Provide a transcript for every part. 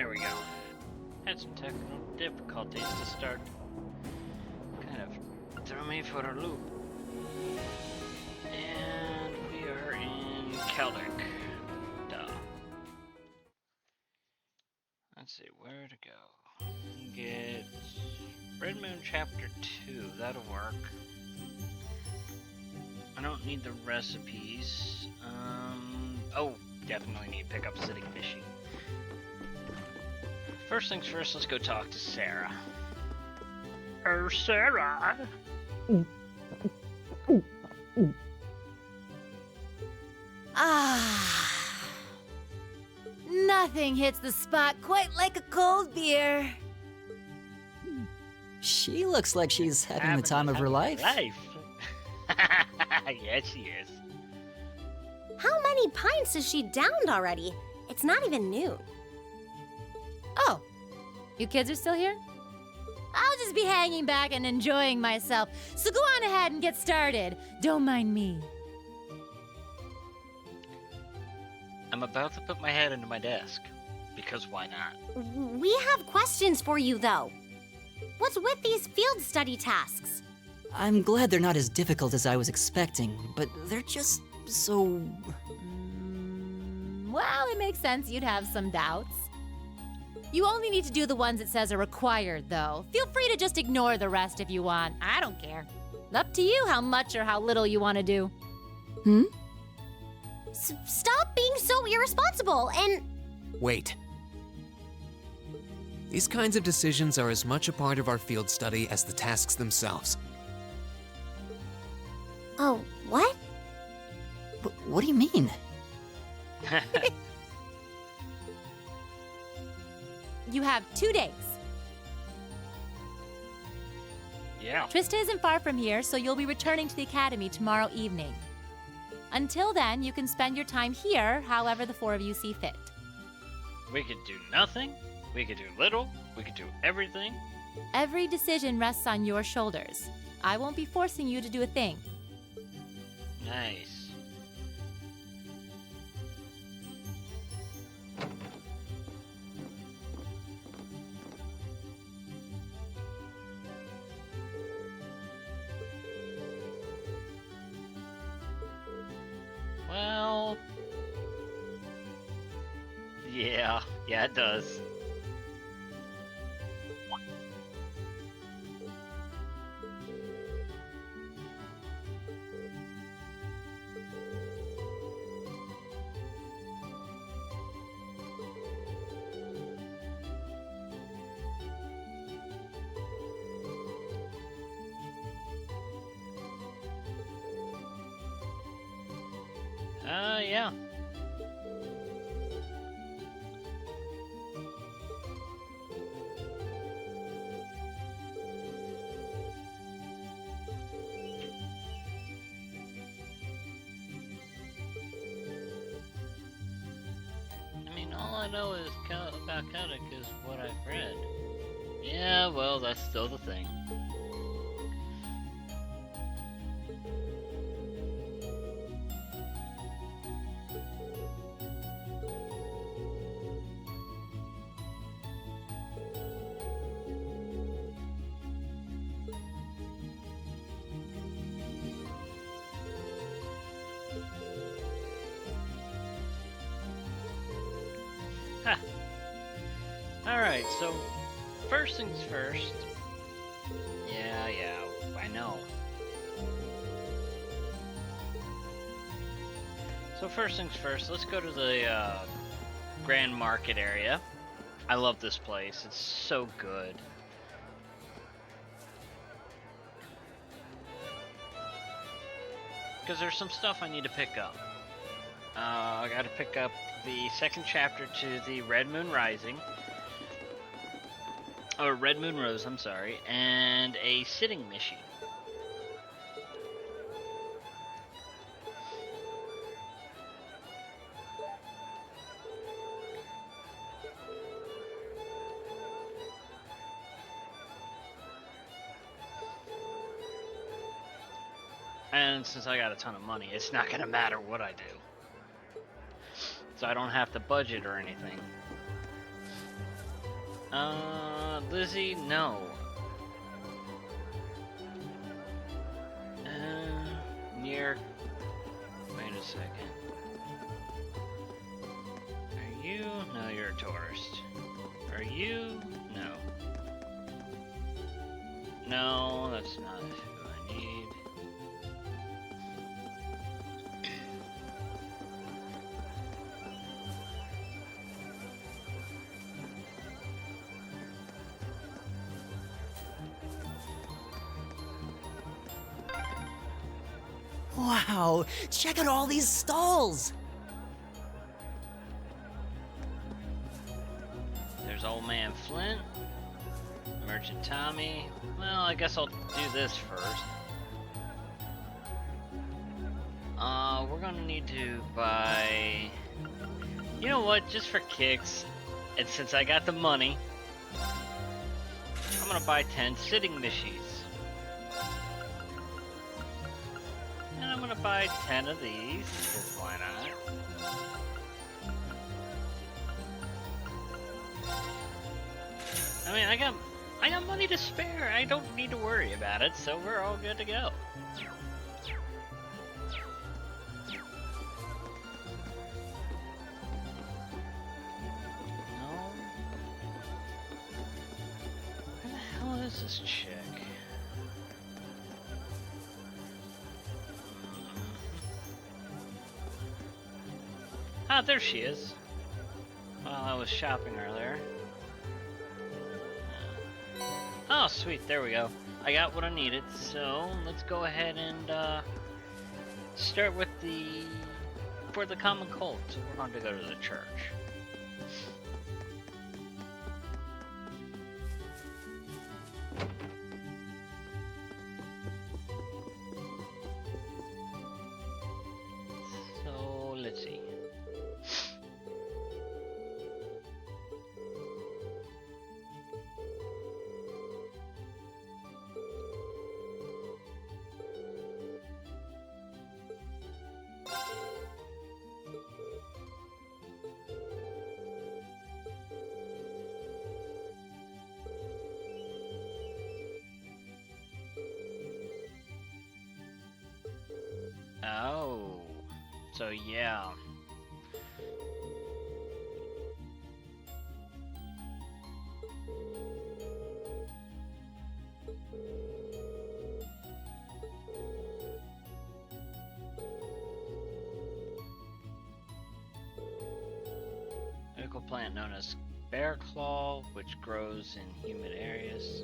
There we go. Had some technical difficulties to start. Kind of threw me for a loop. And we are in Celtic. Duh. Let's see, where to go? Get Red Moon Chapter 2, that'll work. I don't need the recipes. Oh, definitely need to pick up Sitting Fishing. First things first, let's go talk to Sarah. Sarah! Nothing hits the spot quite like a cold beer. She looks like she's having the time of her life. Yeah, she is. How many pints has she downed already? It's not even noon. Oh, you kids are still here? I'll just be hanging back and enjoying myself, so go on ahead and get started. Don't mind me. I'm about to put my head into my desk. Because why not? We have questions for you, though. What's with these field study tasks? I'm glad they're not as difficult as I was expecting, but they're just so... Well, it makes sense you'd have some doubts. You only need to do the ones it says are required, though. Feel free to just ignore the rest if you want. I don't care. Up to you how much or how little you want to do. Stop being so irresponsible and... Wait. These kinds of decisions are as much a part of our field study as the tasks themselves. Oh, what? What do you mean? You have 2 days. Yeah. Trista isn't far from here, so you'll be returning to the academy tomorrow evening. Until then, you can spend your time here however the four of you see fit. We could do nothing. We could do little. We could do everything. Every decision rests on your shoulders. I won't be forcing you to do a thing. Nice. Well... Yeah, it does. Yeah. I mean, all I know is about Celtic is what I've read. Yeah, well, that's still the thing. Ha! Alright, so first things first. Yeah, I know. So first things first, let's go to the Grand Market area. I love this place, it's so good. Because there's some stuff I need to pick up. I gotta pick up the second chapter to the Red Moon Rising. Or Red Moon Rose, I'm sorry. And a sitting mission. And since I got a ton of money, it's not gonna matter what I do. So I don't have to budget or anything. Lizzie, no. Near. Wait a second. Are you? No, you're a tourist. Are you? No. No, that's not who I need. Wow, check out all these stalls! There's Old Man Flint, Merchant Tommy. Well, I guess I'll do this first. We're gonna need to buy... You know what, just for kicks, and since I got the money, I'm gonna buy 10 sitting mishies. And I'm gonna buy 10 of these, 'cause why not? I mean, I got money to spare. I don't need to worry about it, so we're all good to go. No. Where the hell is this chick? Ah, there she is. While I was shopping earlier. Oh, sweet, there we go. I got what I needed, so let's go ahead and start with for the common cold. So we're going to go to the church. So let's see. Oh, so yeah. Medical plant known as bear claw, which grows in humid areas.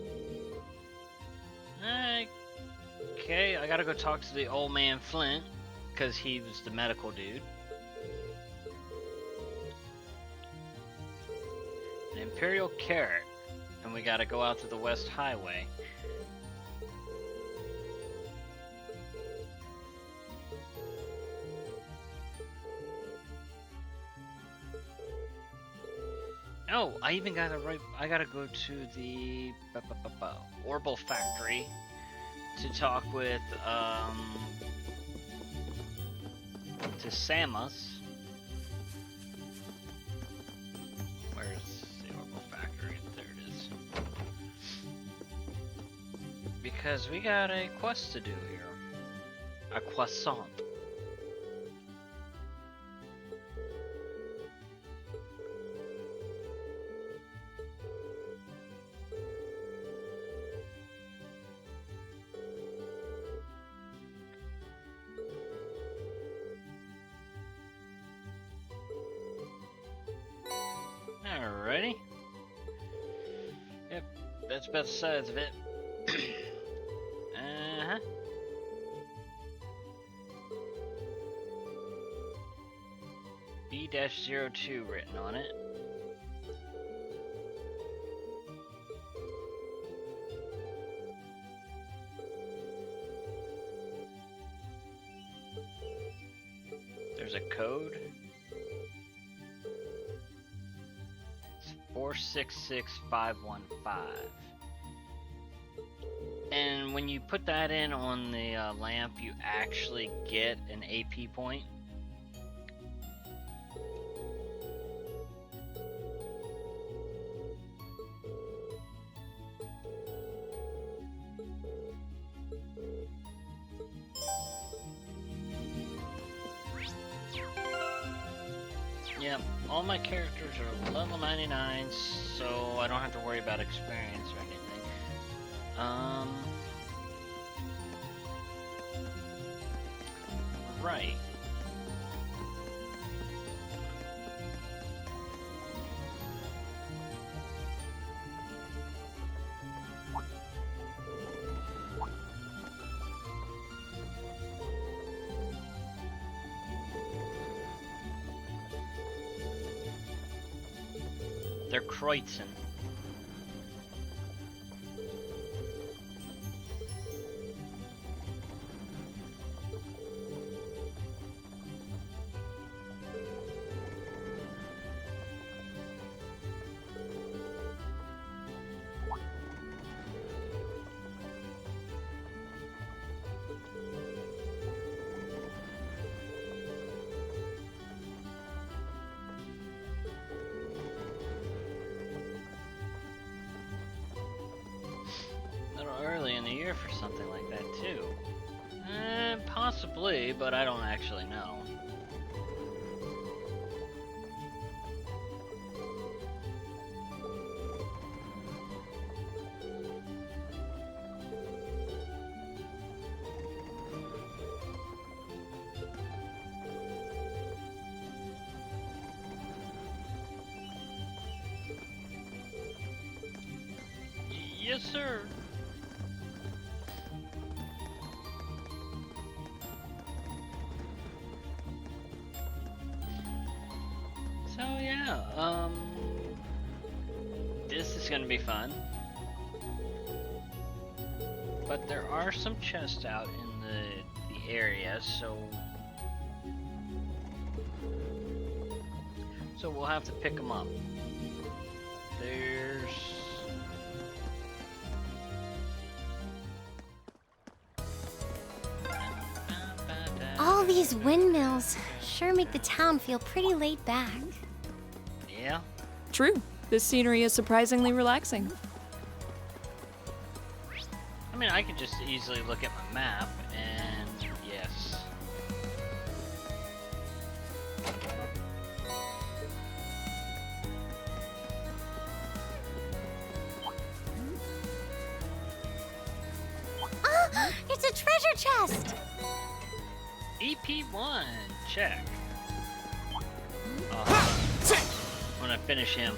Okay, I gotta go talk to the old man Flint, because he was the medical dude. An Imperial Carrot, and we gotta go out to the West Highway. Oh, I even gotta I gotta go to the Orbital Factory to talk with to Samus. Where's the Orbital Factory? There it is. Because we got a quest to do here. A croissant. Alrighty. Yep, that's both sides of it. Uh-huh. B-02 written on it. There's a code. 466515. And when you put that in on the lamp, you actually get an AP point. Yeah, all my characters are level 99, so I don't have to worry about experience or anything. Right. They're Kreutzen. A little early in the year for something like that, too. Possibly, but I don't actually know. Yes, sir. So yeah, this is gonna be fun. But there are some chests out in the area, so we'll have to pick them up. There's All these windmills sure make the town feel pretty laid back. yeah. True. This scenery is surprisingly relaxing. I mean, I could just easily look at my map and yes. Ah, it's a treasure chest! EP1, check. I'm gonna finish him.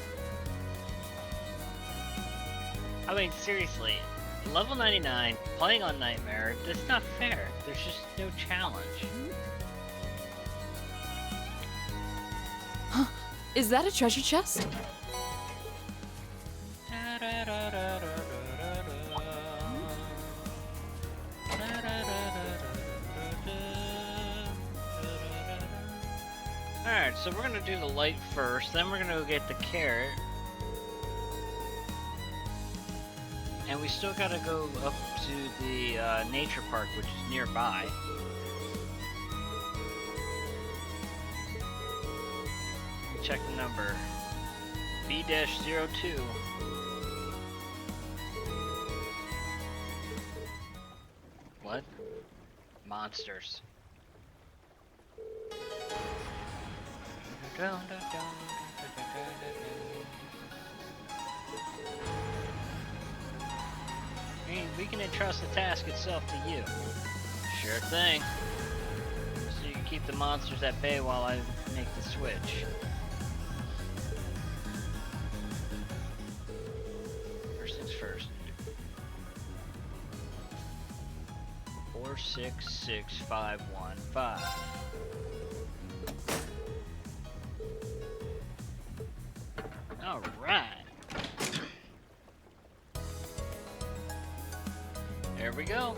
I mean, seriously, level 99, playing on Nightmare, that's not fair. There's just no challenge. Is that a treasure chest? Alright, so we're gonna do the light first, then we're gonna go get the carrot. And we still gotta go up to the nature park, which is nearby. Check the number. B-02. What? Monsters. I mean, we can entrust the task itself to you. Sure thing. So you can keep the monsters at bay while I make the switch. First things first. 466515. All right. There we go.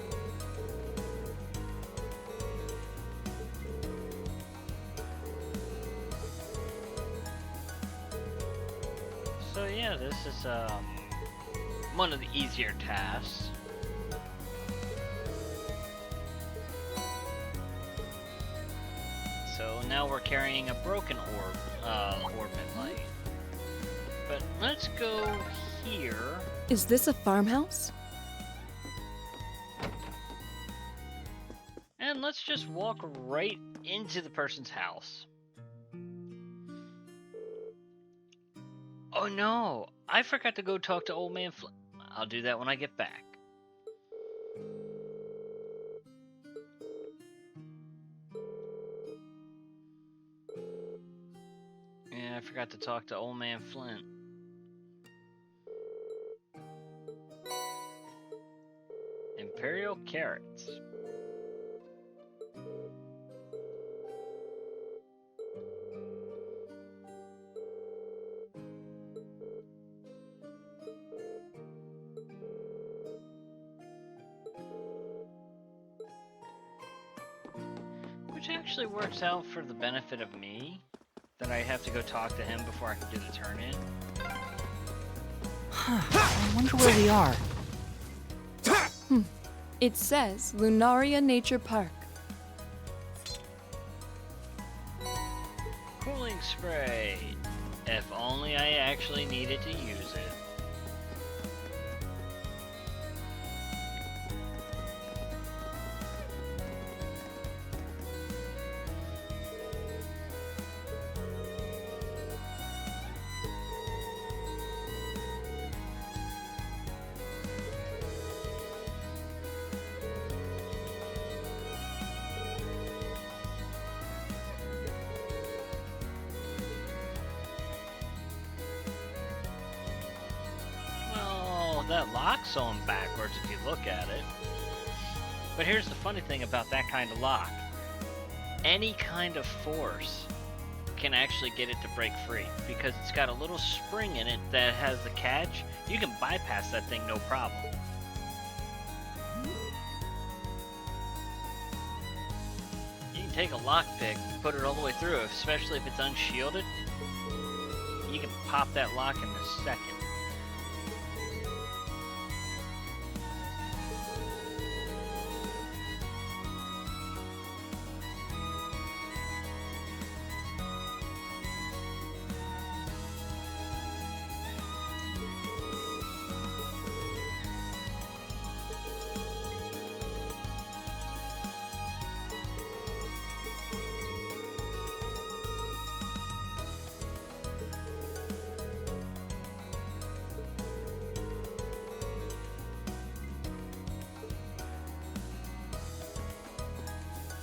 So yeah, this is one of the easier tasks. So now we're carrying a broken orbit light. But let's go here. Is this a farmhouse? And let's just walk right into the person's house. Oh no, I forgot to go talk to Old Man Flint. I'll do that when I get back. Yeah, I forgot to talk to Old Man Flint. Imperial carrots. Which actually works out for the benefit of me, that I have to go talk to him before I can do the turn-in. I wonder where we are. It says Lunaria Nature Park. Cooling spray. If only I actually needed to use it. Well, that lock's on backwards if you look at it. But here's the funny thing about that kind of lock. Any kind of force can actually get it to break free because it's got a little spring in it that has the catch. You can bypass that thing no problem. You can take a lockpick, put it all the way through, especially if it's unshielded. You can pop that lock in a second.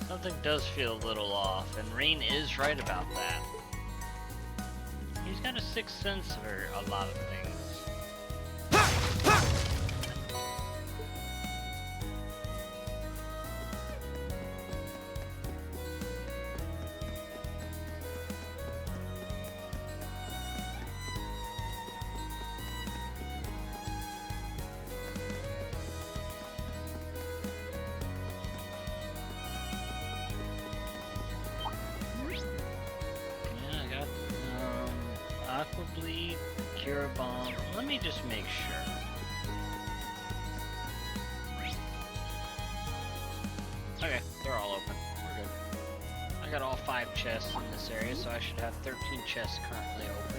Something does feel a little off, and Rain is right about that. He's got a sixth sense for a lot of things. Yeah, I got Aqua Bleed, Cure Bomb. Let me just make sure. Okay, they're all open. We're good. I got all 5 chests in this area, so I should have 13 chests currently open.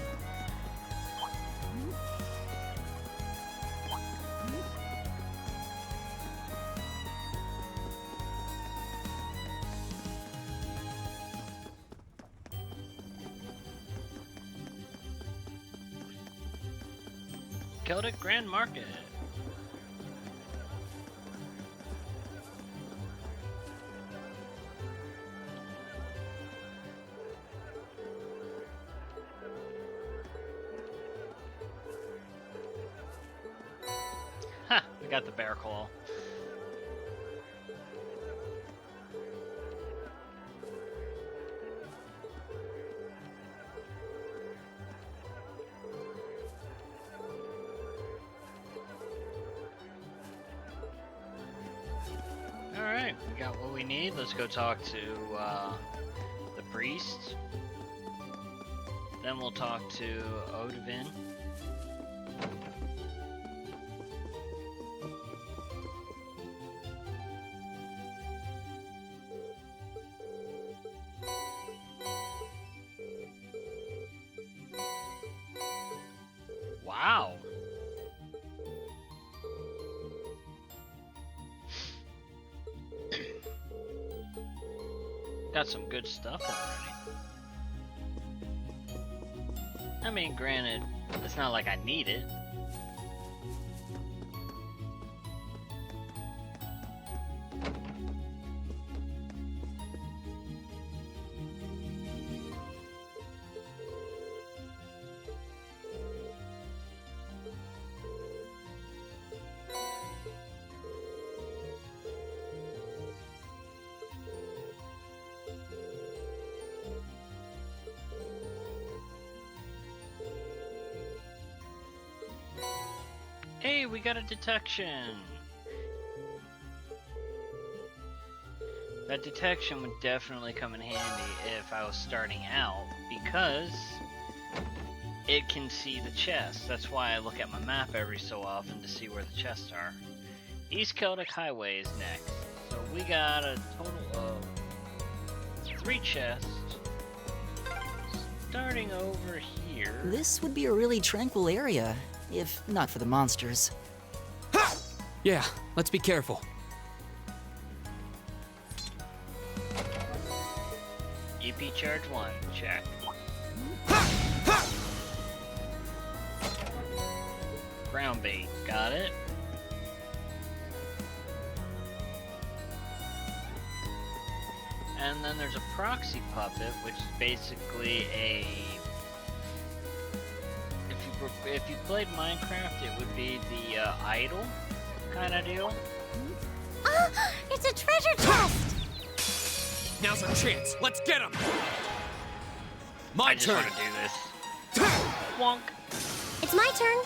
Celtic Grand Market. Ha! I got the bear claw. Alright, we got what we need. Let's go talk to the priest. Then we'll talk to Odivin. Wow. Got some good stuff already. I mean, granted, It's not like I need it. Hey, we got a detection! That detection would definitely come in handy if I was starting out, because it can see the chests. That's why I look at my map every so often to see where the chests are. East Celtic Highway is next. So we got a total of 3 chests. Starting over here. This would be a really tranquil area, if not for the monsters. Yeah, let's be careful. EP charge 1, check. Ground bait, got it. And then there's a proxy puppet, which is basically a... If you played Minecraft, it would be the idol kind of deal. Ah, it's a treasure chest! Now's our chance. Let's get him. I My just turn. want to do this. Wonk. It's my turn.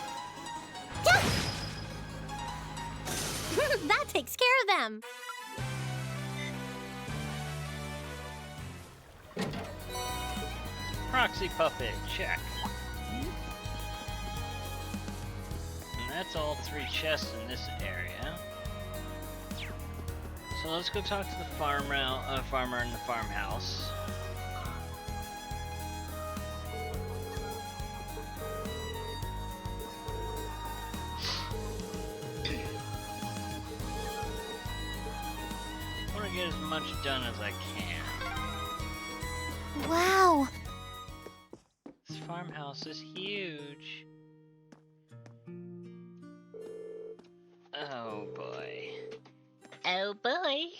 That takes care of them. Proxy puppet, check. And that's all 3 chests in this area. So let's go talk to the farmer in the farmhouse. I want to get as much done as I can. Wow. This farmhouse is huge. Oh boy. Oh boy.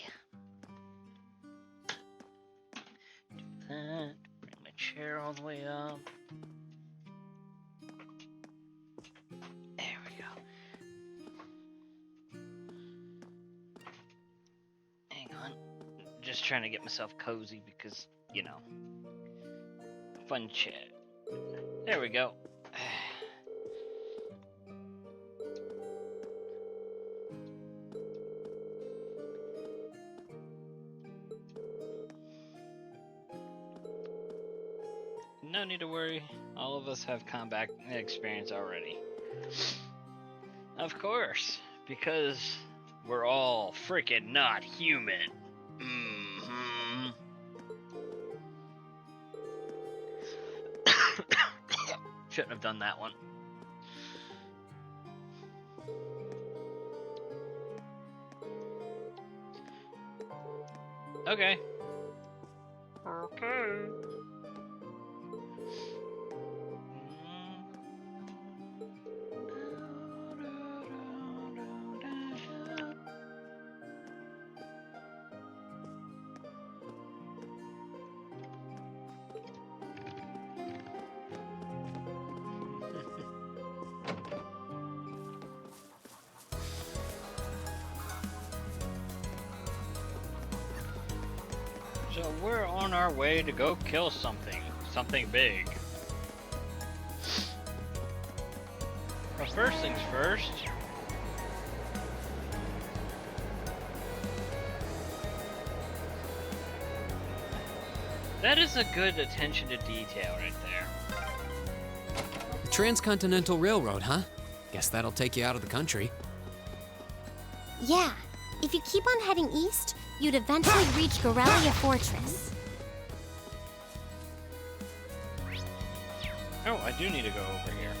Do that. Bring my chair all the way up. There we go. Hang on. Just trying to get myself cozy because, you know, fun chat. There we go. No need to worry, all of us have combat experience already. Of course, because we're all freaking not human. Mm-hmm. Shouldn't have done that one. Okay. Okay. So we're on our way to go kill something big. But first things first. That is a good attention to detail right there. The Transcontinental Railroad, huh? Guess that'll take you out of the country. Yeah, if you keep on heading east, you'd eventually reach Gorelia Fortress. Oh, I do need to go over here.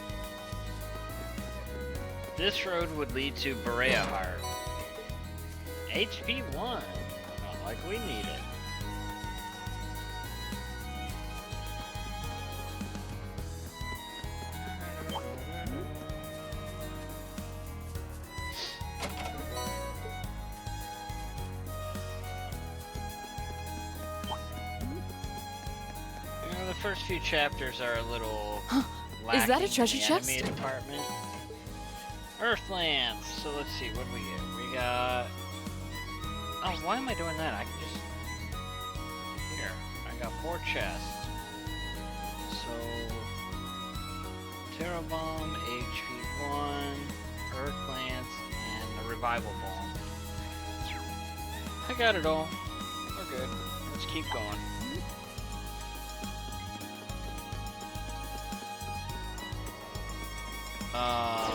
This road would lead to Berea Heart. HP 1. Not like we need it. first few chapters are a little Is that a lacking in treasure the chest? enemy department. Earthlands. So let's see, what do we get? We got. Oh, why am I doing that? I can just. Here, I got 4 chests. So. Terra Bomb, HP1, Earthlands, and the Revival Bomb. I got it all. We're good. Let's keep going.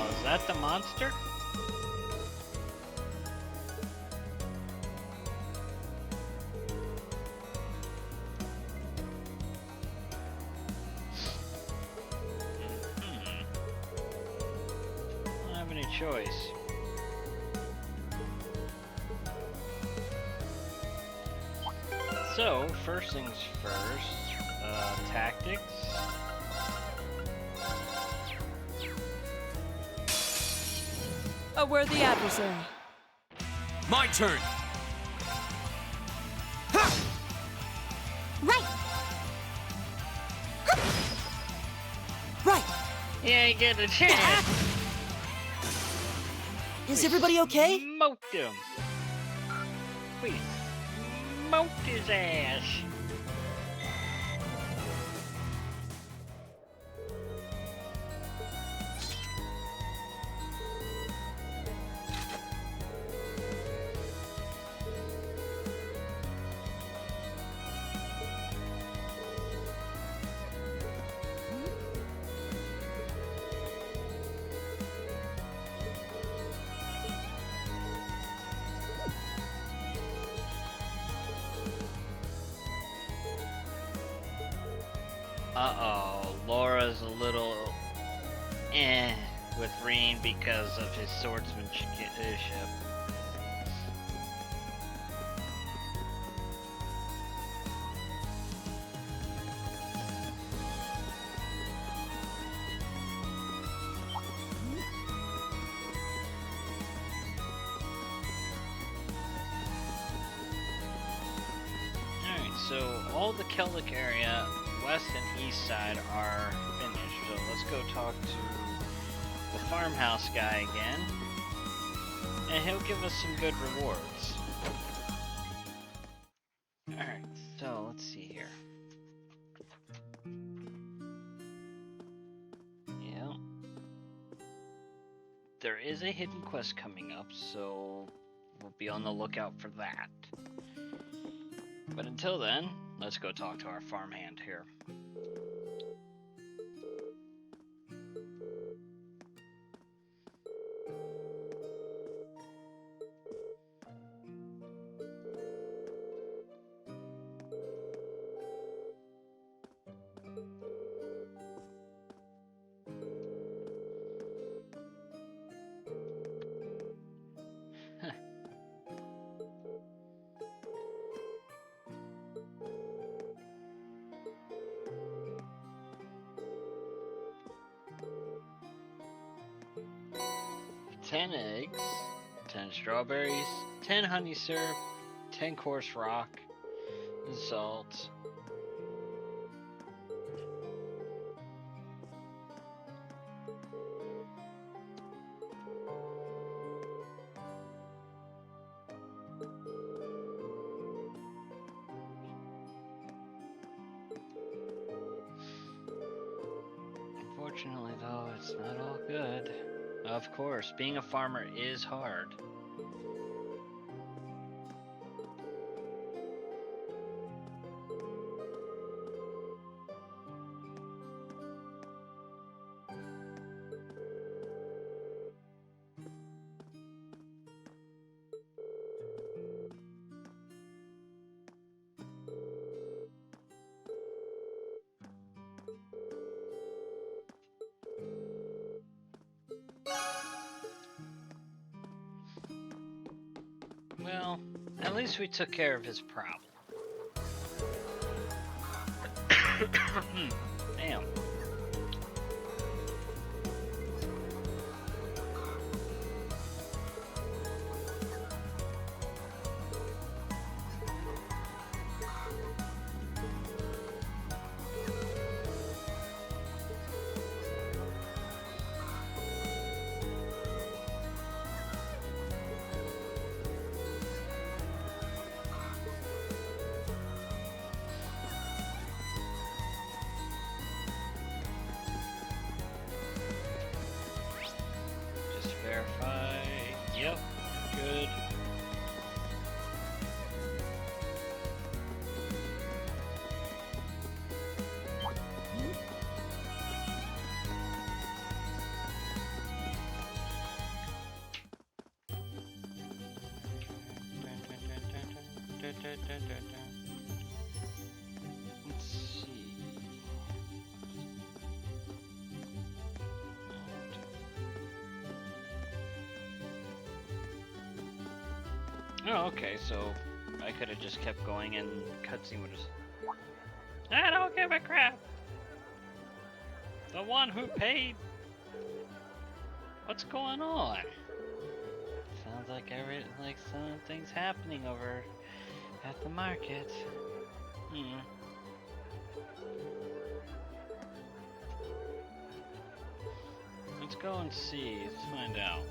Is that the monster? I don't have any choice. So, first things first, tactics. A worthy adversary. My turn! Right! Right! He ain't getting a chance! Is everybody okay? Smoked him! We smoked his ass! Uh-oh, Laura's a little with Reen because of his swordsmanship. Alright, so all the Celtic area west and east side are finished, so let's go talk to the farmhouse guy again, and he'll give us some good rewards. Alright, so let's see here. Yeah. There is a hidden quest coming up, so we'll be on the lookout for that. But until then, let's go talk to our farmhand here. Ten eggs, 10 strawberries, 10 honey syrup, 10 coarse rock, and salt. Unfortunately, though, it's not all good. Of course, being a farmer is hard. Well, at least we took care of his problem. Damn. Let's see. Oh, okay, so I could have just kept going and cutscene would just. I don't give a crap. The one who paid. What's going on? Sounds like something's happening over at the market. Let's go and see. Let's find out.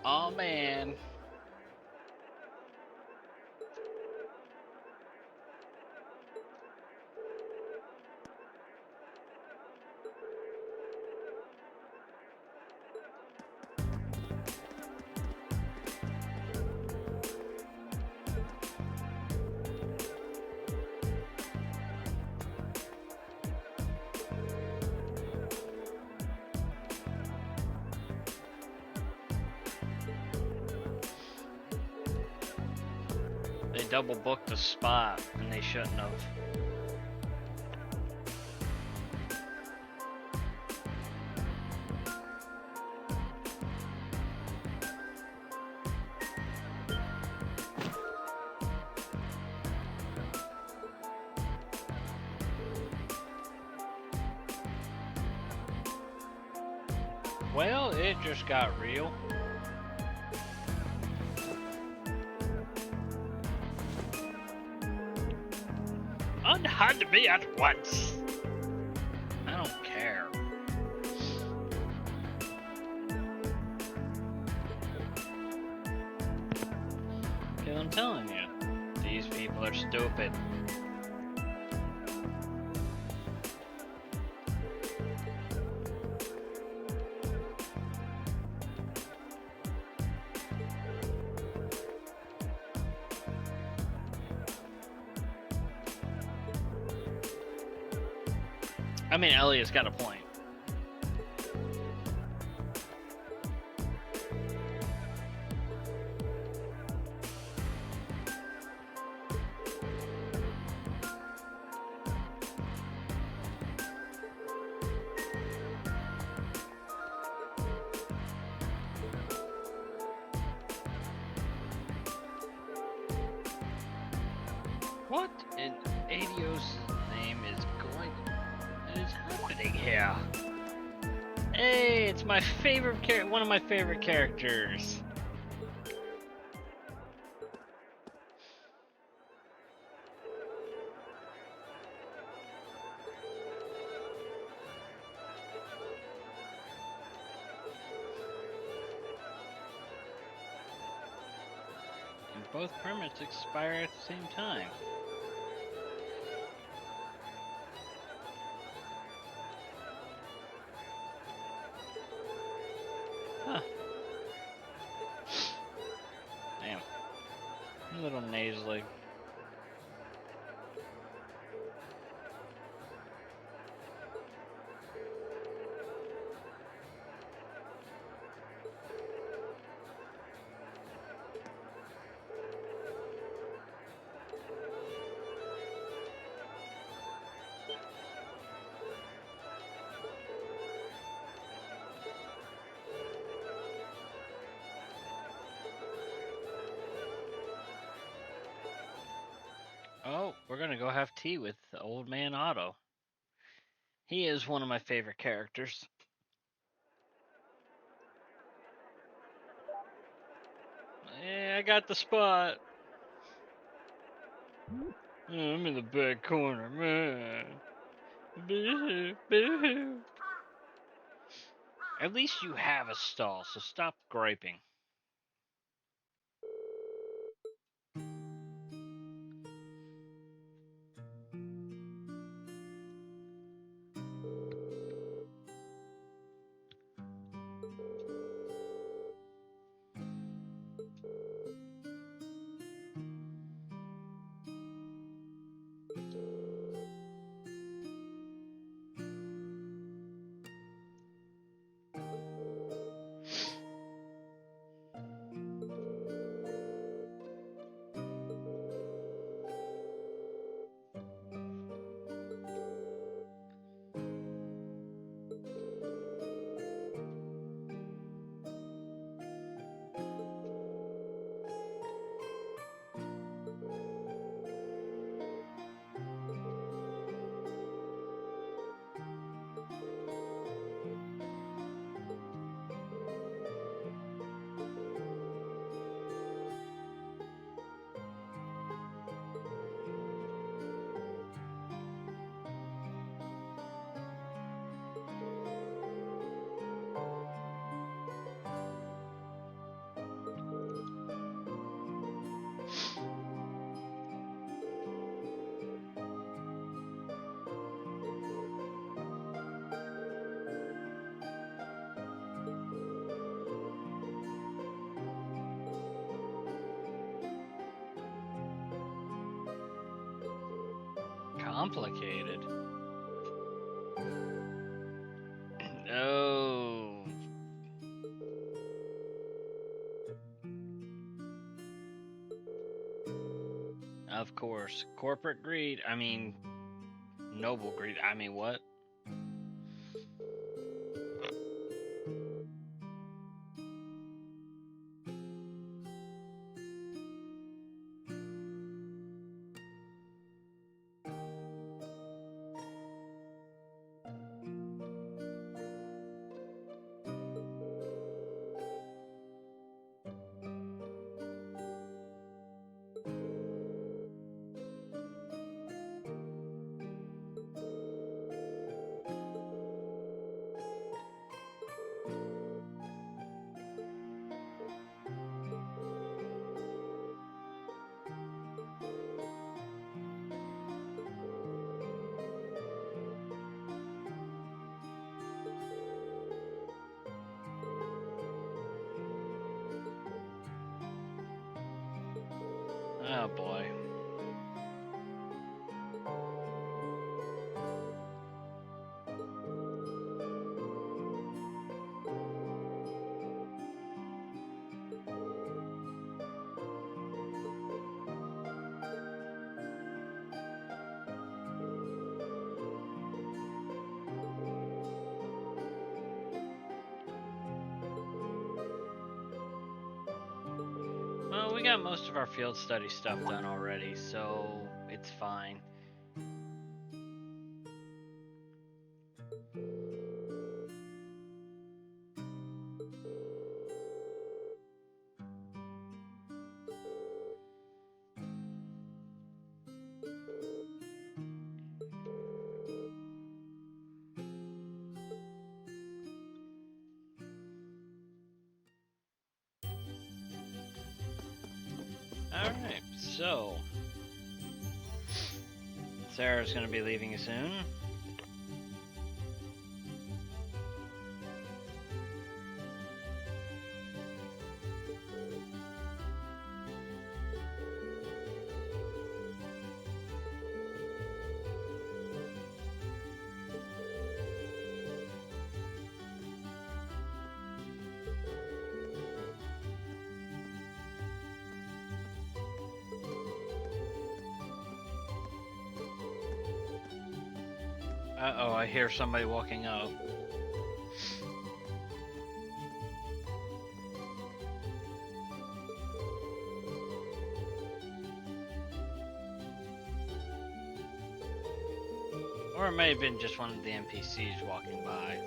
Oh man. They double booked the spot and they shouldn't have. Well, it just got real. Unhide to me at once. I don't care. Cause I'm telling you, these people are stupid. I mean, Elliot's got a point. What in Adios' name is happening here? Hey, it's my favorite one of my favorite characters. And both permits expire at the same time. Huh. Damn. A little nasally. Oh, we're gonna go have tea with Old Man Otto. He is one of my favorite characters. Yeah, I got the spot. Oh, I'm in the back corner, man. Boo-hoo, boo-hoo. At least you have a stall, so stop griping. complicated. Oh. Of course. Corporate greed. I mean, noble greed. I mean, what? Oh boy. Well, we got most of our field study stuff done already, so it's fine. Alright, so Sarah's gonna be leaving soon. Uh-oh, I hear somebody walking up. Or it may have been just one of the NPCs walking by.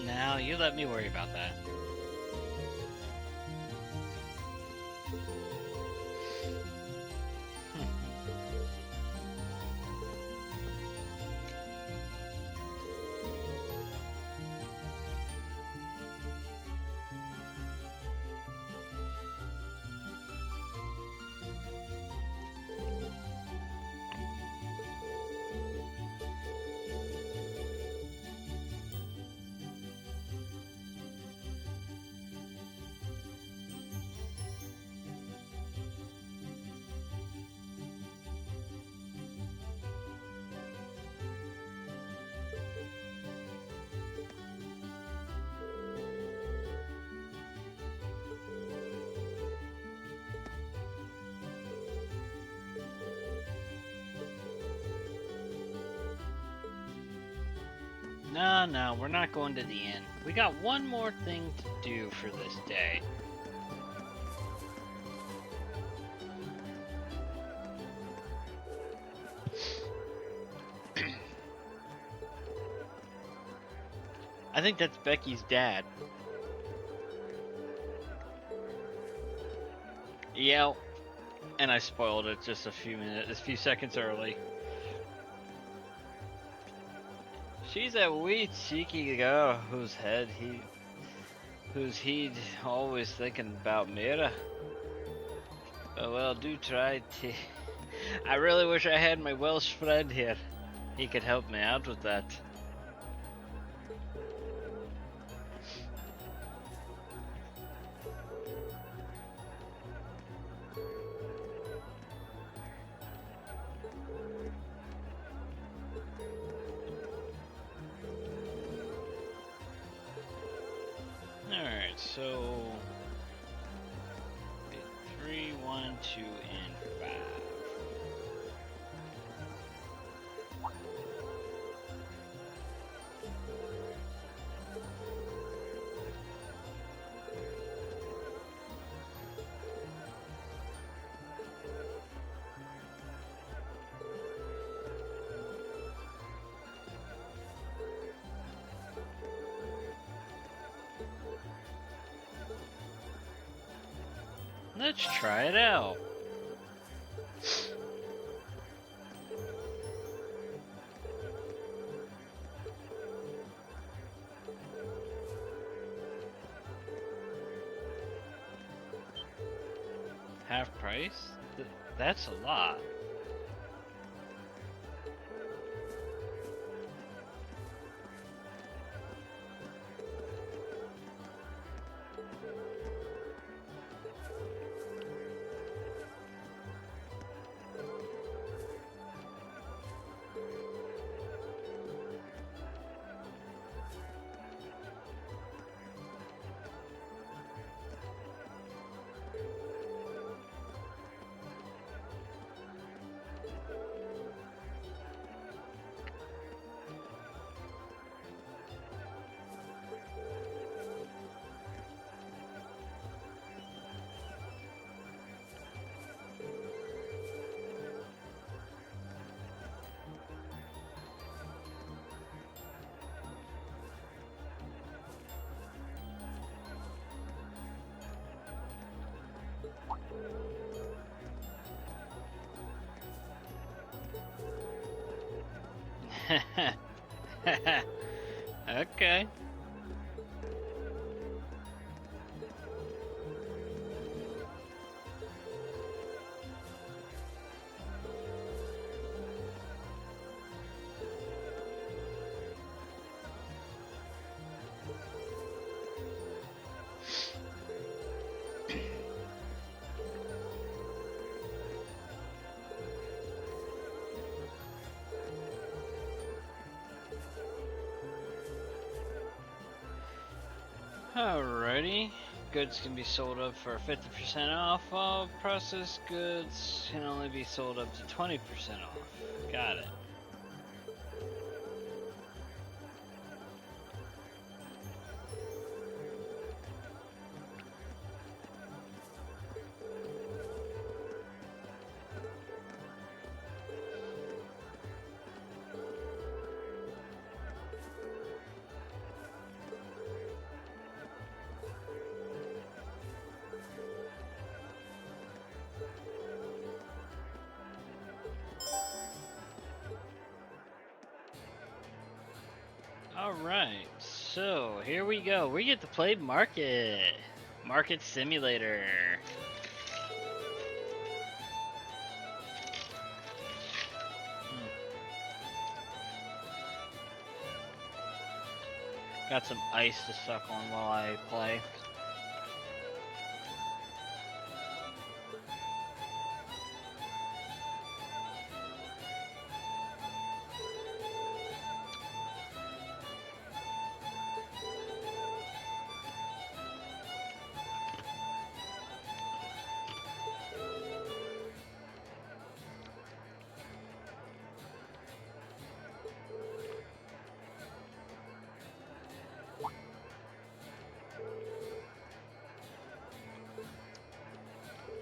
Now, you let me worry about that. No, we're not going to the inn. We got one more thing to do for this day. I think that's Becky's dad. Yeah, and I spoiled it just a few seconds early. She's a wee cheeky girl whose he'd always thinking about Mira. Oh, well, do try to. I really wish I had my Welsh friend here. He could help me out with that. Alright, so 3, 1, 2, and 5. Let's try it out. Half price? That's a lot. Okay. Alrighty. Goods can be sold up for 50% off. All processed goods can only be sold up to 20% off. Got it. Alright, so here we go. We get to play Market Simulator. Got some ice to suck on while I play.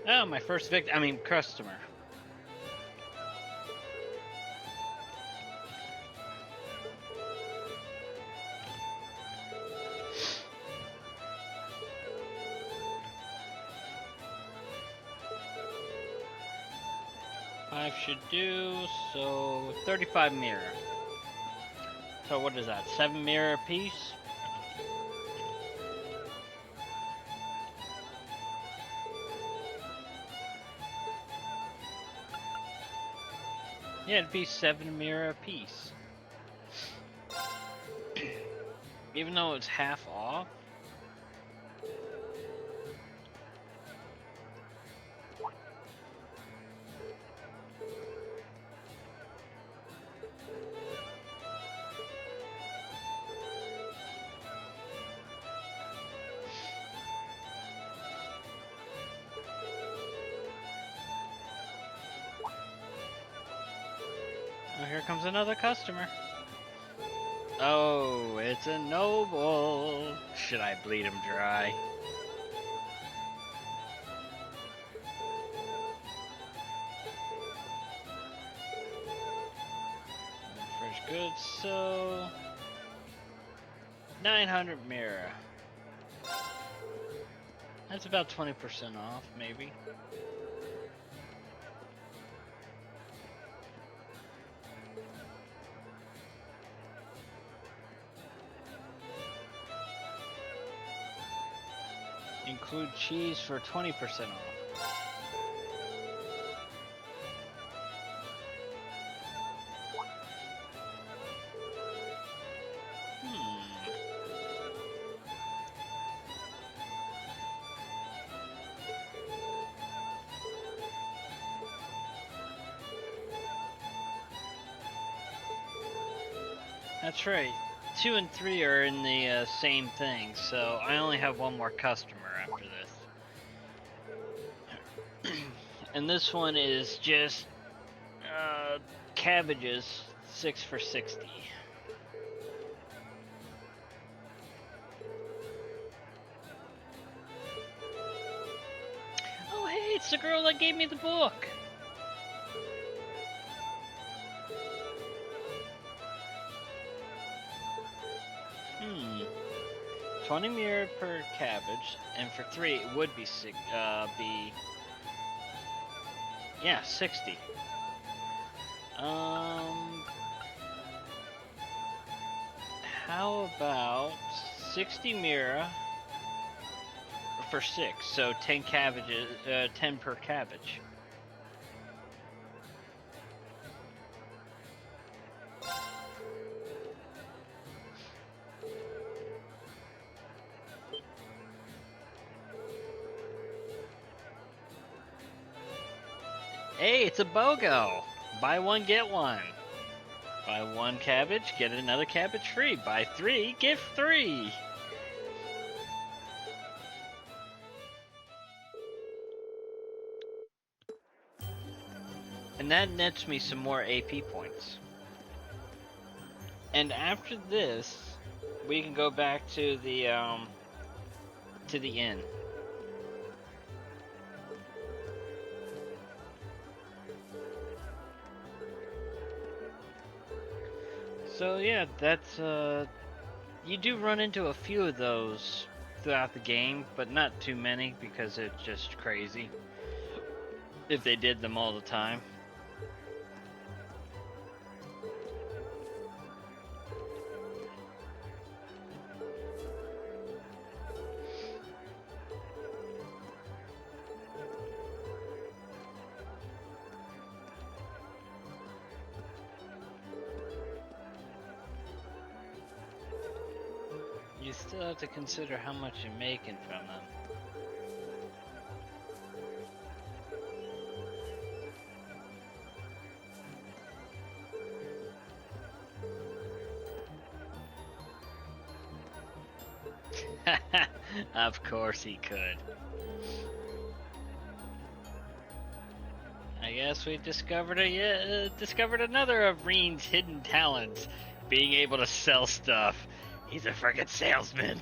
Oh, my first customer. 5 should do, so 35 mirror. So what is that, 7 mirror a piece? Yeah, it'd be 7 mirror a piece. Even though it's half off. Oh, here comes another customer. Oh, it's a noble. Should I bleed him dry? Fresh goods, so 900 mirror. That's about 20% off, maybe. Include cheese for 20% off. That's right. 2 and 3 are in the same thing, so I only have one more customer after this. And this one is just cabbages, 6 for 60. Oh hey, it's the girl that gave me the book! 20 mirror per cabbage, and for 3 it would be 60. How about 60 mirror for 6? So 10 cabbages, 10 per cabbage. Hey, it's a BOGO! Buy one, get one. Buy one cabbage, get another cabbage free. Buy 3, get 3! And that nets me some more AP points. And after this, we can go back to the inn. So yeah, that's you do run into a few of those throughout the game, but not too many because it's just crazy if they did them all the time. You still have to consider how much you're making from them. Of course he could. I guess we discovered another of Reen's hidden talents, being able to sell stuff. He's a friggin' salesman.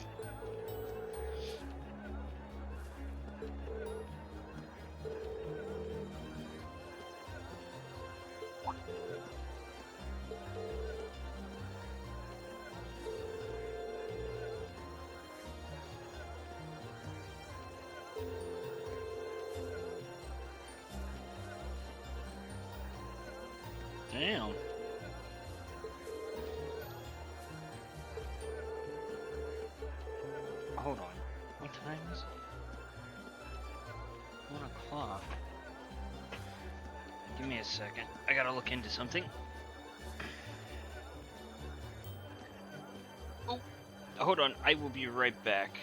Damn. Hold on. What time is it? 1 o'clock. Give me a second. I gotta look into something. Oh, hold on. I will be right back.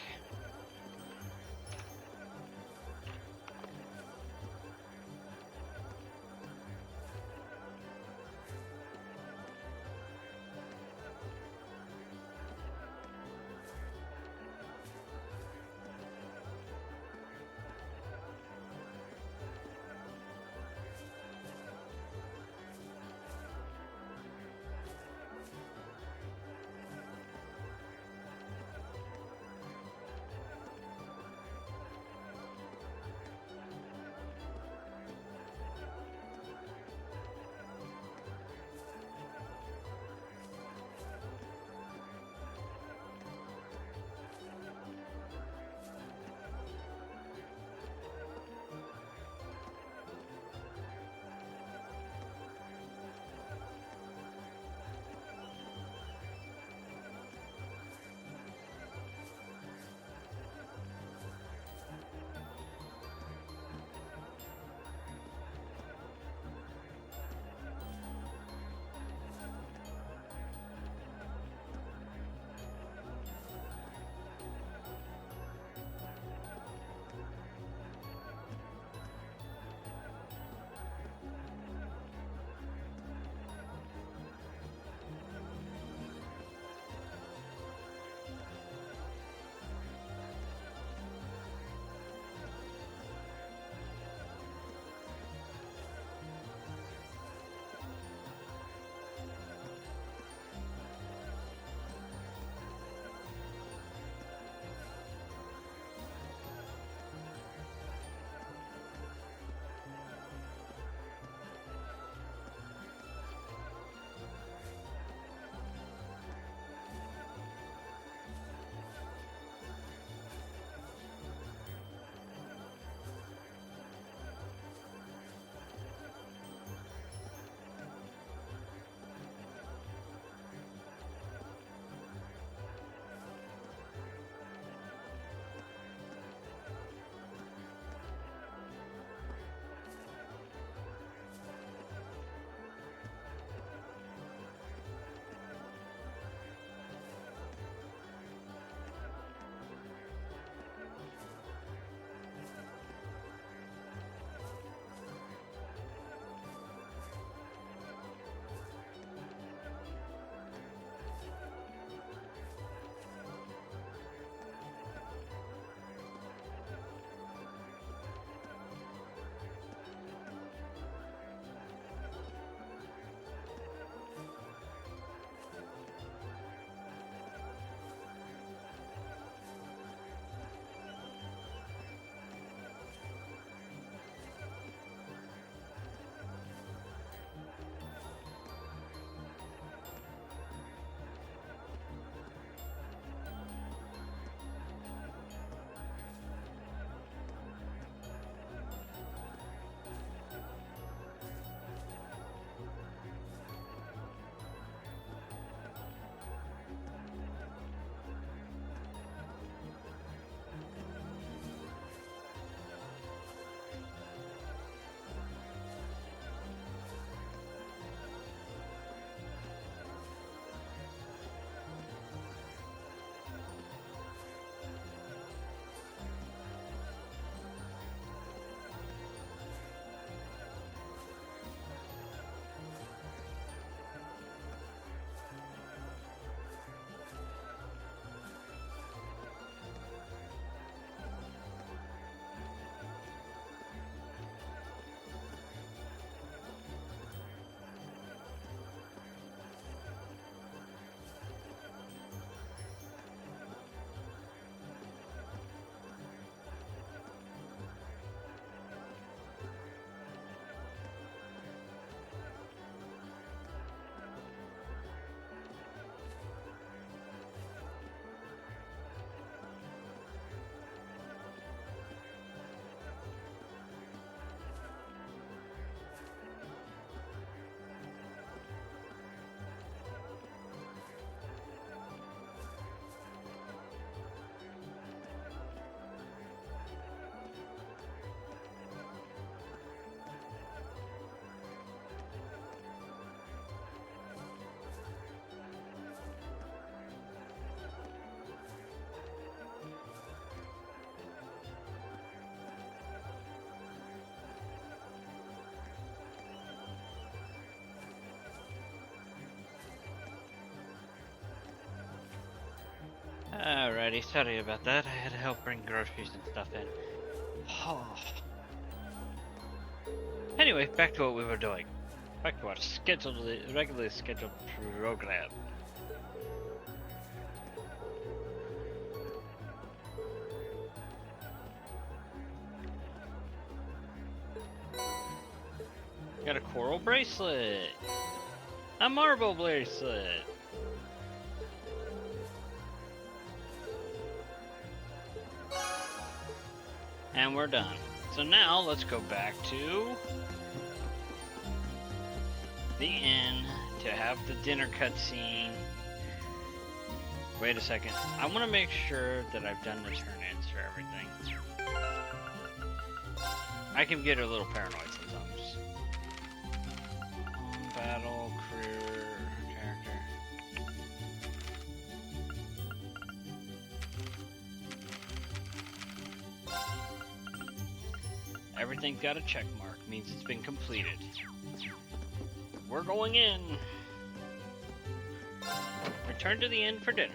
Alrighty, sorry about that. I had to help bring groceries and stuff in. Anyway, back to what we were doing. Back to our regularly scheduled program. Got a coral bracelet. A marble bracelet. And we're done. So now let's go back to the inn to have the dinner cutscene. Wait a second. I want to make sure that I've done the turn-ins for everything. I can get a little paranoid sometimes. Battle, career, character. Everything's got a check mark, means it's been completed. We're going in. Return to the inn for dinner.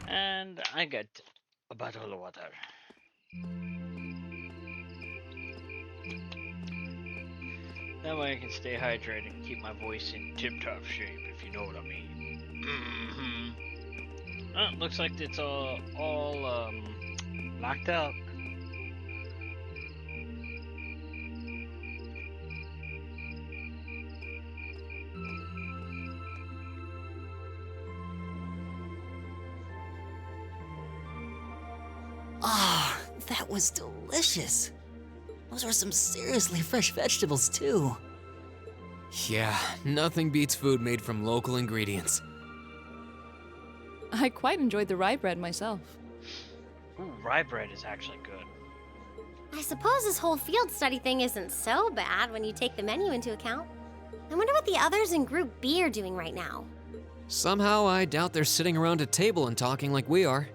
And I get a bottle of water. That way I can stay hydrated and keep my voice in tip-top shape, if you know what I mean. Oh, looks like it's all locked up. Ah, that was delicious. Those are some seriously fresh vegetables, too. Yeah, nothing beats food made from local ingredients. I quite enjoyed the rye bread myself. Ooh, rye bread is actually good. I suppose this whole field study thing isn't so bad when you take the menu into account. I wonder what the others in Group B are doing right now. Somehow, I doubt they're sitting around a table and talking like we are.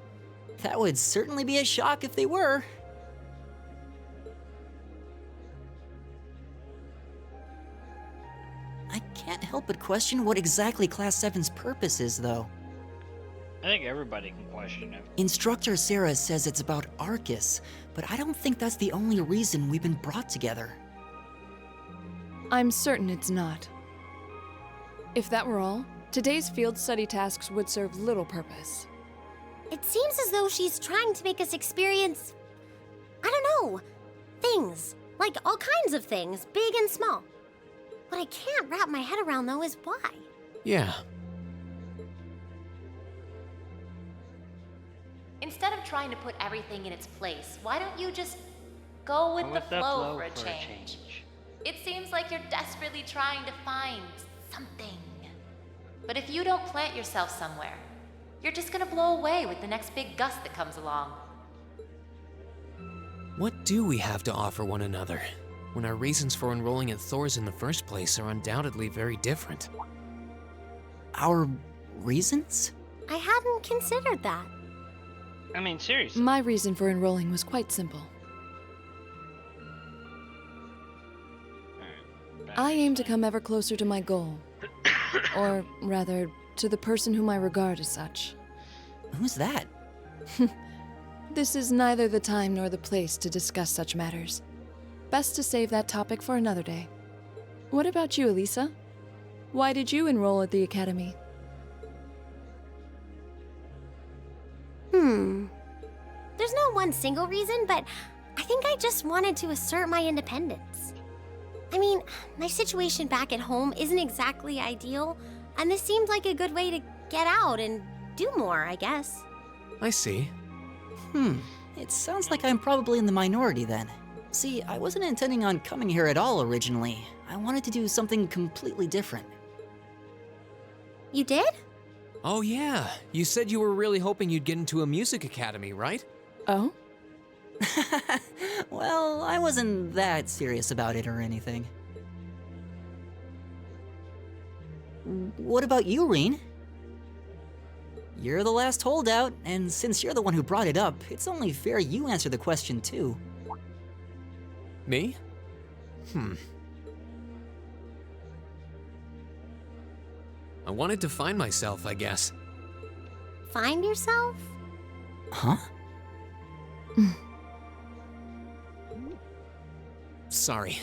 That would certainly be a shock if they were. I can't help but question what exactly Class 7's purpose is, though. I think everybody can question it. Instructor Sarah says it's about Arcus, but I don't think that's the only reason we've been brought together. I'm certain it's not. If that were all, today's field study tasks would serve little purpose. It seems as though she's trying to make us experience, I don't know, things. Like all kinds of things, big and small. What I can't wrap my head around, though, is why. Yeah. Instead of trying to put everything in its place, why don't you just go with the flow for a change? It seems like you're desperately trying to find something. But if you don't plant yourself somewhere, you're just gonna blow away with the next big gust that comes along. What do we have to offer one another, when our reasons for enrolling at Thor's in the first place are undoubtedly very different? Our reasons? I hadn't considered that. I mean, seriously. My reason for enrolling was quite simple. I aim to come ever closer to my goal. Or rather, to the person whom I regard as such. Who's that? This is neither the time nor the place to discuss such matters. Best to save that topic for another day. What about you, Elisa? Why did you enroll at the academy? There's no one single reason, but I think I just wanted to assert my independence. I mean, my situation back at home isn't exactly ideal, and this seemed like a good way to get out and do more, I guess. I see. It sounds like I'm probably in the minority then. See, I wasn't intending on coming here at all originally. I wanted to do something completely different. You did? Oh yeah, you said you were really hoping you'd get into a music academy, right? Oh? Well, I wasn't that serious about it or anything. What about you, Reen? You're the last holdout, and since you're the one who brought it up, it's only fair you answer the question too. Me? I wanted to find myself, I guess. find yourself? Huh? Sorry.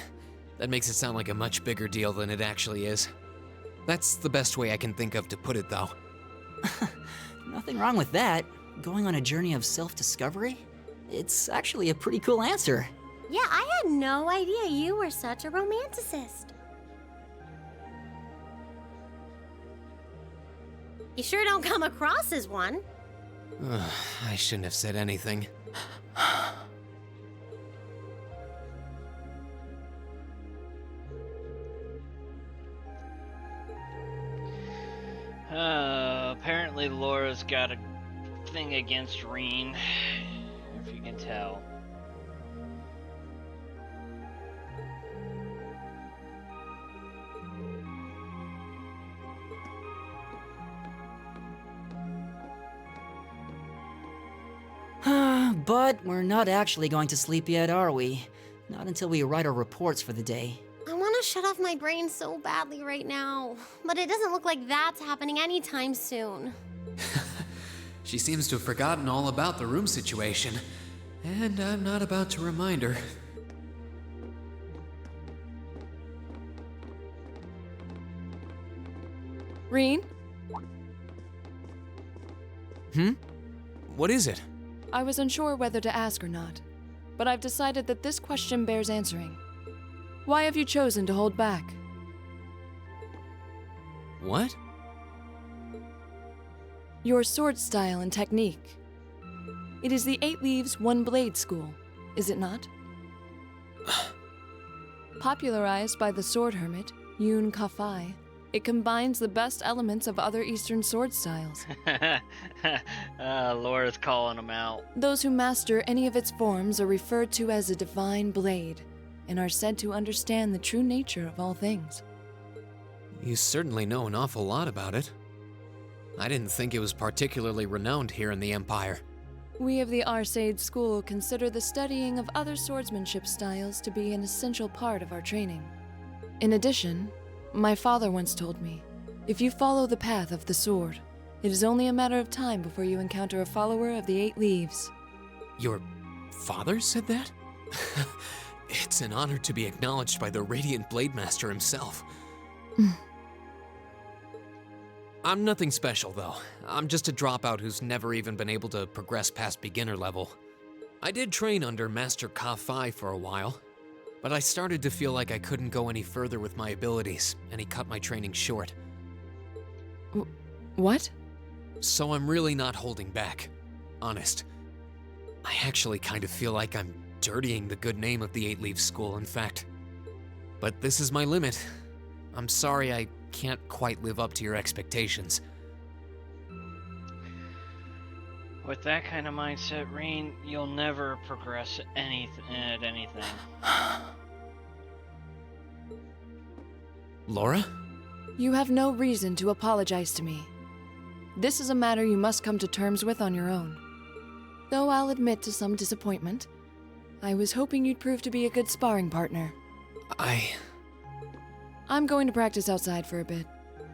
That makes it sound like a much bigger deal than it actually is. That's the best way I can think of to put it, though. Nothing wrong with that. Going on a journey of self-discovery? It's actually a pretty cool answer. Yeah, I had no idea you were such a romanticist. You sure don't come across as one. I shouldn't have said anything. Apparently Laura's got a thing against Reen, if you can tell. But we're not actually going to sleep yet, are we? Not until we write our reports for the day. I want to shut off my brain so badly right now, but it doesn't look like that's happening anytime soon. She seems to have forgotten all about the room situation, and I'm not about to remind her. Reen, What is it? I was unsure whether to ask or not, but I've decided that this question bears answering. Why have you chosen to hold back? What? Your sword style and technique. It is the 8 Leaves, 1 Blade school, is it not? Popularized by the sword hermit, Yun Ka-Fai, it combines the best elements of other Eastern sword styles. Laura's calling him out. Those who master any of its forms are referred to as a divine blade, and are said to understand the true nature of all things. You certainly know an awful lot about it. I didn't think it was particularly renowned here in the Empire. We of the Arseid School consider the studying of other swordsmanship styles to be an essential part of our training. In addition, my father once told me, if you follow the path of the sword, it is only a matter of time before you encounter a follower of the 8 Leaves. Your father said that? It's an honor to be acknowledged by the Radiant Blade Master himself. I'm nothing special, though. I'm just a dropout who's never even been able to progress past beginner level. I did train under Master Ka-Fai for a while, but I started to feel like I couldn't go any further with my abilities, and he cut my training short. What? So I'm really not holding back. Honest. I actually kind of feel like I'm dirtying the good name of the 8 Leaves School, in fact. But this is my limit. I'm sorry I can't quite live up to your expectations. With that kind of mindset, Reen, you'll never progress at anything. Laura? You have no reason to apologize to me. This is a matter you must come to terms with on your own. Though I'll admit to some disappointment, I was hoping you'd prove to be a good sparring partner. I'm going to practice outside for a bit.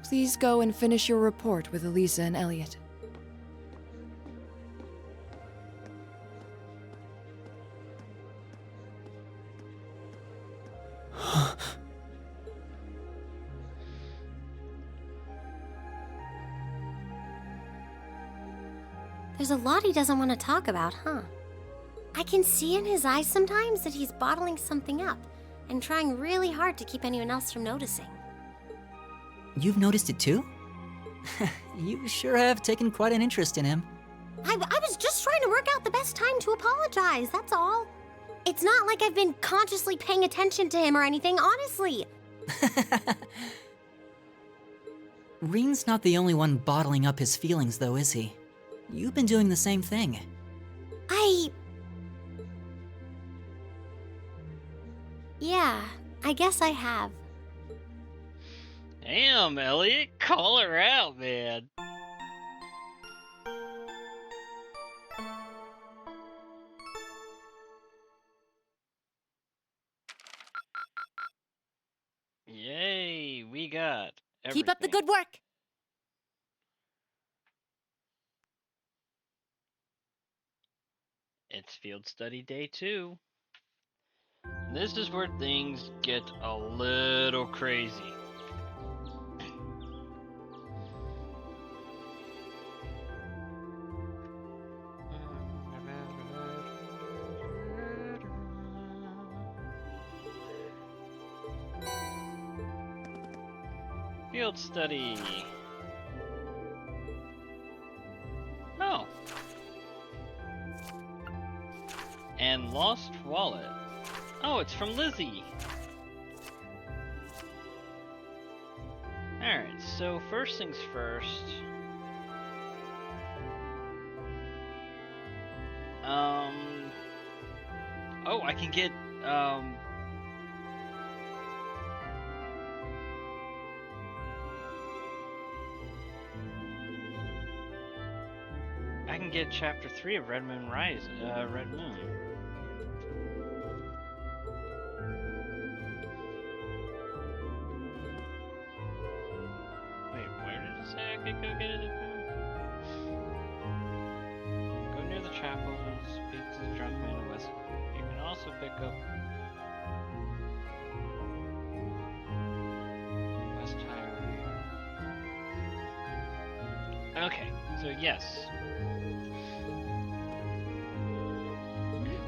Please go and finish your report with Elisa and Elliot. There's a lot he doesn't want to talk about, huh? I can see in his eyes sometimes that he's bottling something up and trying really hard to keep anyone else from noticing. You've noticed it too? You sure have taken quite an interest in him. I was just trying to work out the best time to apologize, that's all. It's not like I've been consciously paying attention to him or anything, honestly. Reen's not the only one bottling up his feelings, though, is he? You've been doing the same thing. Yeah, I guess I have. Damn, Elliot, call her out, man. Yay, we got everything. Keep up the good work. It's field study day 2. This is where things get a little crazy. Field study. Oh. And lost wallet. Oh, it's from Lizzie. Alright, so first things first. Oh, I can get, I can get chapter 3 of Red Moon Rise, Red Moon. Wait, where did it say I could go get it? Go near the chapel and speak to the drunk man in West. You can also pick up West Highway. Okay, so yes.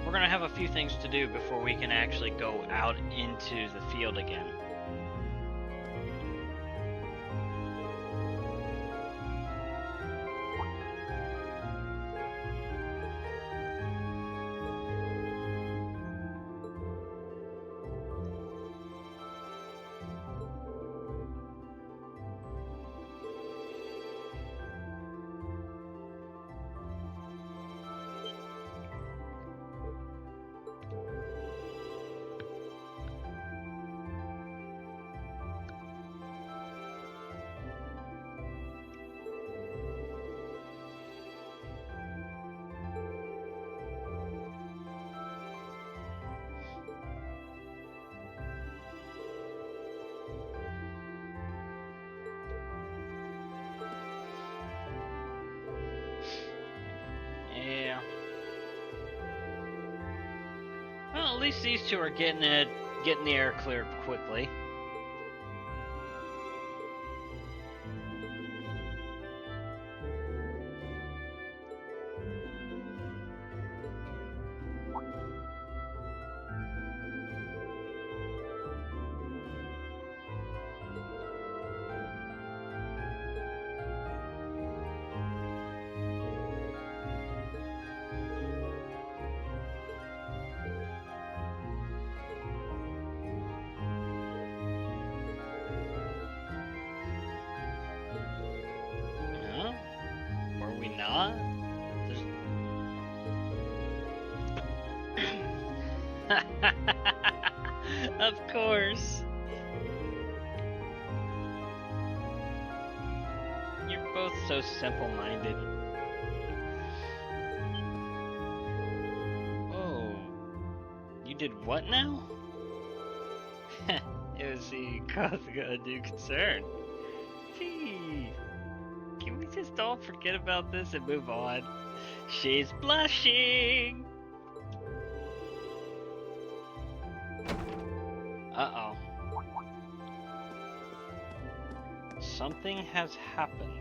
We're gonna have a few things to do before we can actually go out into the field again. Yeah. Well, at least these two are getting the air cleared quickly. Huh? Were we not? Of course. You're both so simple-minded. Oh. You did what now? It was the cause of undue concern. Gee. Can we just all forget about this and move on? She's blushing! Uh-oh. Something has happened.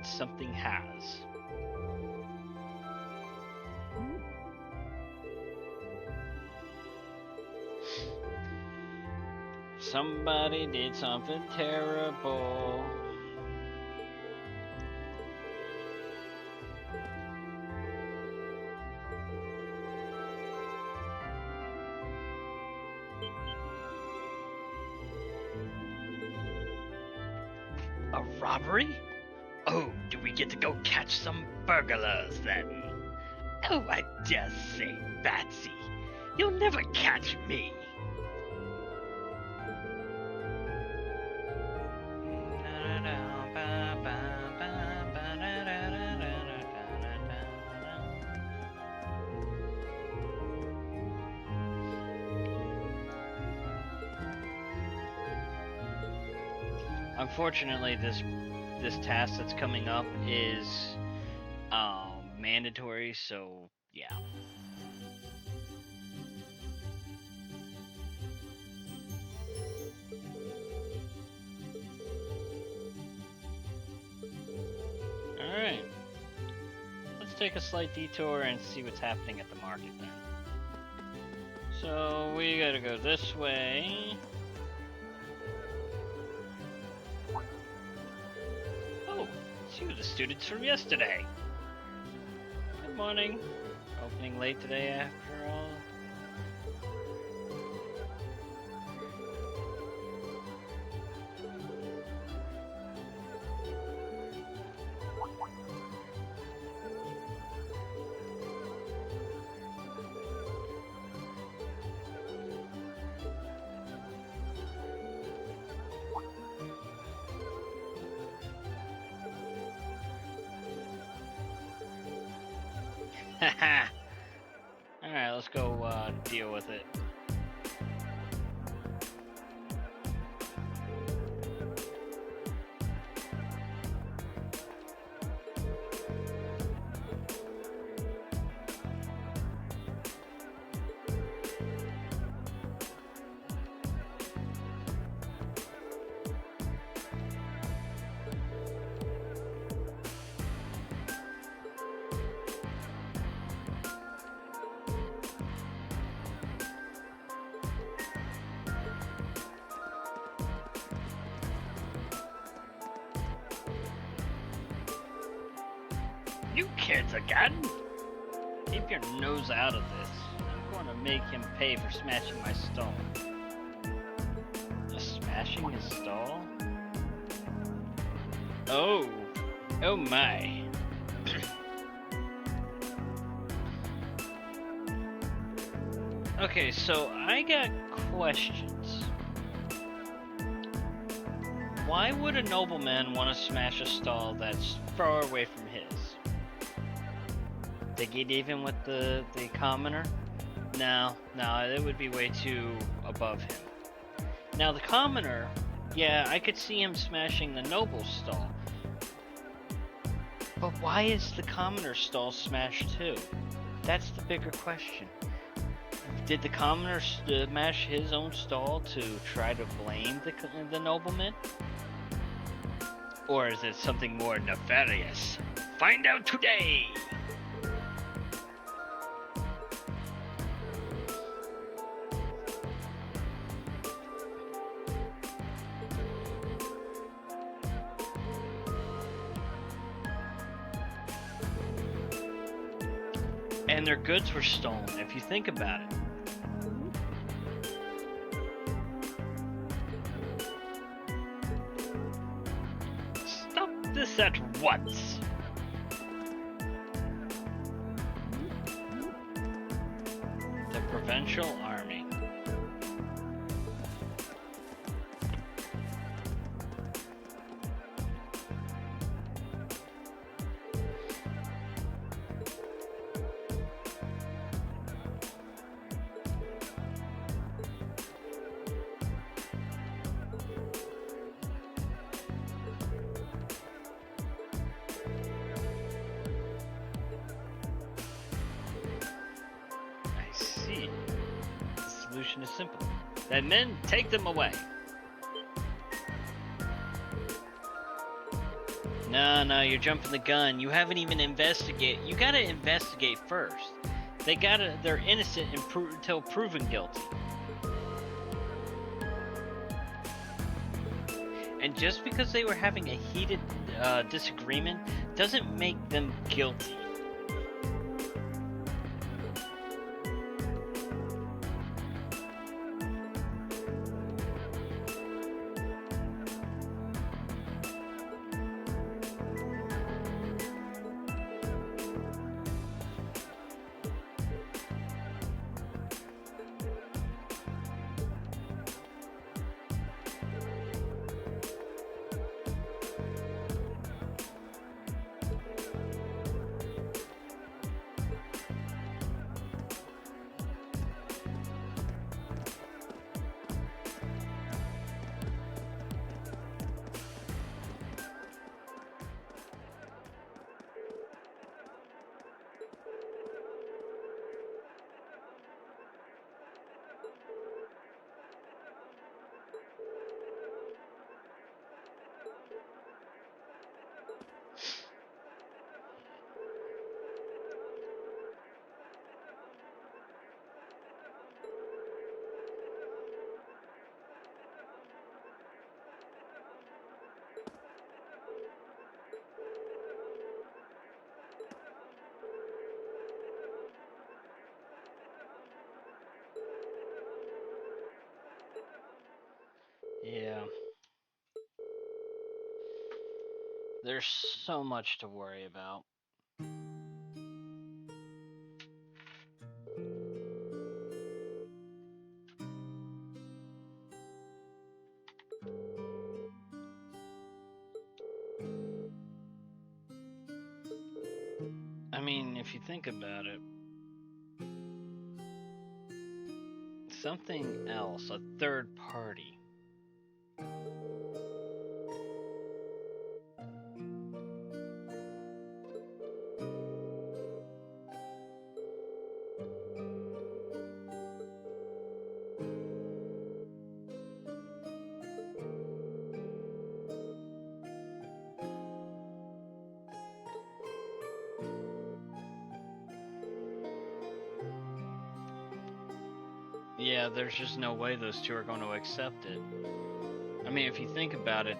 Something has. Somebody did something terrible. A robbery? Oh, do we get to go catch some burglars then? Oh, I just say, Batsy, you'll never catch me. Unfortunately, this task that's coming up is mandatory, so yeah. Alright. Let's take a slight detour and see what's happening at the market then. So we gotta go this way. Oh, it's you, the students from yesterday. Good morning. Opening late today after all. Haha. Alright, let's go deal with it. You kids again? Keep your nose out of this. I'm going to make him pay for smashing my stall. Smashing his stall? Oh. Oh my. Okay, so I got questions. Why would a nobleman want to smash a stall that's far away from his? To get even with the commoner? No, it would be way too above him. Now the commoner, yeah, I could see him smashing the noble's stall. But why is the commoner's stall smashed too? That's the bigger question. Did the commoner smash his own stall to try to blame the nobleman? Or is it something more nefarious? Find out today! And their goods were stolen, if you think about it. Stop this at once! The Provincial Army. Is simple. Then men, take them away. No, you're jumping the gun. You haven't even investigated. You gotta investigate first. They're innocent until proven guilty. And just because they were having a heated disagreement doesn't make them guilty. There's so much to worry about. I mean, if you think about it, something else, a third party. Yeah, there's just no way those two are going to accept it. I mean, if you think about it,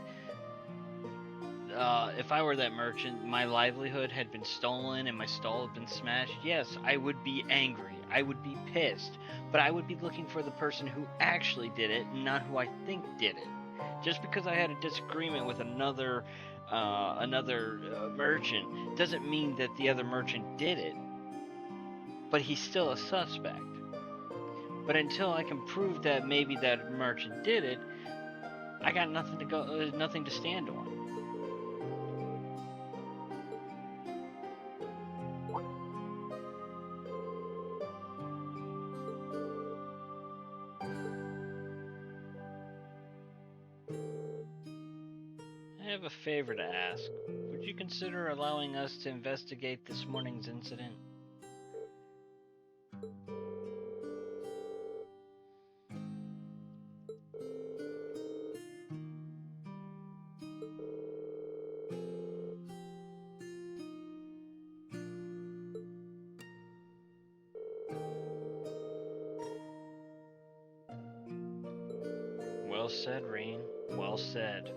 if I were that merchant, my livelihood had been stolen and my stall had been smashed, yes, I would be angry. I would be pissed. But I would be looking for the person who actually did it, not who I think did it. Just because I had a disagreement with another merchant doesn't mean that the other merchant did it. But he's still a suspect. But until I can prove that maybe that merchant did it, I got nothing to stand on. I have a favor to ask. Would you consider allowing us to investigate this morning's incident? Well said, Rain. Well said.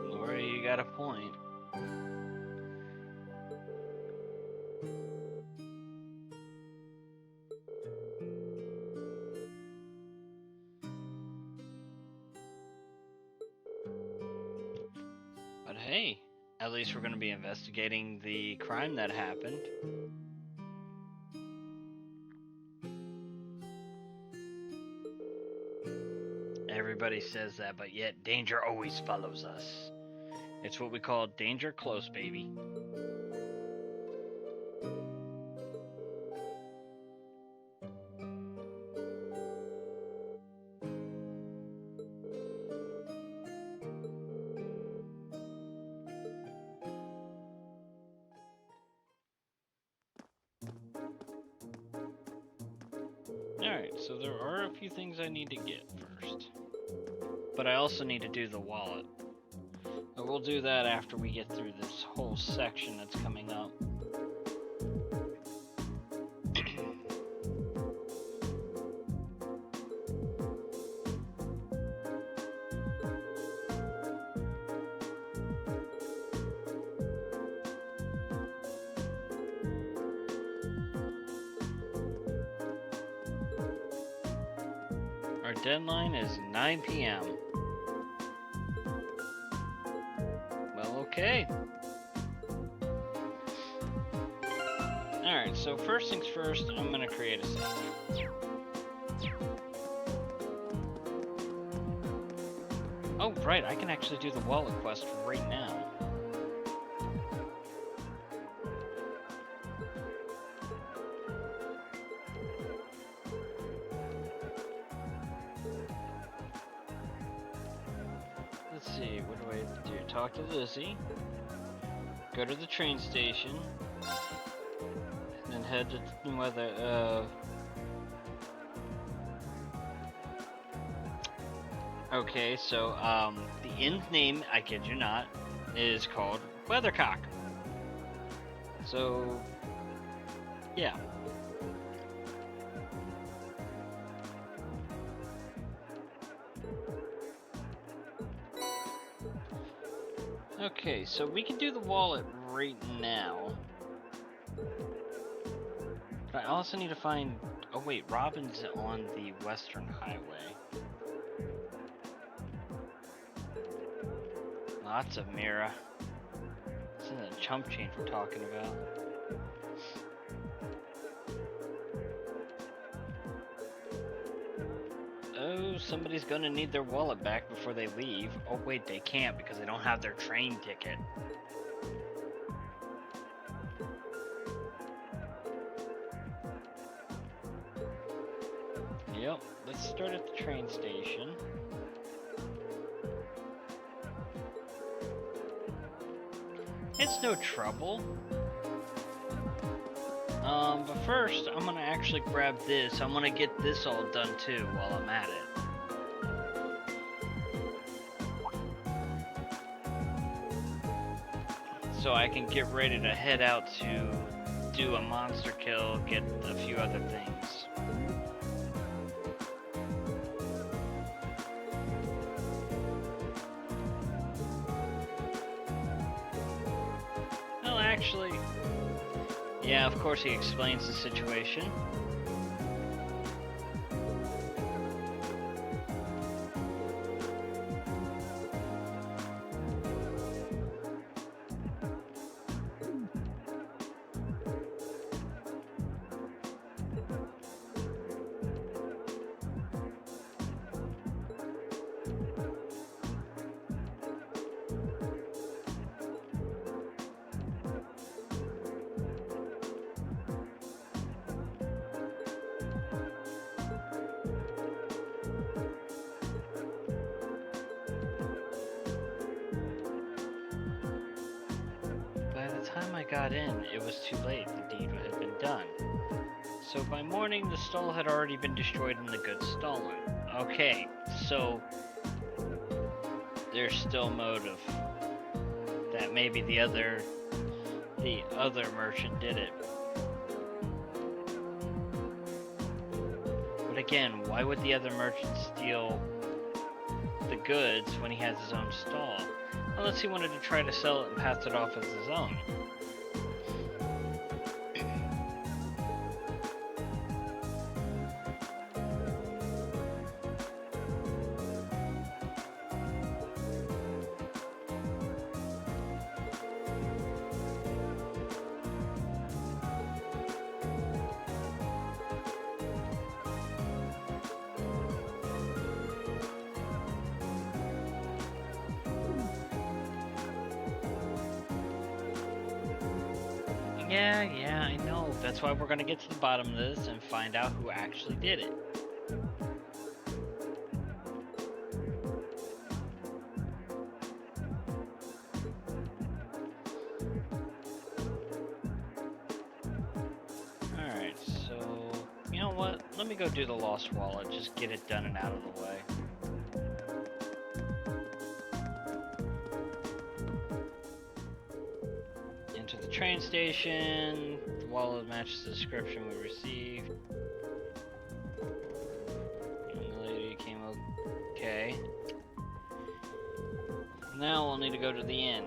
Lori, you got a point. But hey, at least we're going to be investigating the crime that happened. Everybody says that, but yet danger always follows us. It's what we call danger close, baby. Alright, so there are a few things I need to get first. But I also need to do the wallet. But we'll do that after we get through this whole section that's coming up. Our deadline is 9 p.m. Well, okay. Alright, so first things first, I'm gonna create a save. Oh, right, I can actually do the wallet quest right now. Let's see, what do I have to do? Talk to Lizzie, go to the train station, and then head to okay, so, the inn's name, I kid you not, is called Weathercock. So, yeah. Okay, so we can do the wallet right now. But I also need to find... Oh wait, Robin's on the Western Highway. Lots of Mira. This isn't a chump change we're talking about. Oh, somebody's gonna need their wallet back before they leave. Oh wait, they can't because they don't have their train ticket. Yep, let's start at the train station. It's no trouble. But first, I'm gonna actually grab this. I'm gonna get this all done too while I'm at it. So I can get ready to head out to do a monster kill, get a few other things. Well, actually, yeah, of course he explains the situation. Got in, it was too late. The deed had been done. So by morning, the stall had already been destroyed and the goods stolen. Okay, so there's still motive that maybe the other merchant did it. But again, why would the other merchant steal the goods when he has his own stall? Unless he wanted to try to sell it and pass it off as his own. Yeah, I know. That's why we're gonna get to the bottom of this and find out who actually did it. Alright, so... You know what? Let me go do the Lost Wallet. Just get it done and out of the way. Into the train station. The wallet matches the description we received. Young lady came okay. Now we'll need to go to the inn.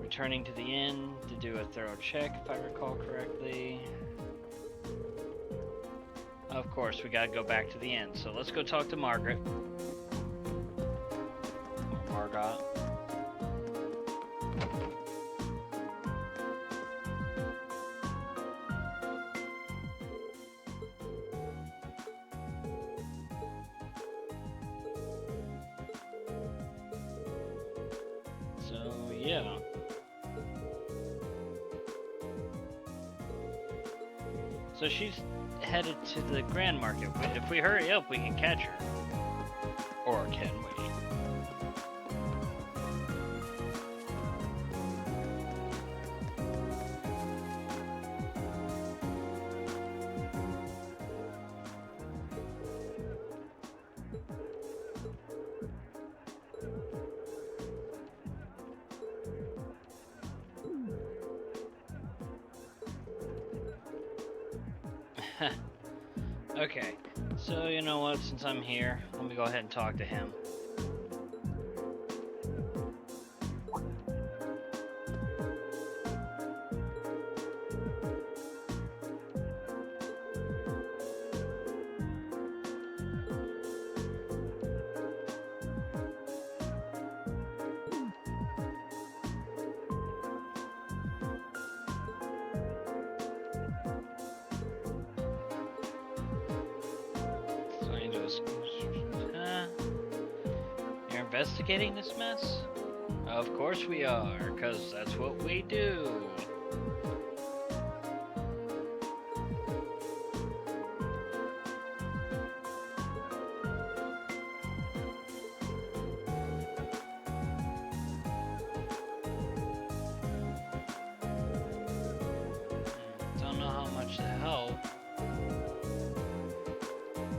Returning to the inn to do a thorough check, if I recall correctly. Of course, we gotta go back to the inn. So let's go talk to Margaret. Or Margot. yeah. So she's headed to the Grand Market. If we hurry up, we can catch her. Or can we? Okay, so you know what, since I'm here, let me go ahead and talk to him. You're investigating this mess? Of course we are, because that's what we do. Don't know how much to help.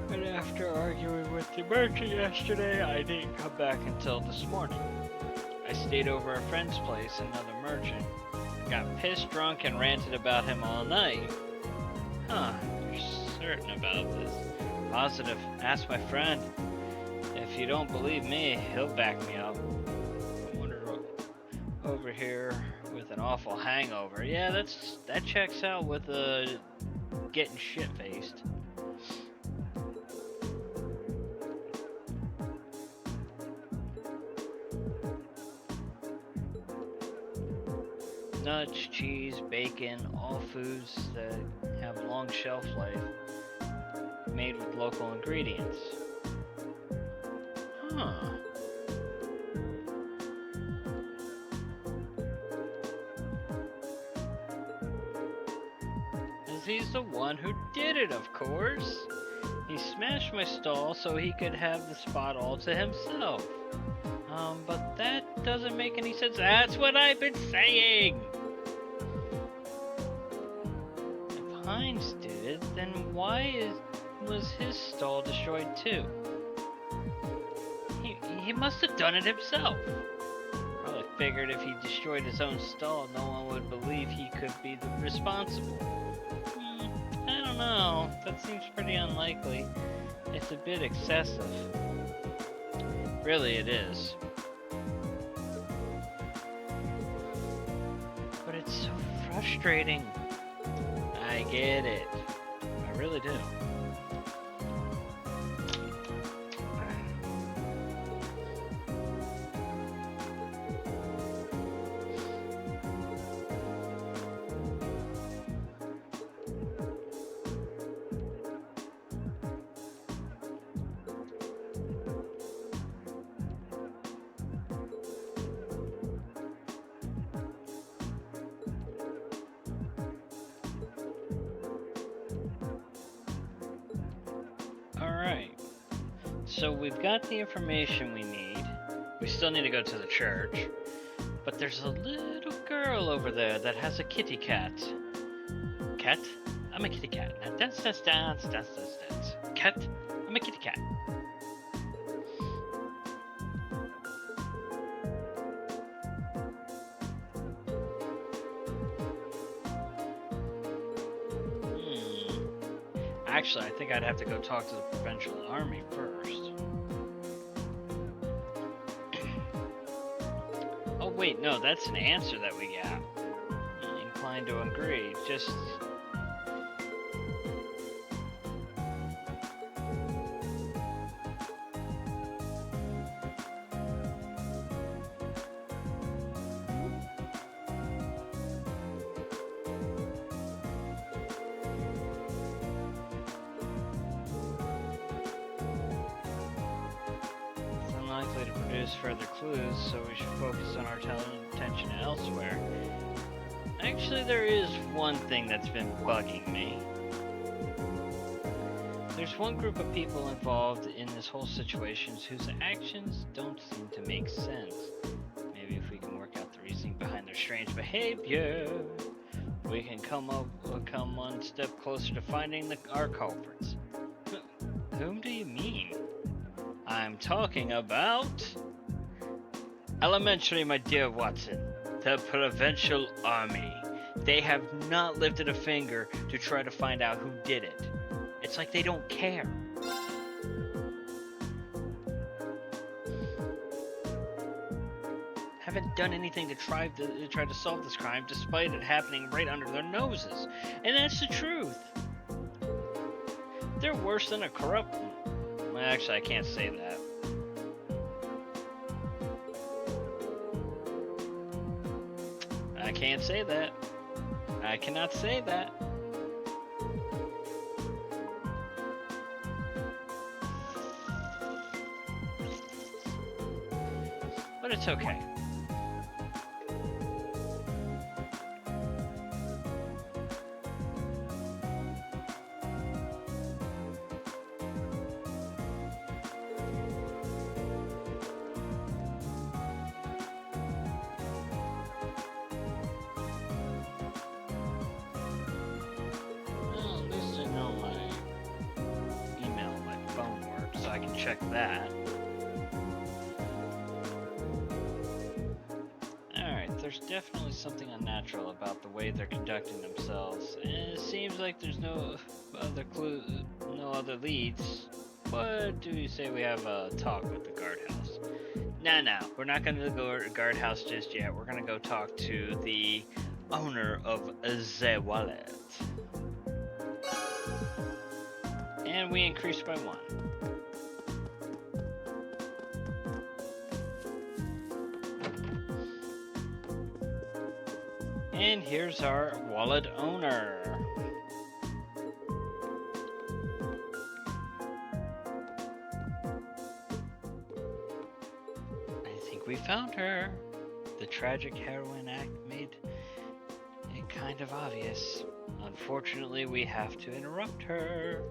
But after arguing with the merchant yesterday, I didn't come back until this morning. I stayed over at a friend's place, another merchant. Got pissed drunk and ranted about him all night. Huh, you're certain about this? Positive. Ask my friend. If you don't believe me, he'll back me up. I wonder over here with an awful hangover. Yeah, that checks out with getting shit-faced. Nuts, cheese, bacon, all foods that have long shelf life, made with local ingredients. Huh. And he's the one who did it, of course. He smashed my stall so he could have the spot all to himself. But that doesn't make any sense. That's what I've been saying! If Hines did it, then why was his stall destroyed too? He must have done it himself. Probably figured if he destroyed his own stall, no one would believe he could be the responsible. I don't know. That seems pretty unlikely. It's a bit excessive. Really, it is. But it's so frustrating. I get it. I really do. Alright, so we've got the information we need. We still need to go to the church. But there's a little girl over there that has a kitty cat. Cat? I'm a kitty cat. Now dance. Cat? I'm a kitty cat. Actually, I think I'd have to go talk to the provincial army first. Oh wait, no, that's an answer that we got. Inclined to agree, just... produce further clues, so we should focus on our attention elsewhere. Actually, there is one thing that's been bugging me. There's one group of people involved in this whole situation whose actions don't seem to make sense. Maybe if we can work out the reasoning behind their strange behavior, we can come one step closer to finding our culprits. Whom do you mean? I'm talking about... Elementary, my dear Watson. The Provincial Army. They have not lifted a finger to try to find out who did it. It's like they don't care. Haven't done anything to try to solve this crime, despite it happening right under their noses. And that's the truth. They're worse than a corrupt... Well, actually, I can't say that. I can't say that. I cannot say that. But it's okay. Well, at least I know my email and my phone work, so I can check that. There's definitely something unnatural about the way they're conducting themselves, and it seems like there's no other leads. What do you say we have a talk with the guardhouse? Nah, we're not gonna go to the guardhouse just yet. We're gonna go talk to the owner of the wallet. And we increased by 1. And here's our wallet owner. I think we found her. The tragic heroin act made it kind of obvious. Unfortunately, we have to interrupt her.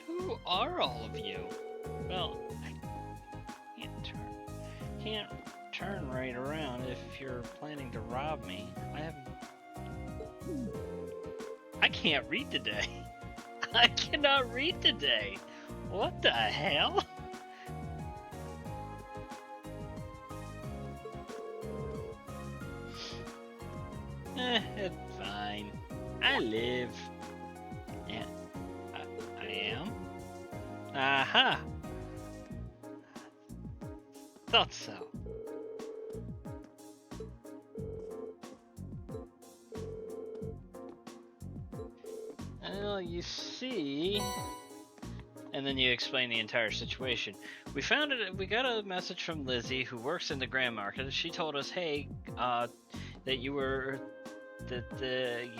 Who are all of you? Well, I can't turn right around if you're planning to rob me. I can't read today. I cannot read today. What the hell? It's fine. I live. Yeah, I am. Aha! Thought so. Well, you see... And then you explain the entire situation. We got a message from Lizzie, who works in the Grand Market. She told us, hey, that you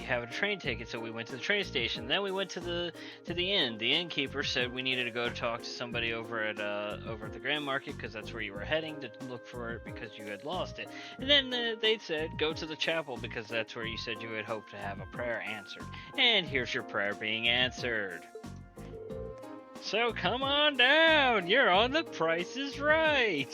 have a train ticket, so we went to the train station. Then we went to the inn. The innkeeper said we needed to go talk to somebody over at the Grand Market, because that's where you were heading to look for it because you had lost it. And then they said go to the chapel because that's where you said you had hoped to have a prayer answered. And here's your prayer being answered. So come on down. You're on The Price is Right.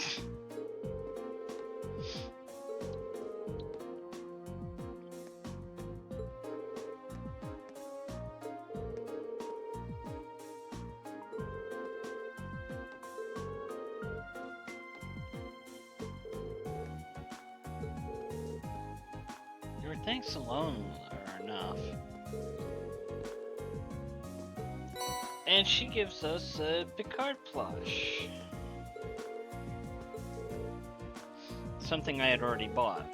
Your thanks alone are enough. And she gives us a Picard plush. Something I had already bought.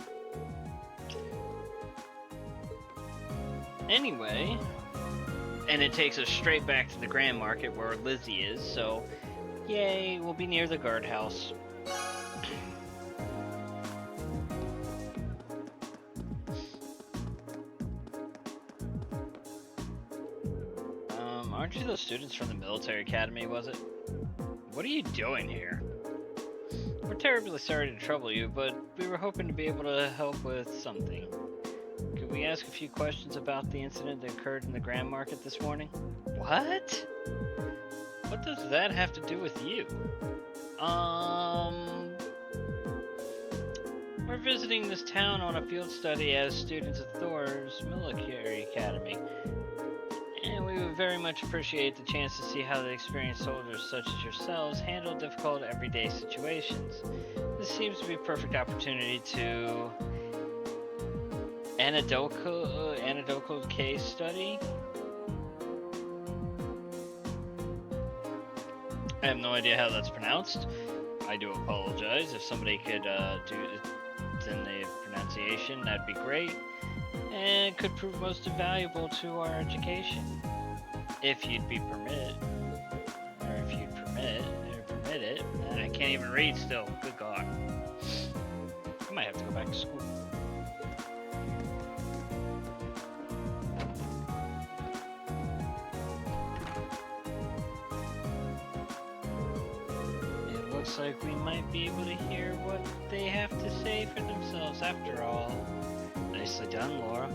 Anyway, and it takes us straight back to the Grand Market where Lizzie is, so yay, we'll be near the guardhouse. Aren't you those students from the military academy, was it? What are you doing here? We're terribly sorry to trouble you, but we were hoping to be able to help with something. Could we ask a few questions about the incident that occurred in the Grand Market this morning? What? What does that have to do with you? We're visiting this town on a field study as students of Thor's Military Academy. And we would very much appreciate the chance to see how the experienced soldiers such as yourselves handle difficult everyday situations. This seems to be a perfect opportunity to anecdotal case study. I have no idea how that's pronounced. I do apologize. If somebody could do it in the pronunciation, that'd be great. And could prove most valuable to our education. If you'd be permitted. Or if you'd permit it. I can't even read still. Good God. I might have to go back to school. It looks like we might be able to hear what they have to say for themselves after all. Nicely done, Laura.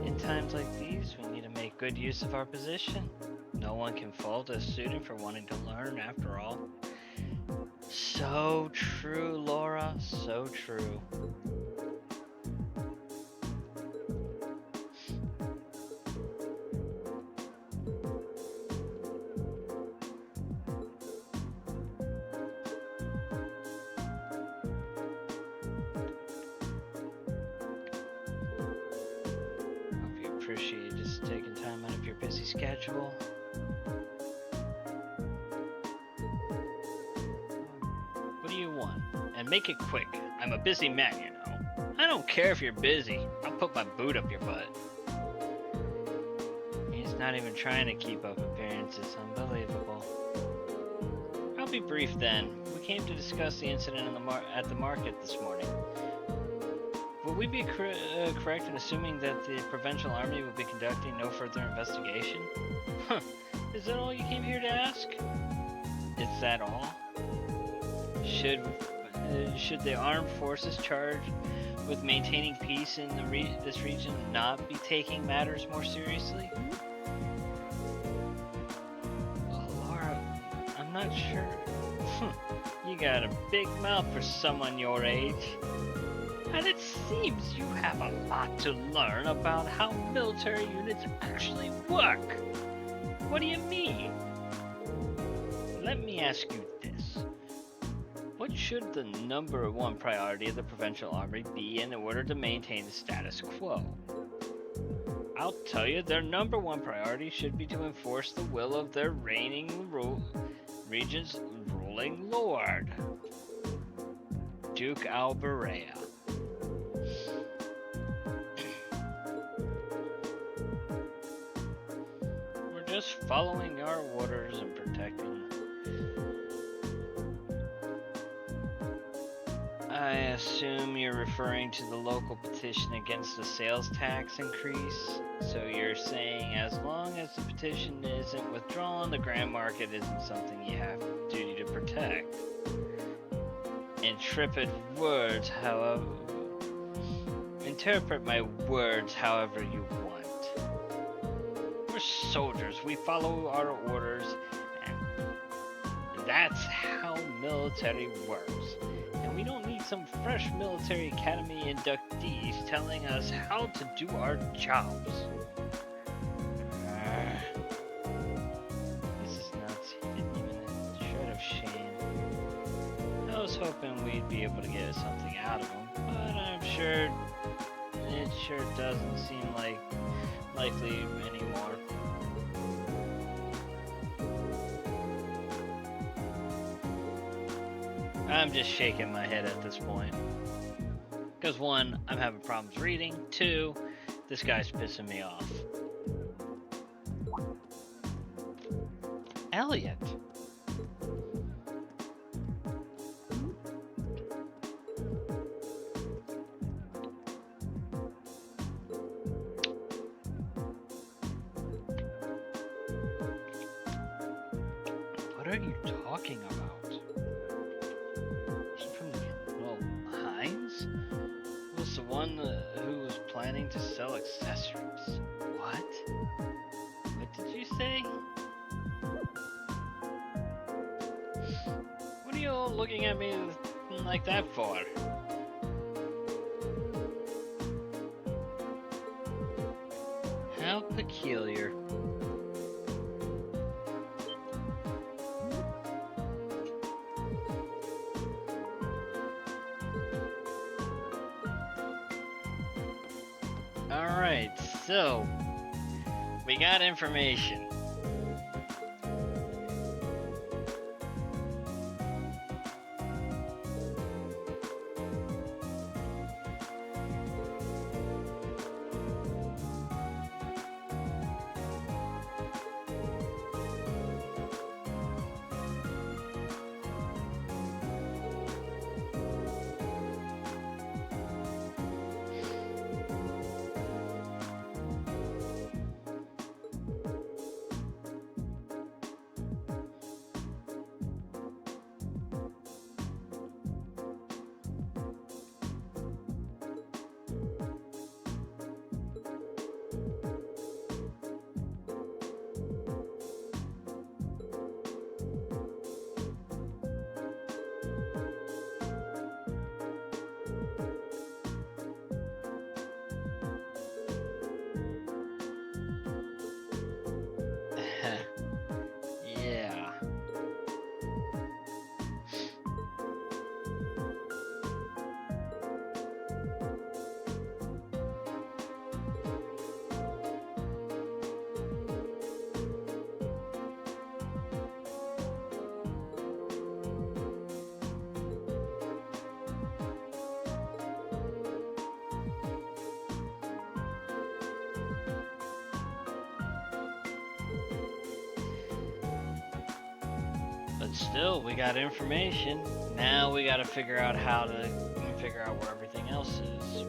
In times like these, we need to make good use of our position. No one can fault a student for wanting to learn after all. So true, Laura. So true. Appreciate you just taking time out of your busy schedule. What do you want? And make it quick. I'm a busy man, you know. I don't care if you're busy. I'll put my boot up your butt. He's not even trying to keep up appearances. Unbelievable. I'll be brief then. We came to discuss the incident in at the market this morning. Would we be correct in assuming that the Provincial Army will be conducting no further investigation? Huh. Is that all you came here to ask? Is that all? Should the armed forces charged with maintaining peace in this region not be taking matters more seriously? Laura, I'm not sure. You got a big mouth for someone your age. And it seems you have a lot to learn about how military units actually work. What do you mean? Let me ask you this. What should the #1 priority of the Provincial Army be in order to maintain the status quo? I'll tell you, their #1 priority should be to enforce the will of their region's ruling lord, Duke Alberea. Just following our orders and protecting. I assume you're referring to the local petition against the sales tax increase. So you're saying as long as the petition isn't withdrawn, the Grand Market isn't something you have duty to protect. Interpret my words however you want. Soldiers, we follow our orders, and that's how military works. And we don't need some fresh military academy inductees telling us how to do our jobs. This is nuts. He didn't even have a shred of shame. I was hoping we'd be able to get something out of him, but I'm sure it sure doesn't seem likely anymore. I'm just shaking my head at this point. Because 1, I'm having problems reading. 2, this guy's pissing me off. Elliot. are you talking about? From well, Heinz was the one who was planning to sell accessories. What? What did you say? What are you all looking at me like that for? How peculiar. Alright, so we got information. Yeah. But still, we got information. Now we gotta figure out how to figure out where everything else is.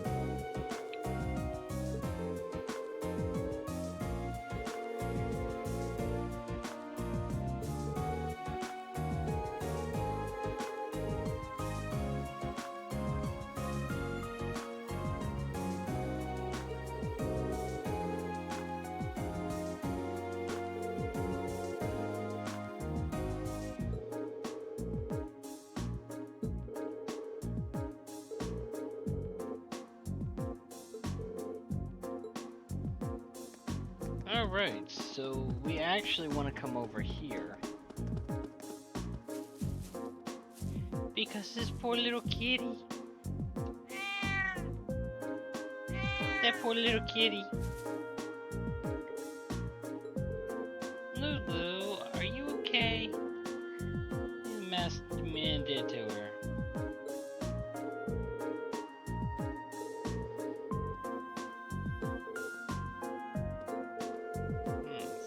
Alright, so we actually want to come over here. Because this poor little kitty. That poor little kitty. Lulu, are you okay? The master man did to her.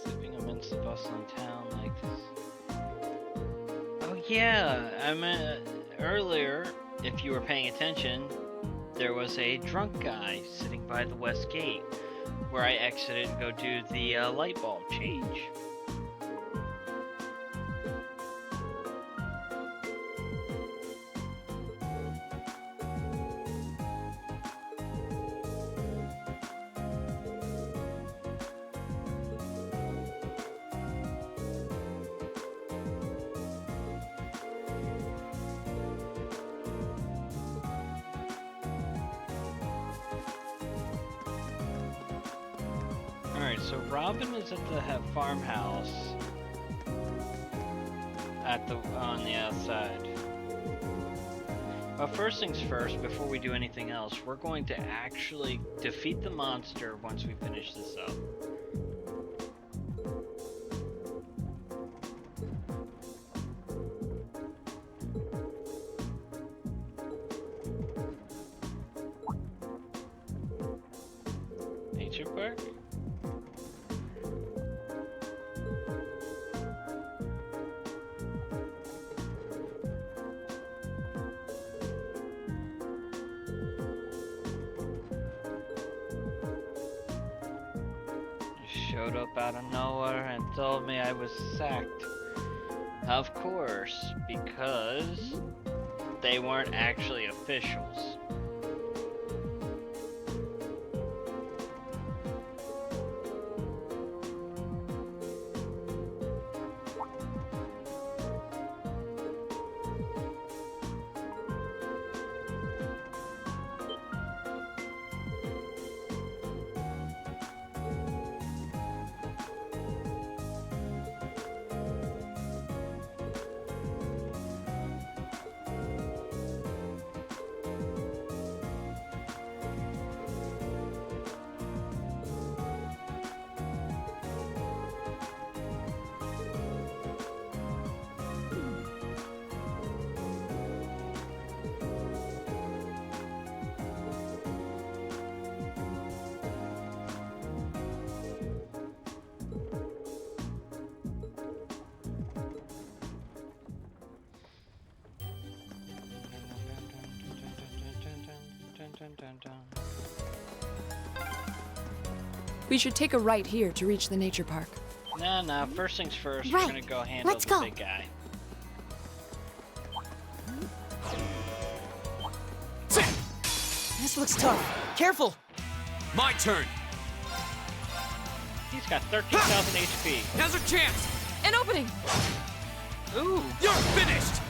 Sleeping amidst the bustling town like this. Oh yeah, I meant earlier, if you were paying attention, there was a drunk guy sitting by the west gate, where I exited to go do the light bulb change. Alright, so Robin is at the farmhouse on the outside. But first things first, before we do anything else, we're going to actually defeat the monster once we finish this up. Nature Park? Showed up out of nowhere and told me I was sacked. Of course, because they weren't actually officials. We should take a right here to reach the nature park. Nah, first things first, Right. we're gonna go handle Let's the go. big guy. This looks tough. Careful! My turn. He's got 13,000 HP. Now's our chance. An opening! Ooh! You're finished.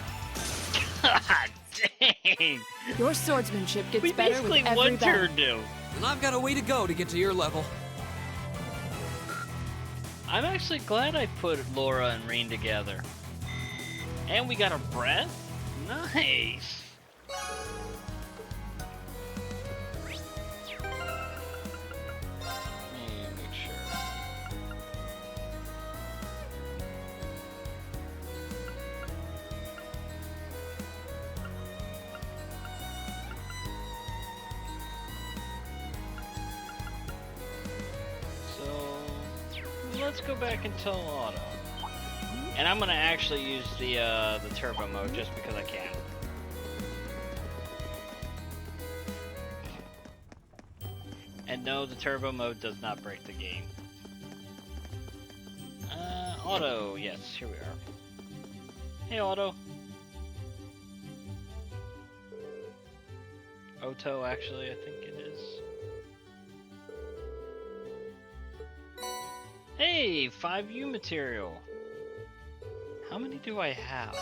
God dang! Your swordsmanship gets We better with basically every one battle. turn do. And I've got a way to go to get to your level. I'm actually glad I put Laura and Reen together. And we got a breath? Nice! Let me make sure. So let's go back and tell Auto. And I'm gonna actually use the turbo mode just because I can. And no, the turbo mode does not break the game. Auto, yes, here we are. Hey, Auto. Oto, actually, I think it is. Hey, 5U material. How many do I have?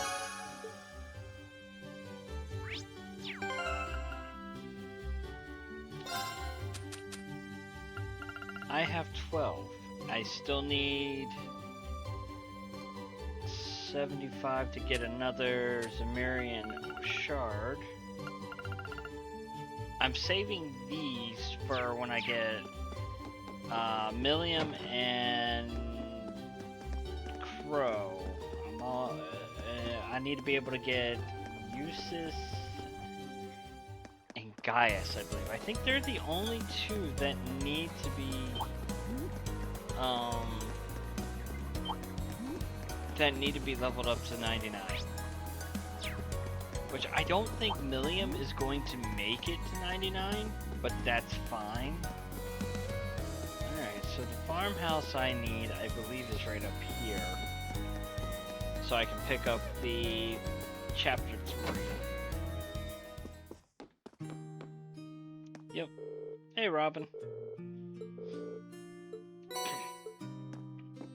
I have 12. I still need 75 to get another Zemirian shard. I'm saving these for when I get Millium and Crow. I need to be able to get Eustace and Gaius, I believe. I think they're the only two that need to be leveled up to 99. Which I don't think Millium is going to make it to 99, but that's fine. Alright, so the farmhouse I need, I believe, is right up here. So I can pick up the chapter 3. Yep. Hey, Robin.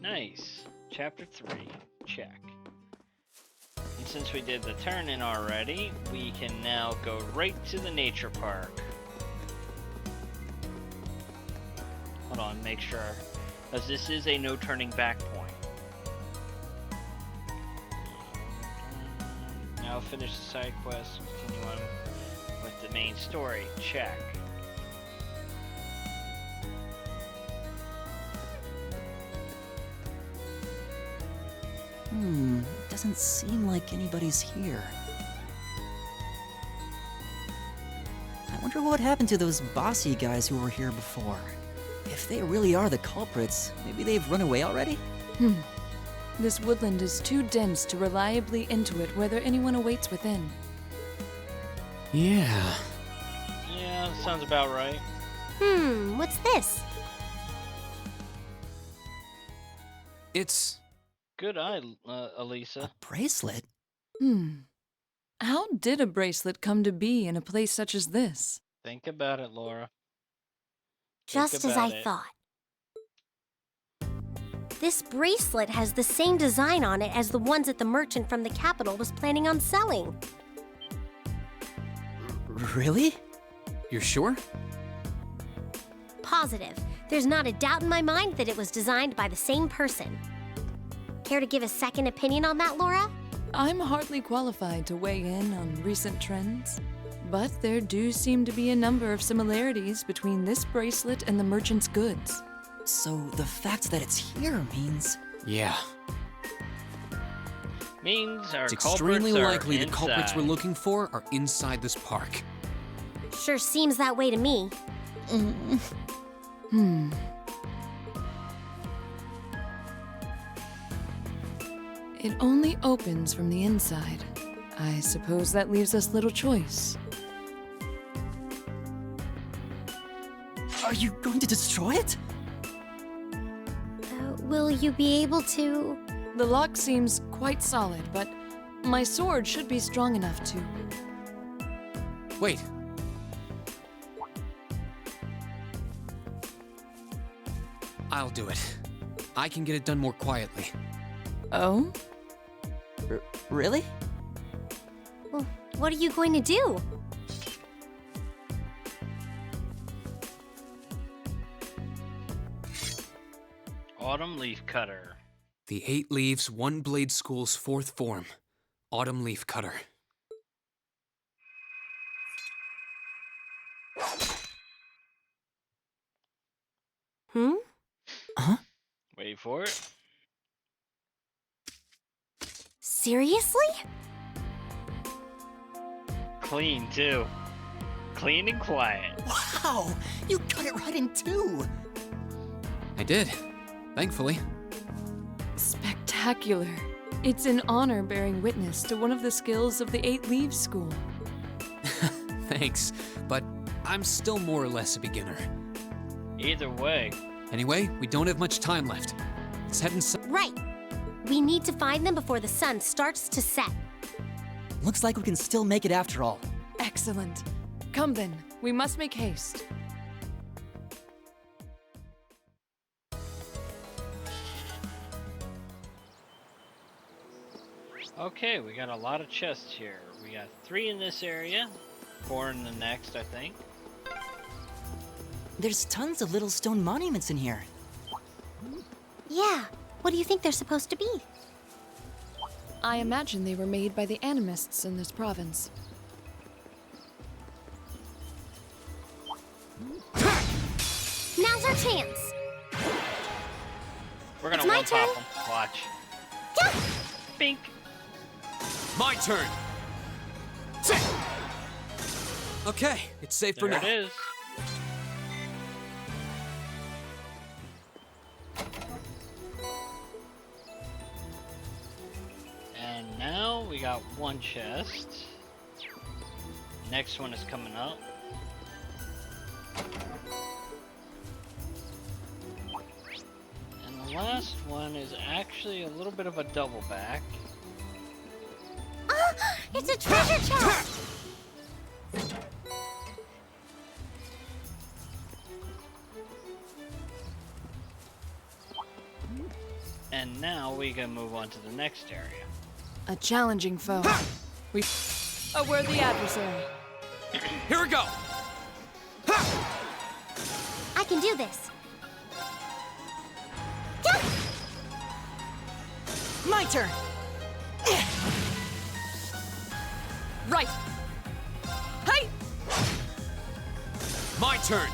Nice. Chapter 3. Check. And since we did the turn-in already, we can now go right to the nature park. Hold on, make sure. Because this is a no turning back point. Now finish the side quest, continue on with the main story. Check. Doesn't seem like anybody's here. I wonder what happened to those bossy guys who were here before. If they really are the culprits, maybe they've run away already? This woodland is too dense to reliably intuit whether anyone awaits within. Yeah. Yeah, sounds about right. What's this? It's Good eye, Elisa. Bracelet? How did a bracelet come to be in a place such as this? Think about it, Laura. Just as I about it. thought. This bracelet has the same design on it as the ones that the merchant from the capital was planning on selling. Really? You're sure? Positive. There's not a doubt in my mind that it was designed by the same person. Care to give a second opinion on that, Laura? I'm hardly qualified to weigh in on recent trends, but there do seem to be a number of similarities between this bracelet and the merchant's goods. So the fact that it's here means... Yeah. Means our It's culprits extremely are likely the culprits we're inside. looking for are inside this park. Sure seems that way to me. It only opens from the inside. I suppose that leaves us little choice. Are you going to destroy it? Will you be able to... The lock seems quite solid, but my sword should be strong enough to. Wait. I'll do it. I can get it done more quietly. Oh? Really? Well, what are you going to do? Autumn Leaf Cutter. The 8 Leaves, 1 Blade School's 4th form. Autumn Leaf Cutter. Huh? Wait for it. Seriously? Clean, too. Clean and quiet. Wow! You cut it right in two! I did. Thankfully. Spectacular. It's an honor bearing witness to one of the skills of the 8 Leaves School. Thanks, but I'm still more or less a beginner. Either way. Anyway, we don't have much time left. Let's head inside. Right. We need to find them before the sun starts to set. Looks like we can still make it after all. Excellent. Come then, we must make haste. Okay, we got a lot of chests here. We got 3 in this area, 4 in the next, I think. There's tons of little stone monuments in here. Yeah. What do you think they're supposed to be? I imagine they were made by the animists in this province. Now's our chance. We're gonna It's my one turn. pop them. Watch. Yeah. Bink. My turn! Okay, it's safe for There now. it is. And now we got 1 chest. Next one is coming up. And the last one is actually a little bit of a double back. It's a treasure chest. And now we can move on to the next area. A challenging foe. A worthy adversary. Here we go! I can do this. Yeah. My turn! Right! Hey! My turn!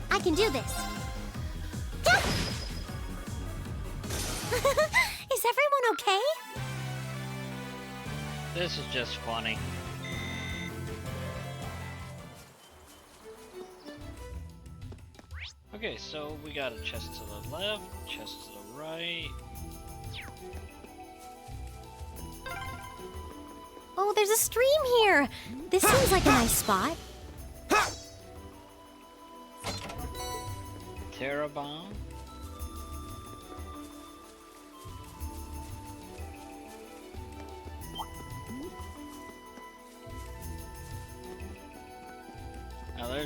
I can do this. Yeah. Is everyone okay? This is just funny. Okay, so we got a chest to the left, chest to the right. Oh, there's a stream here. This seems like a nice spot. Terra bomb.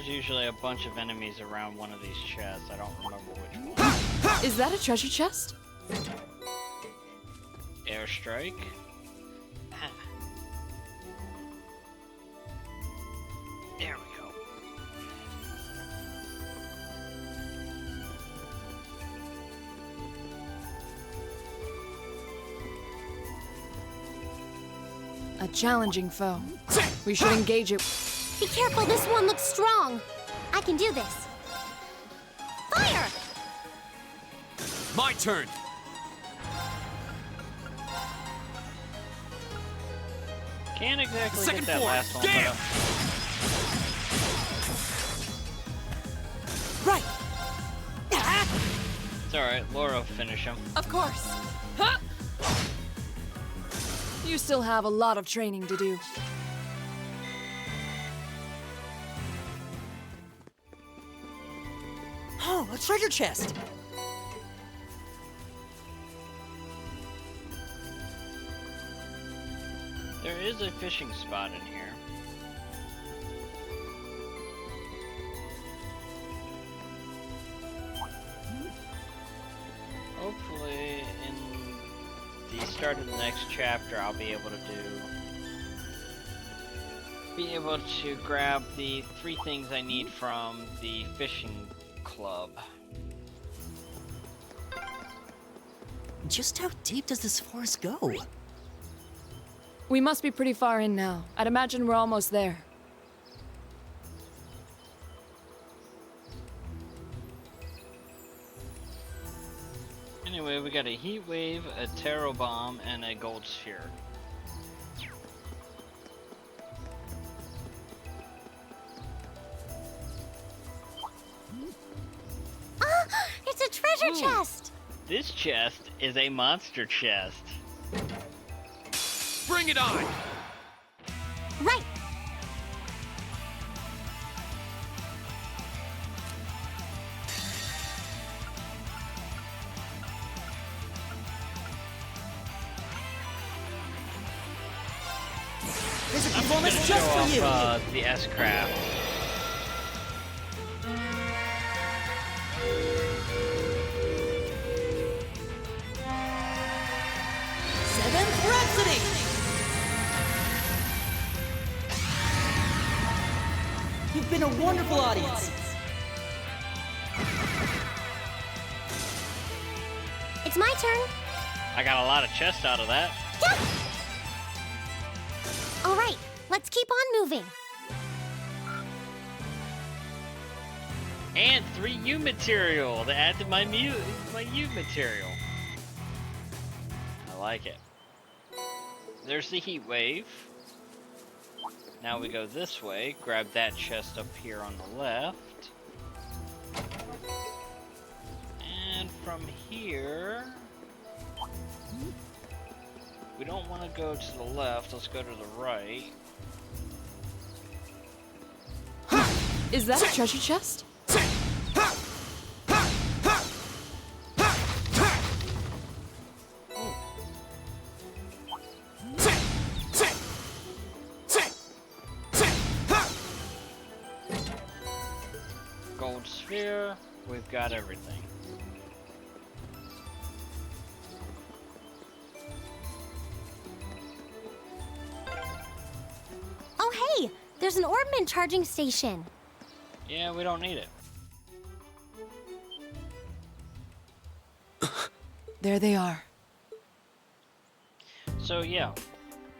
There's usually a bunch of enemies around one of these chests. I don't remember which one. Is that a treasure chest? Airstrike. Ah. There we go. A challenging foe. We should engage it. Be careful, this one looks strong. I can do this. Fire! My turn! Can't exactly Second get that floor. last one. Damn! Right! It's alright, Laura will finish him. Of course. Huh? You still have a lot of training to do. Oh, a treasure chest! There is a fishing spot in here. Hopefully, in the start of the next chapter, I'll be able to grab the 3 things I need from the fishing club. Just how deep does this forest go? We must be pretty far in now. I'd imagine we're almost there. Anyway, we got a heat wave, a taro bomb, and a gold sphere. Ah, it's a treasure Ooh. chest! This chest is a monster chest. Bring it on! Right! There's a I'm performance gonna just show for off, you! the S-Craft. Seventh Rhapsody! You've been a wonderful audience. It's my turn. I got a lot of chests out of that. Yeah! All right, let's keep on moving. And 3 U material to add to my U material. I like it. There's the heat wave. Now we go this way, grab that chest up here on the left. And from here, we don't want to go to the left, let's go to the right. Is that a treasure chest? Gold sphere, we've got everything. Oh, hey, there's an Orbman charging station. Yeah, we don't need it. There they are. So yeah,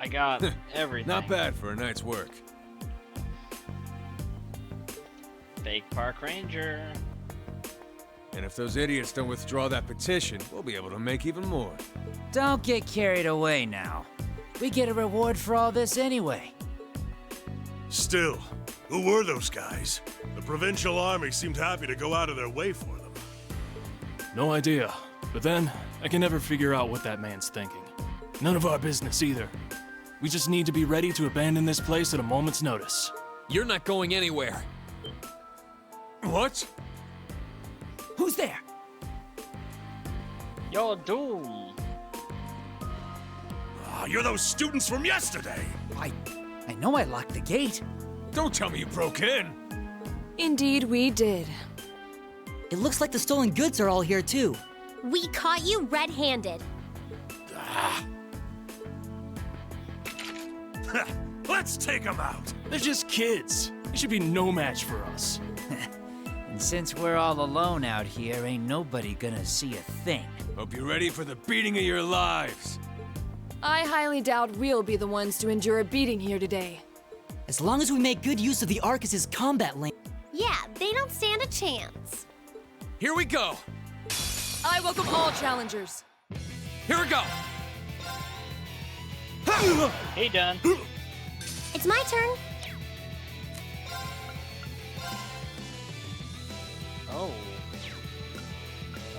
I got everything. Not bad for a night's work. Fake Park Ranger. And if those idiots don't withdraw that petition, we'll be able to make even more. Don't get carried away now. We get a reward for all this anyway. Still, who were those guys? The provincial army seemed happy to go out of their way for them. No idea. But then, I can never figure out what that man's thinking. None of our business either. We just need to be ready to abandon this place at a moment's notice. You're not going anywhere. What? Who's there? Yo, Doom. Ah, you're those students from yesterday. I know I locked the gate. Don't tell me you broke in. Indeed, we did. It looks like the stolen goods are all here too. We caught you red-handed. Let's take them out. They're just kids. They should be no match for us. And since we're all alone out here, ain't nobody gonna see a thing. Hope you're ready for the beating of your lives. I highly doubt we'll be the ones to endure a beating here today. As long as we make good use of the Arcus's combat lane. Yeah, they don't stand a chance. Here we go. I welcome all challengers. Here we go. Hey, done. It's my turn. Oh.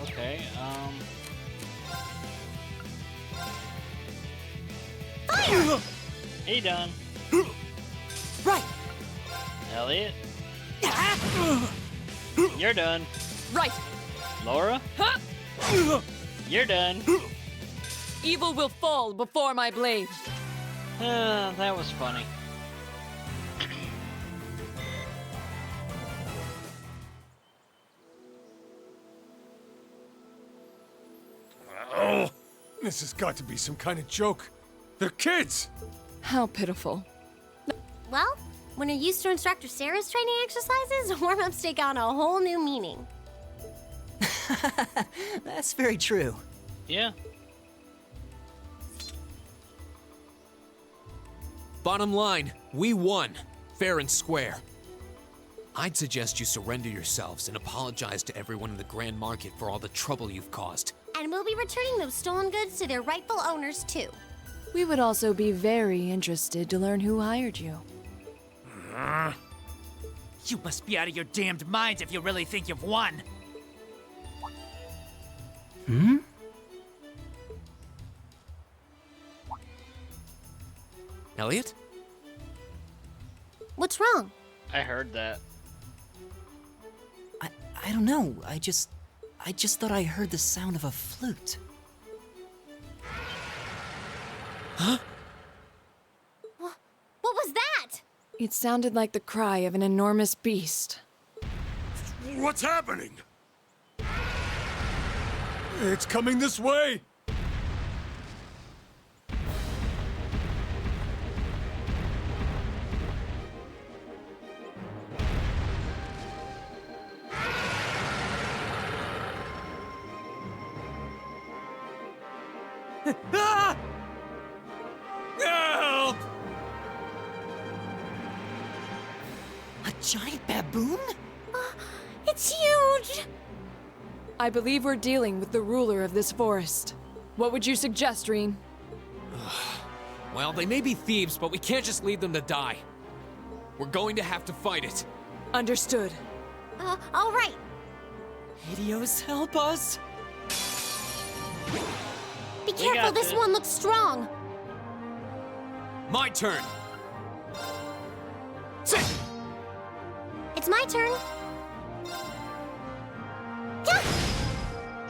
Okay, Fire! Hey, done. Right! Elliot? You're done. Right. Laura? Huh? You're done. Evil will fall before my blade. That was funny. Oh, this has got to be some kind of joke. They're kids! How pitiful. Well, when you're used to Instructor Sarah's training exercises, warm-ups take on a whole new meaning. That's very true. Yeah. Bottom line, we won. Fair and square. I'd suggest you surrender yourselves and apologize to everyone in the Grand Market for all the trouble you've caused. And we'll be returning those stolen goods to their rightful owners, too. We would also be very interested to learn who hired you. You must be out of your damned minds if you really think you've won. Hmm? Elliot? What's wrong? I heard that. I don't know. I just thought I heard the sound of a flute. Huh? What was that? It sounded like the cry of an enormous beast. What's happening? It's coming this way! Ah! Help! A giant baboon? It's huge! I believe we're dealing with the ruler of this forest. What would you suggest, Reen? Well, they may be thieves, but we can't just leave them to die. We're going to have to fight it. Understood. All right. Helios, help us! Be careful, got this this. one looks strong. My turn. It's my turn.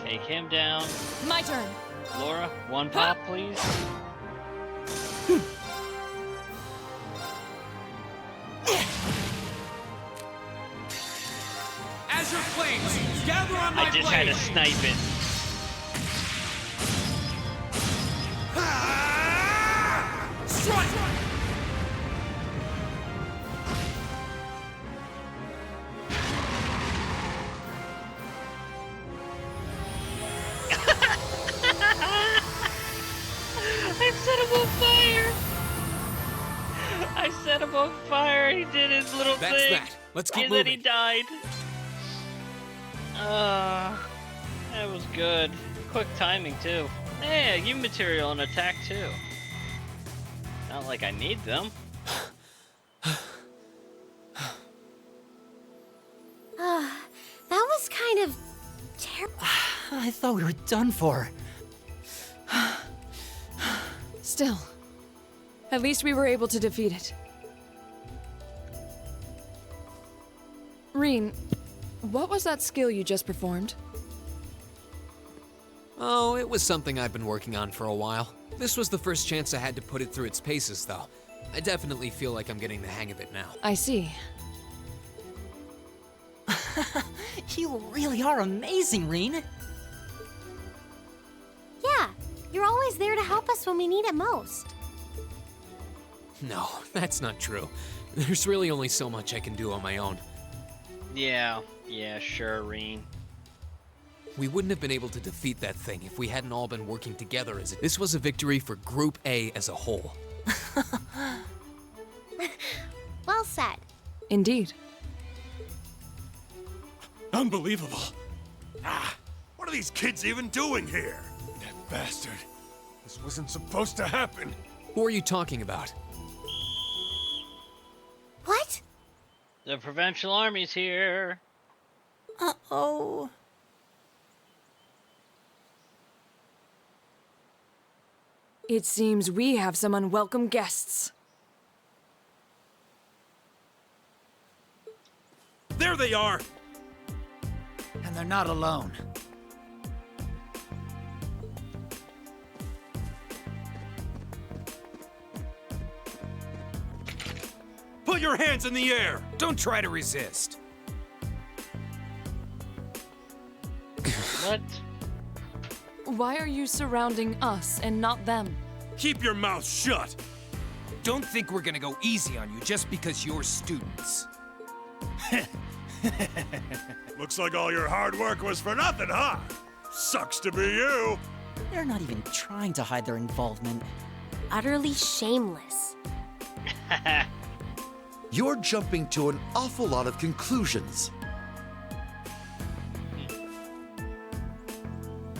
Take him down. My turn. Laura, one pop, please. Azure Flames, gather on my I just had to snipe it. Strike! I set him on fire! I set him on fire. He did his little That's thing. that. Let's keep and then he moving. died. That was good. Quick timing too. Hey, you material and attack too. Not like I need them. That was kind of terrible. I thought we were done for. Still, at least we were able to defeat it. Reen, what was that skill you just performed? Oh, it was something I've been working on for a while. This was the first chance I had to put it through its paces, though. I definitely feel like I'm getting the hang of it now. I see. You really are amazing, Reen. Yeah, you're always there to help us when we need it most. No, that's not true. There's really only so much I can do on my own. Yeah, sure, Reen. We wouldn't have been able to defeat that thing if we hadn't all been working together as this was a victory for Group A as a whole. Well said. Indeed. Unbelievable. What are these kids even doing here? That bastard. This wasn't supposed to happen. Who are you talking about? What? The Provincial Army's here. Uh-oh. It seems we have some unwelcome guests. There they are! And they're not alone. Put your hands in the air! Don't try to resist. What? Why are you surrounding us and not them? Keep your mouth shut! Don't think we're gonna go easy on you just because you're students. Looks like all your hard work was for nothing, huh? Sucks to be you. They're not even trying to hide their involvement. Utterly shameless. You're jumping to an awful lot of conclusions.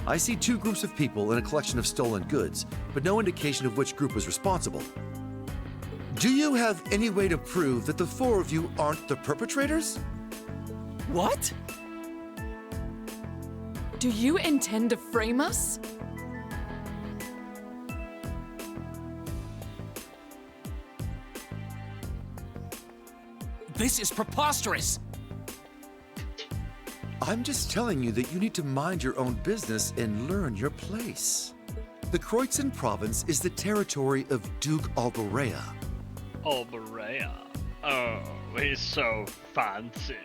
I see two groups of people in a collection of stolen goods, but no indication of which group was responsible. Do you have any way to prove that the four of you aren't the perpetrators? What? Do you intend to frame us? This is preposterous! I'm just telling you that you need to mind your own business and learn your place. The Kroitzen province is the territory of Duke Alborea. Alborea. Oh, he's so fancy.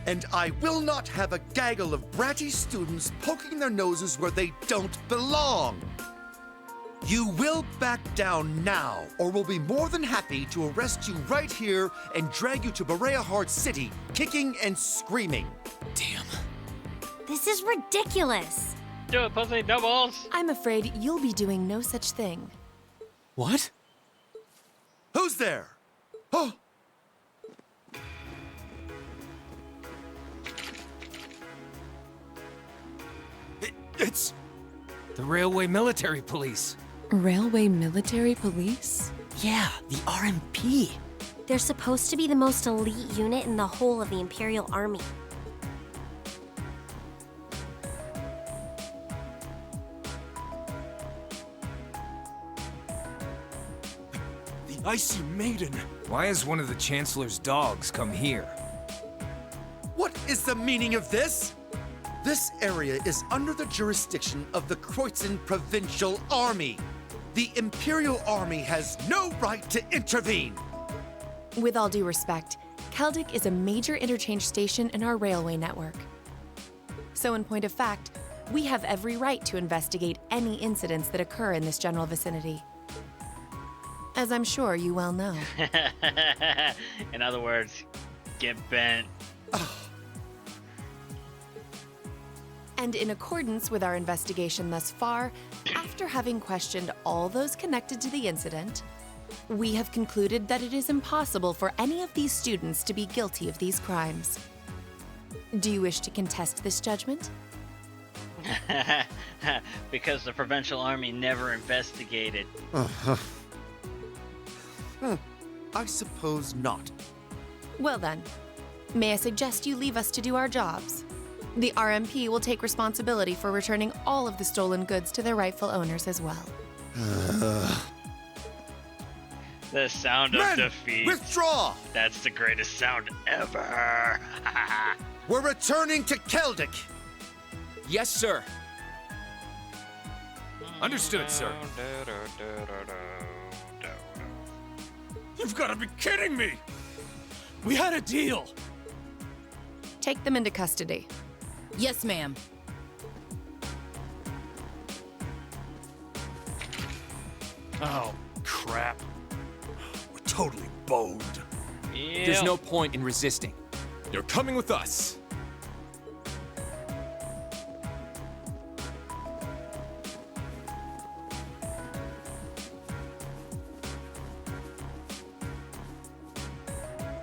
And I will not have a gaggle of bratty students poking their noses where they don't belong. You will back down now, or we'll be more than happy to arrest you right here and drag you to Berea Heart City, kicking and screaming. Damn. This is ridiculous. Do it, pussy doubles. I'm afraid you'll be doing no such thing. What? Who's there? Oh! It's the Railway Military Police. Railway Military Police? Yeah, the RMP. They're supposed to be the most elite unit in the whole of the Imperial Army. The Icy Maiden. Why has one of the Chancellor's dogs come here? What is the meaning of this? This area is under the jurisdiction of the Kroitzen Provincial Army. The Imperial Army has no right to intervene. With all due respect, Keldic is a major interchange station in our railway network. So in point of fact, we have every right to investigate any incidents that occur in this general vicinity. As I'm sure you well know. In other words, get bent. And in accordance with our investigation thus far, after having questioned all those connected to the incident, we have concluded that it is impossible for any of these students to be guilty of these crimes. Do you wish to contest this judgment? Because the Provincial Army never investigated. I suppose not. Well then, may I suggest you leave us to do our jobs? The RMP will take responsibility for returning all of the stolen goods to their rightful owners as well. The sound of Men, defeat. withdraw! That's the greatest sound ever. We're returning to Keldic. Yes, sir. Understood, sir. You've got to be kidding me! We had a deal! Take them into custody. Yes, ma'am. Oh, crap. We're totally boned. There's no point in resisting. You're coming with us.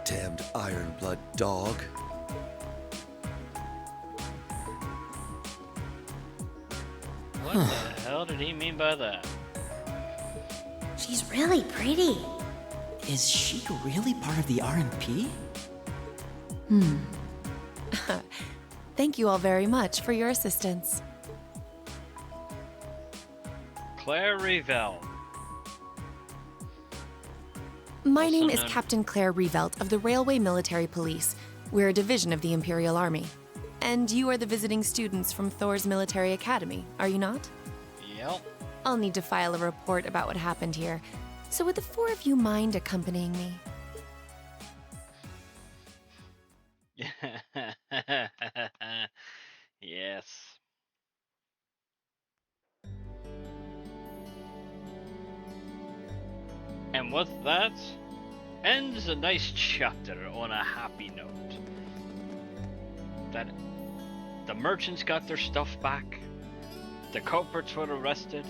Damned Ironblood dog. What the hell did he mean by that? She's really pretty. Is she really part of the RMP? Thank you all very much for your assistance. Claire Revell. My name Also is known- Captain Claire Revelt of the Railway Military Police. We're a division of the Imperial Army. And you are the visiting students from Thor's Military Academy, are you not? Yep. I'll need to file a report about what happened here. So would the four of you mind accompanying me? Yes. And with that, ends a nice chapter on a happy note. That the merchants got their stuff back, the culprits were arrested.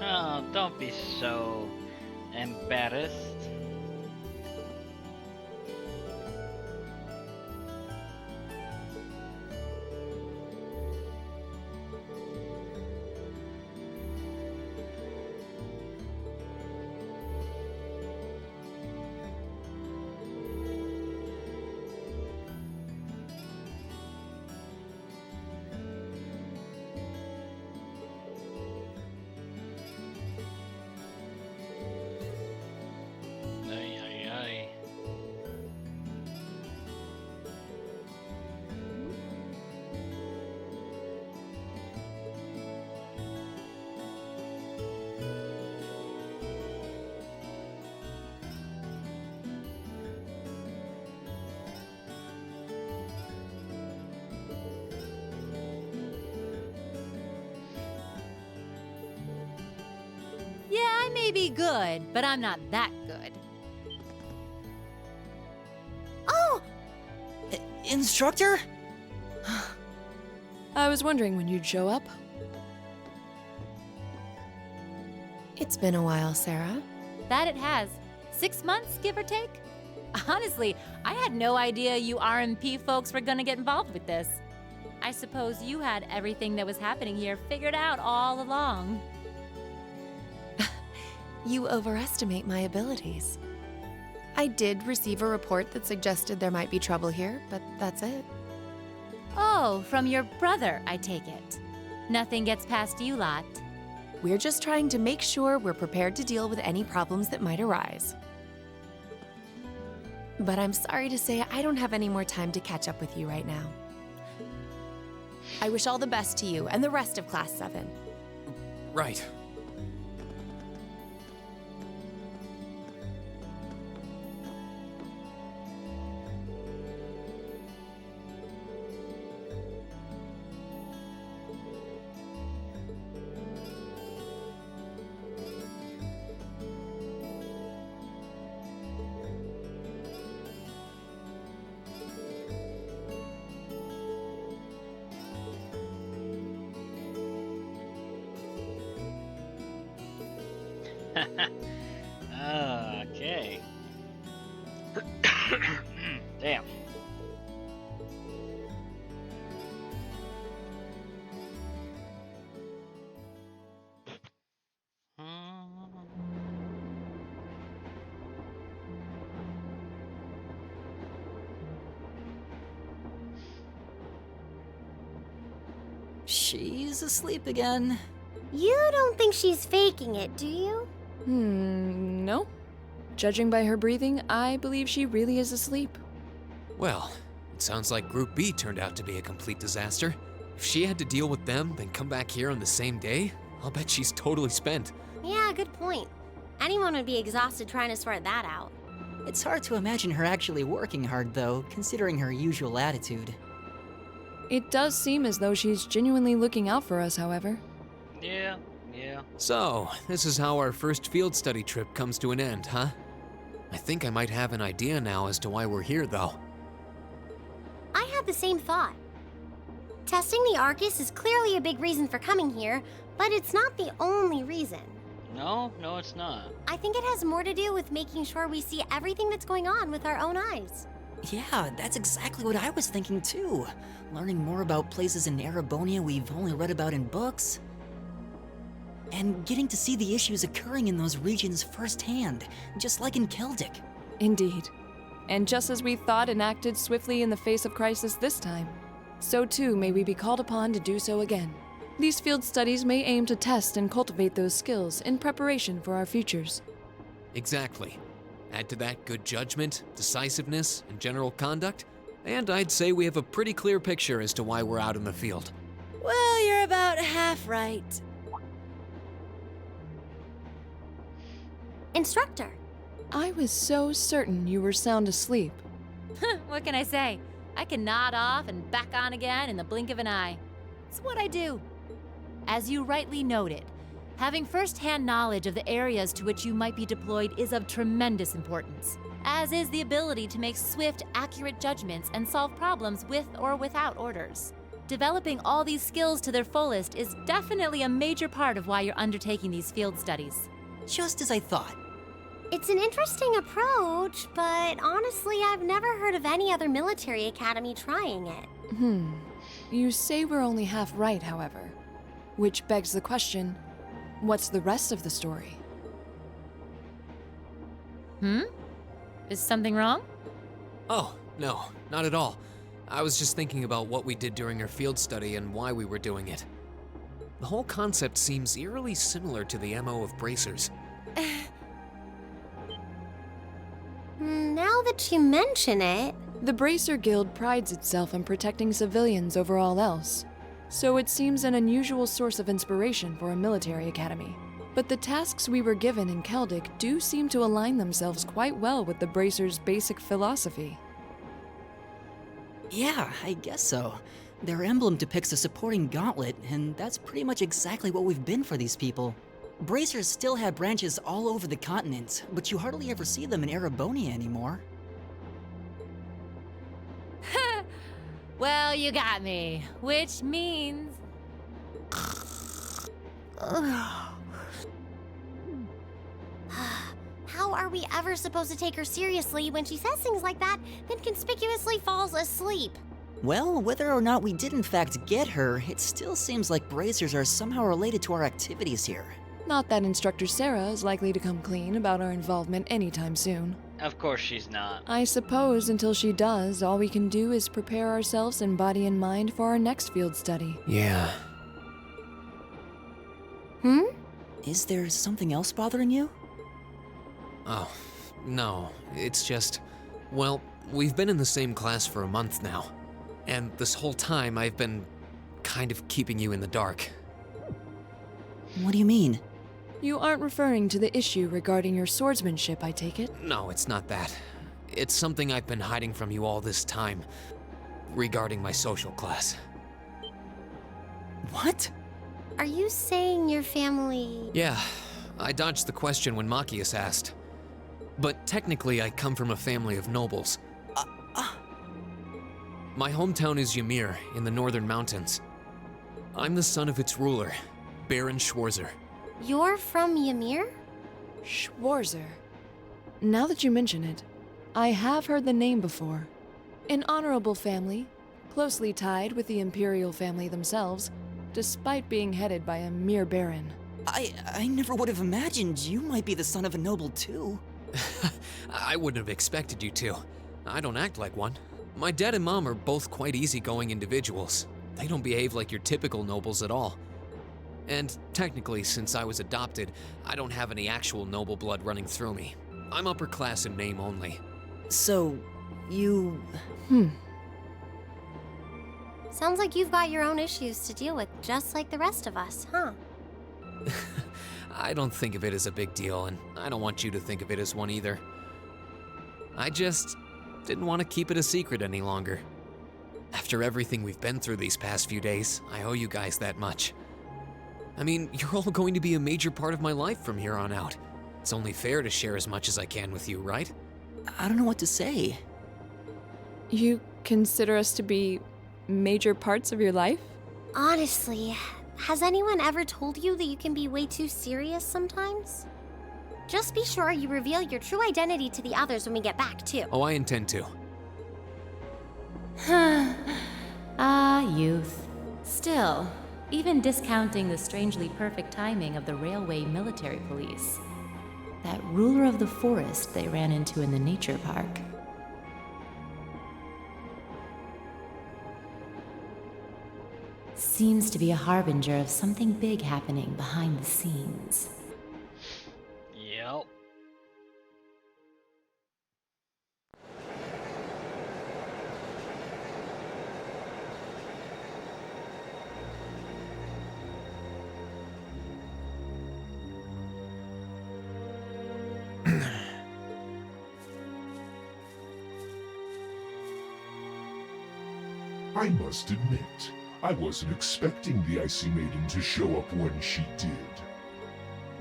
Oh, don't be so embarrassed. Ay, ay, ay. Yeah, I may be good, but I'm not that good. Oh, Instructor? I was wondering when you'd show up. It's been a while, Sarah. That it has. 6 months, give or take? Honestly, I had no idea you RMP folks were gonna get involved with this. I suppose you had everything that was happening here figured out all along. You overestimate my abilities. I did receive a report that suggested there might be trouble here, but that's it. Oh, from your brother, I take it. Nothing gets past you lot. We're just trying to make sure we're prepared to deal with any problems that might arise. But I'm sorry to say I don't have any more time to catch up with you right now. I wish all the best to you and the rest of Class 7. Right. Okay. Damn. She's asleep again. You don't think she's faking it, do you? No. Judging by her breathing, I believe she really is asleep. Well, it sounds like Group B turned out to be a complete disaster. If she had to deal with them, then come back here on the same day, I'll bet she's totally spent. Yeah, good point. Anyone would be exhausted trying to sort that out. It's hard to imagine her actually working hard, though, considering her usual attitude. It does seem as though she's genuinely looking out for us, however. Yeah. So, this is how our first field study trip comes to an end, huh? I think I might have an idea now as to why we're here, though. I had the same thought. Testing the Arcus is clearly a big reason for coming here, but it's not the only reason. No, it's not. I think it has more to do with making sure we see everything that's going on with our own eyes. Yeah, that's exactly what I was thinking too. Learning more about places in Erebonia we've only read about in books. And getting to see the issues occurring in those regions firsthand, just like in Keldic. Indeed. And just as we thought and acted swiftly in the face of crisis this time, so too may we be called upon to do so again. These field studies may aim to test and cultivate those skills in preparation for our futures. Exactly. Add to that good judgment, decisiveness, and general conduct, and I'd say we have a pretty clear picture as to why we're out in the field. Well, you're about half right. Instructor. I was so certain you were sound asleep. What can I say? I can nod off and back on again in the blink of an eye. It's what I do. As you rightly noted, having first-hand knowledge of the areas to which you might be deployed is of tremendous importance, as is the ability to make swift, accurate judgments and solve problems with or without orders. Developing all these skills to their fullest is definitely a major part of why you're undertaking these field studies. Just as I thought. It's an interesting approach, but honestly, I've never heard of any other military academy trying it. You say we're only half right, however. Which begs the question, what's the rest of the story? Is something wrong? Oh, no, not at all. I was just thinking about what we did during our field study and why we were doing it. The whole concept seems eerily similar to the MO of bracers. Now that you mention it... The Bracer Guild prides itself on protecting civilians over all else, so it seems an unusual source of inspiration for a military academy. But the tasks we were given in Keldic do seem to align themselves quite well with the Bracer's basic philosophy. Yeah, I guess so. Their emblem depicts a supporting gauntlet, and that's pretty much exactly what we've been for these people. Bracers still have branches all over the continent, but you hardly ever see them in Erebonia anymore. Well, you got me. Which means... How are we ever supposed to take her seriously when she says things like that, then conspicuously falls asleep? Well, whether or not we did in fact get her, it still seems like bracers are somehow related to our activities here. Not that Instructor Sarah is likely to come clean about our involvement anytime soon. Of course she's not. I suppose until she does, all we can do is prepare ourselves in body and mind for our next field study. Yeah. Is there something else bothering you? Oh, no, it's just... Well, we've been in the same class for a month now. And this whole time I've been kind of keeping you in the dark. What do you mean? You aren't referring to the issue regarding your swordsmanship, I take it? No, it's not that. It's something I've been hiding from you all this time. Regarding my social class. What? Are you saying your family... Yeah, I dodged the question when Machias asked. But technically I come from a family of nobles. My hometown is Ymir, in the northern mountains. I'm the son of its ruler, Baron Schwarzer. You're from Ymir? Schwarzer. Now that you mention it, I have heard the name before. An honorable family, closely tied with the Imperial family themselves, despite being headed by a mere baron. I never would have imagined you might be the son of a noble too. I wouldn't have expected you to. I don't act like one. My dad and mom are both quite easygoing individuals. They don't behave like your typical nobles at all. And technically, since I was adopted, I don't have any actual noble blood running through me. I'm upper class in name only. So, you... Sounds like you've got your own issues to deal with, just like the rest of us, huh? I don't think of it as a big deal, and I don't want you to think of it as one either. I just didn't want to keep it a secret any longer. After everything we've been through these past few days, I owe you guys that much. I mean, you're all going to be a major part of my life from here on out. It's only fair to share as much as I can with you, right? I don't know what to say. You consider us to be major parts of your life? Honestly, has anyone ever told you that you can be way too serious sometimes? Just be sure you reveal your true identity to the others when we get back, too. Oh, I intend to. Youth. Still, even discounting the strangely perfect timing of the Railway Military Police, that ruler of the forest they ran into in the nature park. Seems to be a harbinger of something big happening behind the scenes. Yep. I must admit, I wasn't expecting the Icy Maiden to show up when she did.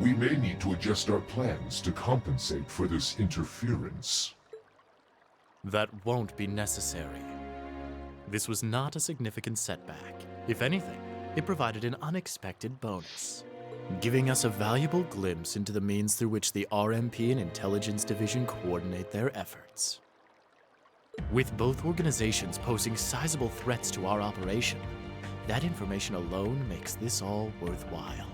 We may need to adjust our plans to compensate for this interference. That won't be necessary. This was not a significant setback. If anything, it provided an unexpected bonus, giving us a valuable glimpse into the means through which the RMP and Intelligence Division coordinate their efforts. With both organizations posing sizable threats to our operation, that information alone makes this all worthwhile.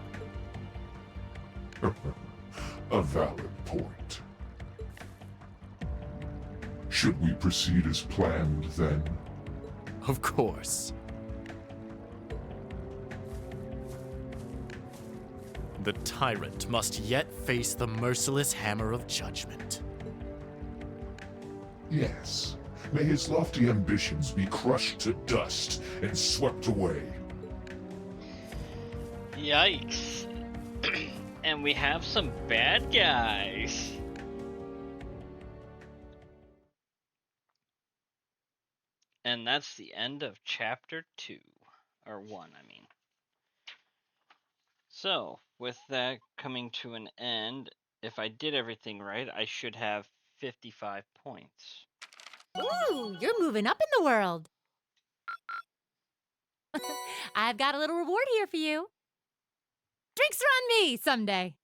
A valid point. Should we proceed as planned, then? Of course. The tyrant must yet face the merciless hammer of judgment. Yes. May his lofty ambitions be crushed to dust and swept away. Yikes. And we have some bad guys. And that's the end of chapter 2. Or 1, I mean. So, with that coming to an end, if I did everything right, I should have 55 points. Ooh, you're moving up in the world. I've got a little reward here for you. Drinks are on me someday.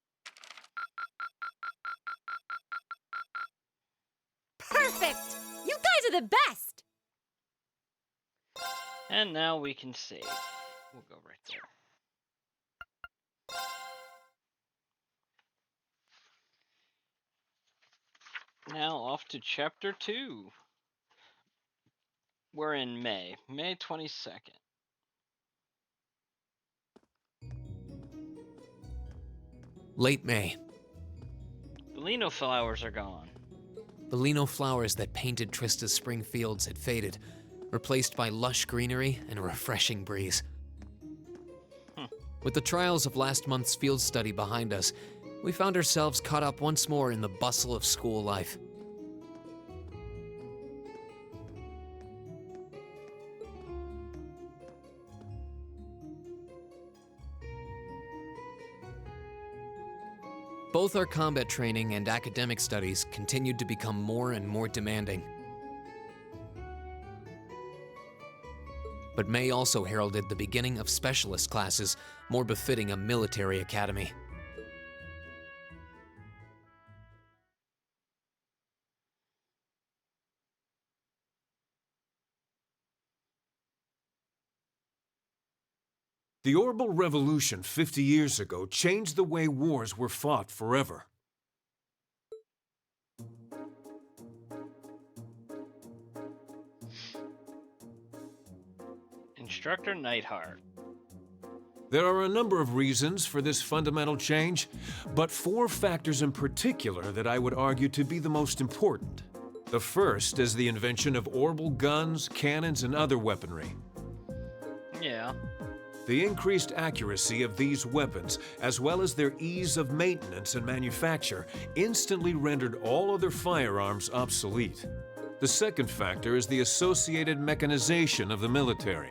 Perfect! You guys are the best! And now we can save. We'll go right there. Now off to chapter 2. We're in May 22nd. Late May. The Lino flowers are gone. The Lino flowers that painted Trista's spring fields had faded, replaced by lush greenery and a refreshing breeze. With the trials of last month's field study behind us, we found ourselves caught up once more in the bustle of school life. Both our combat training and academic studies continued to become more and more demanding. But May also heralded the beginning of specialist classes, more befitting a military academy. The Orbital Revolution 50 years ago changed the way wars were fought forever. Instructor Nightheart. There are a number of reasons for this fundamental change, but 4 factors in particular that I would argue to be the most important. The first is the invention of orbital guns, cannons, and other weaponry. Yeah. The increased accuracy of these weapons, as well as their ease of maintenance and manufacture, instantly rendered all other firearms obsolete. The second factor is the associated mechanization of the military.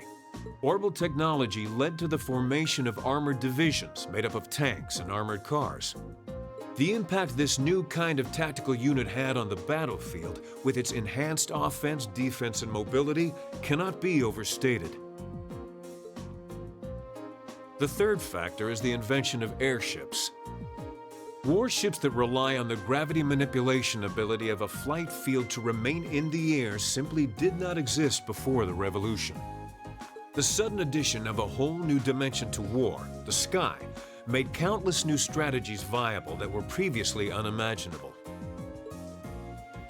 Orbital technology led to the formation of armored divisions made up of tanks and armored cars. The impact this new kind of tactical unit had on the battlefield, with its enhanced offense, defense, and mobility, cannot be overstated. The third factor is the invention of airships. Warships that rely on the gravity manipulation ability of a flight field to remain in the air simply did not exist before the revolution. The sudden addition of a whole new dimension to war, the sky, made countless new strategies viable that were previously unimaginable.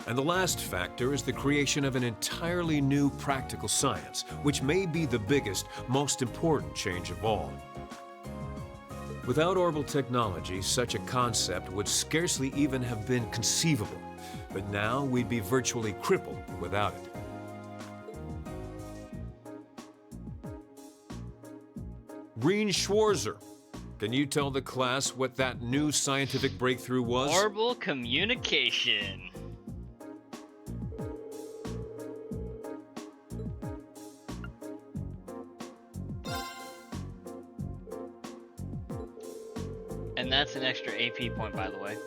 And the last factor is the creation of an entirely new practical science, which may be the biggest, most important change of all. Without orbital technology, such a concept would scarcely even have been conceivable, but now we'd be virtually crippled without it. Green Schwarzer, can you tell the class what that new scientific breakthrough was? Orbital communication. And that's an extra AP point, by the way.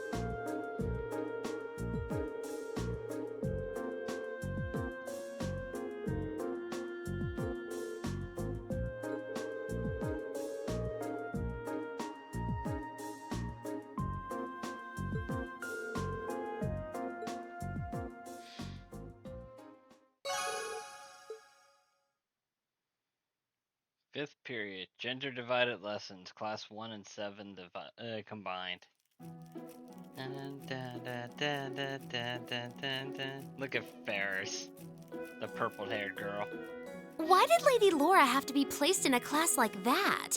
Fifth period, gender divided lessons, class 1 and 7 combined. Look at Ferris, the purple-haired girl. Why did Lady Laura have to be placed in a class like that?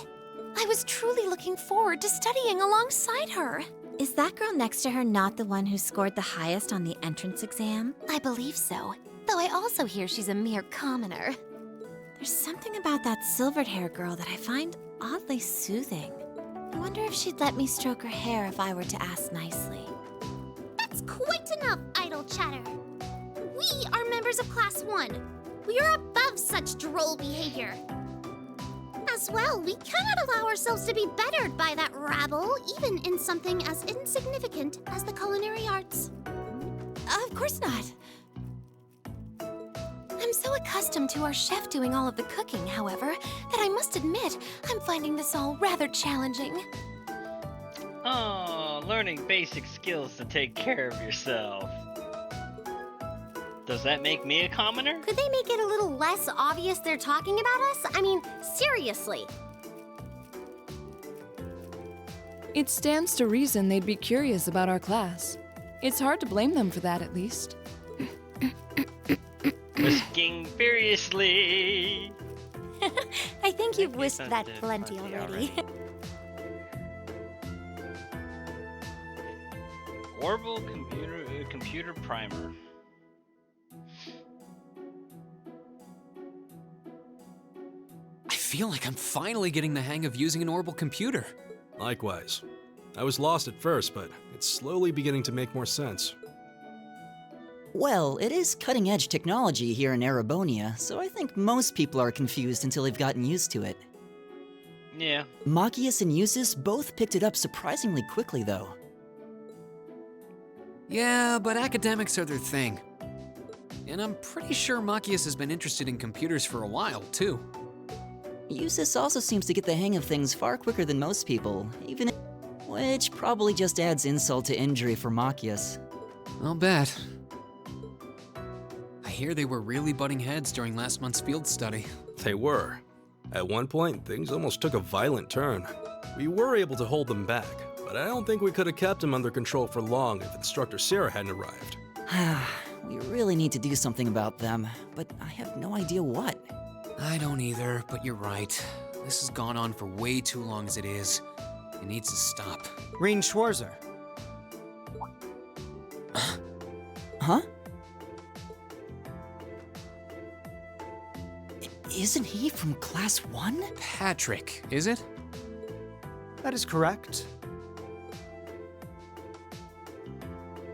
I was truly looking forward to studying alongside her. Is that girl next to her not the one who scored the highest on the entrance exam? I believe so, though I also hear she's a mere commoner. There's something about that silvered-haired girl that I find oddly soothing. I wonder if she'd let me stroke her hair if I were to ask nicely. That's quite enough idle chatter. We are members of Class 1. We are above such droll behavior. As well, we cannot allow ourselves to be bettered by that rabble, even in something as insignificant as the culinary arts. Of course not. I'm so accustomed to our chef doing all of the cooking, however, that I must admit I'm finding this all rather challenging. Oh, learning basic skills to take care of yourself. Does that make me a commoner? Could they make it a little less obvious they're talking about us? I mean, seriously. It stands to reason they'd be curious about our class. It's hard to blame them for that, at least. Whisking furiously. I think you've whisked that plenty already. Orbital computer primer. I feel like I'm finally getting the hang of using an orbital computer. Likewise. I was lost at first, but it's slowly beginning to make more sense. Well, it is cutting-edge technology here in Erebonia, so I think most people are confused until they've gotten used to it. Yeah. Machias and Eustace both picked it up surprisingly quickly, though. Yeah, but academics are their thing. And I'm pretty sure Machias has been interested in computers for a while, too. Eustace also seems to get the hang of things far quicker than most people, which probably just adds insult to injury for Machias. I'll bet. I hear they were really butting heads during last month's field study. They were. At one point, things almost took a violent turn. We were able to hold them back, but I don't think we could have kept them under control for long if Instructor Sarah hadn't arrived. We really need to do something about them, but I have no idea what. I don't either, but you're right. This has gone on for way too long as it is. It needs to stop. Rean Schwarzer. Huh? Isn't he from Class 1? Patrick, is it? That is correct.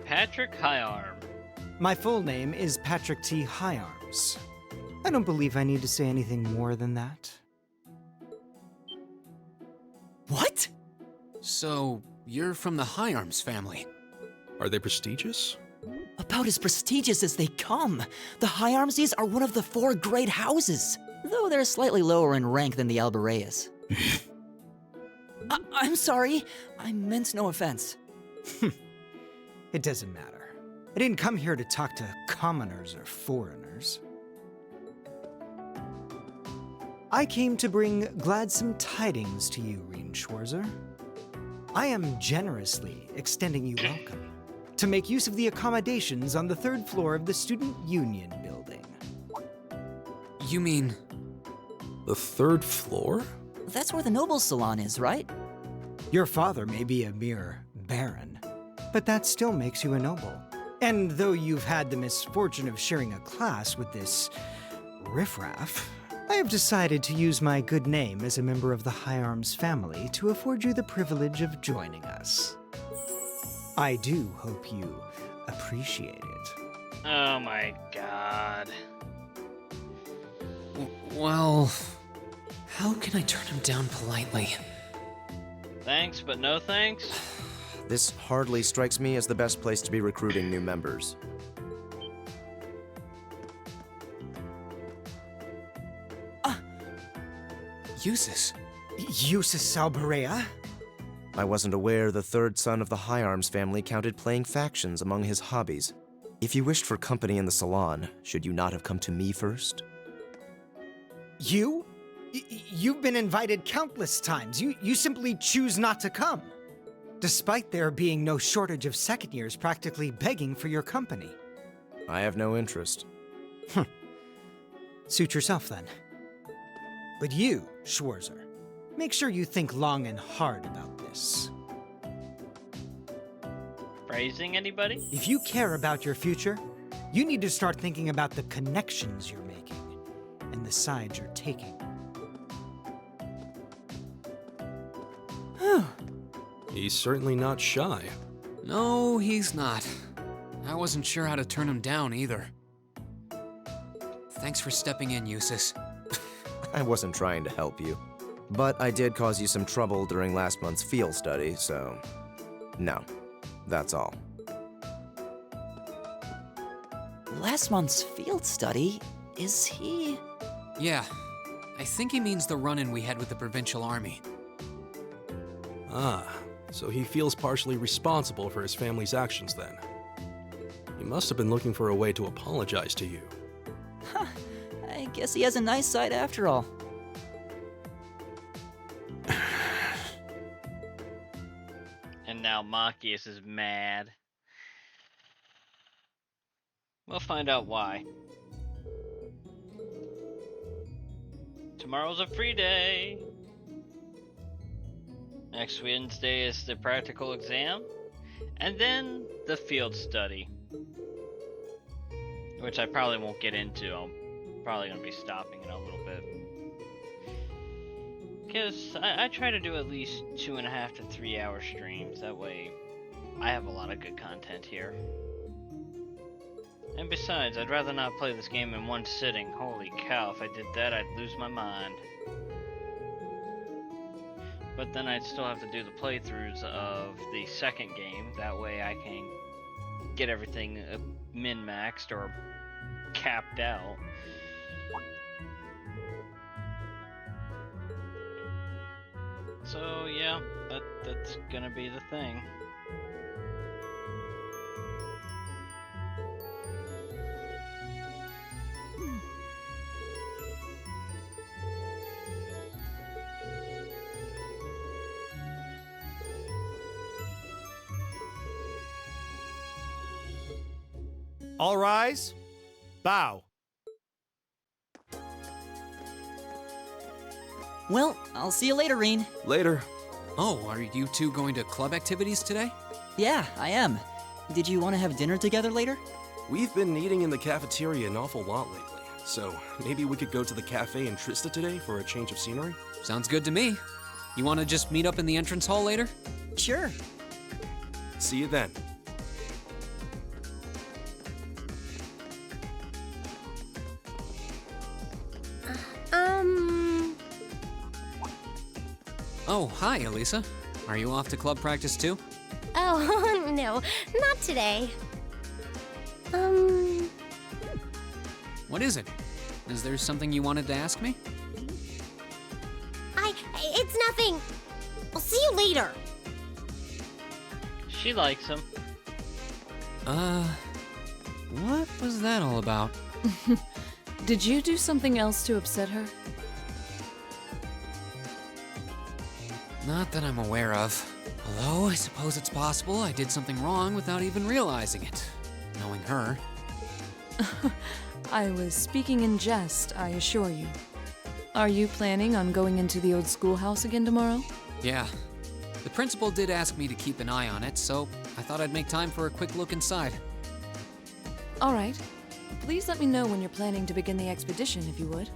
Patrick Higharm. My full name is Patrick T. Higharms. I don't believe I need to say anything more than that. What? So, you're from the Higharms family. Are they prestigious? About as prestigious as they come. The Higharmses are one of the 4 great houses, though they're slightly lower in rank than the Albareas. I'm sorry. I meant no offense. It doesn't matter. I didn't come here to talk to commoners or foreigners. I came to bring gladsome tidings to you, Rean Schwarzer. I am generously extending you welcome to make use of the accommodations on the 3rd floor of the Student Union building. You mean... The 3rd floor? That's where the Nobles Salon is, right? Your father may be a mere baron, but that still makes you a noble. And though you've had the misfortune of sharing a class with this riffraff, I have decided to use my good name as a member of the Higharms family to afford you the privilege of joining us. I do hope you appreciate it. Oh my god. Well, how can I turn him down politely? Thanks, but no thanks. This hardly strikes me as the best place to be recruiting new members. Eustace. Eustace Albarea? I wasn't aware the 3rd son of the Higharms family counted playing factions among his hobbies. If you wished for company in the salon, should you not have come to me first? You? You've been invited countless times. You simply choose not to come. Despite there being no shortage of second years practically begging for your company. I have no interest. Suit yourself then. But you, Schwarzer, make sure you think long and hard about this. Phrasing anybody? If you care about your future, you need to start thinking about the connections you're making and the sides you're taking. He's certainly not shy. No, he's not. I wasn't sure how to turn him down either. Thanks for stepping in, Eustace. I wasn't trying to help you. But I did cause you some trouble during last month's field study, so... No, that's all. Last month's field study? Is he... Yeah, I think he means the run-in we had with the Provincial Army. Ah, so he feels partially responsible for his family's actions then. He must have been looking for a way to apologize to you. Huh, I guess he has a nice side after all. And now Machias is mad. We'll find out why. Tomorrow's a free day. Next Wednesday is the practical exam. And then the field study. Which I probably won't get into. I'm probably going to be stopping in a little bit. Because I try to do at least 2.5 to 3 hour streams. That way I have a lot of good content here. And besides, I'd rather not play this game in one sitting. Holy cow, if I did that, I'd lose my mind. But then I'd still have to do the playthroughs of the second game. That way I can get everything min-maxed or capped out. So yeah, that's gonna be the thing. All rise. Bow. Well, I'll see you later, Reen. Later. Oh, are you two going to club activities today? Yeah, I am. Did you want to have dinner together later? We've been eating in the cafeteria an awful lot lately, so maybe we could go to the cafe in Trista today for a change of scenery? Sounds good to me. You want to just meet up in the entrance hall later? Sure. See you then. Oh, hi, Elisa. Are you off to club practice too? Oh, no, not today. What is it? Is there something you wanted to ask me? It's nothing. I'll see you later. She likes him. What was that all about? Did you do something else to upset her? Not that I'm aware of. Although, I suppose it's possible I did something wrong without even realizing it. Knowing her. I was speaking in jest, I assure you. Are you planning on going into the old schoolhouse again tomorrow? Yeah. The principal did ask me to keep an eye on it, so I thought I'd make time for a quick look inside. All right. Please let me know when you're planning to begin the expedition, if you would.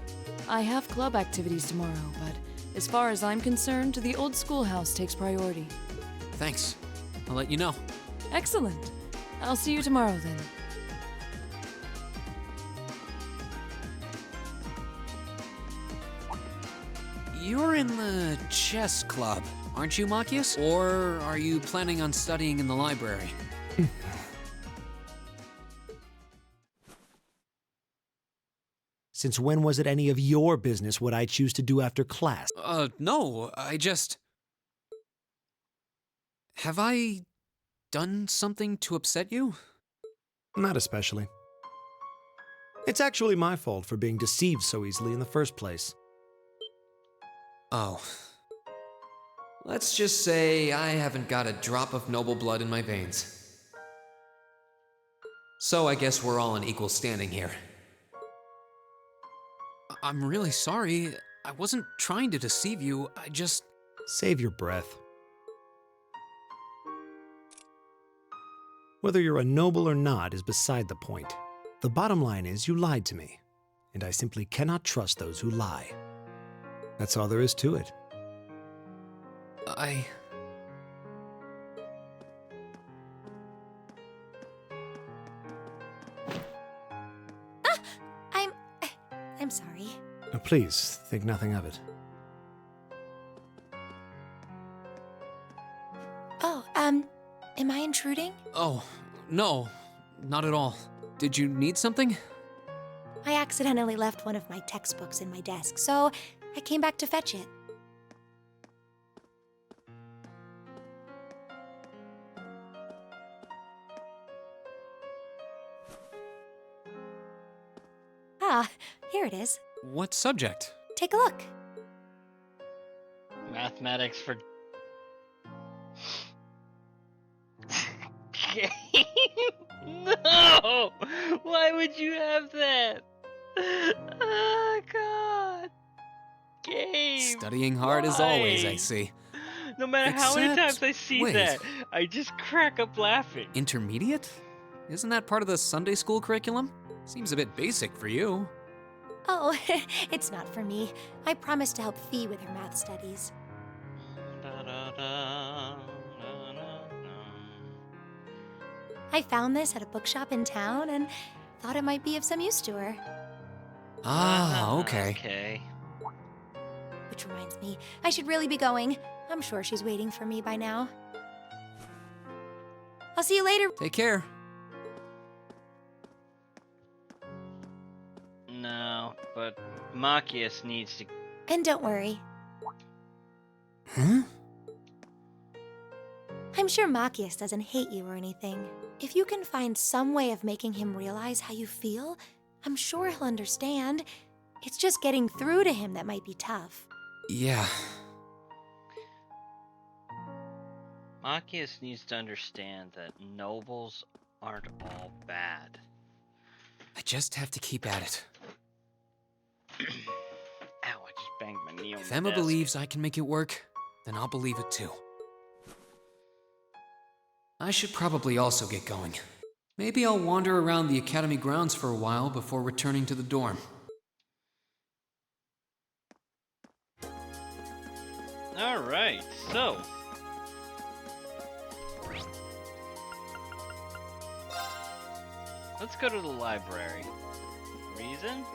I have club activities tomorrow, but as far as I'm concerned, the old schoolhouse takes priority. Thanks. I'll let you know. Excellent. I'll see you tomorrow then. You're in the chess club, aren't you, Machias? Or are you planning on studying in the library? Since when was it any of your business what I choose to do after class? No, I just... Have I done something to upset you? Not especially. It's actually my fault for being deceived so easily in the first place. Oh. Let's just say I haven't got a drop of noble blood in my veins. So I guess we're all in equal standing here. I'm really sorry. I wasn't trying to deceive you. I just... Save your breath. Whether you're a noble or not is beside the point. The bottom line is you lied to me, and I simply cannot trust those who lie. That's all there is to it. I'm sorry. Please, think nothing of it. Oh, am I intruding? Oh, no, not at all. Did you need something? I accidentally left one of my textbooks in my desk, so I came back to fetch it. Ah, here it is. What subject? Take a look. Mathematics for... No! Why would you have that? Oh, God. Game. Studying hard as always, I see. No matter how many Except- times I see wait. that, I just crack up laughing. Intermediate? Isn't that part of the Sunday school curriculum? Seems a bit basic for you. Oh, it's not for me. I promised to help Fee with her math studies. I found this at a bookshop in town and thought it might be of some use to her. Ah, okay. Okay. Which reminds me, I should really be going. I'm sure she's waiting for me by now. I'll see you later. Take care. No, but Machias needs to... And don't worry. Huh? I'm sure Machias doesn't hate you or anything. If you can find some way of making him realize how you feel, I'm sure he'll understand. It's just getting through to him that might be tough. Yeah. Machias needs to understand that nobles aren't all bad. I just have to keep at it. Ow, I just banged my knee on If the Emma desk. believes I can make it work, then I'll believe it too. I should probably also get going. Maybe I'll wander around the academy grounds for a while before returning to the dorm. Alright, so. Let's go to the library. Reason?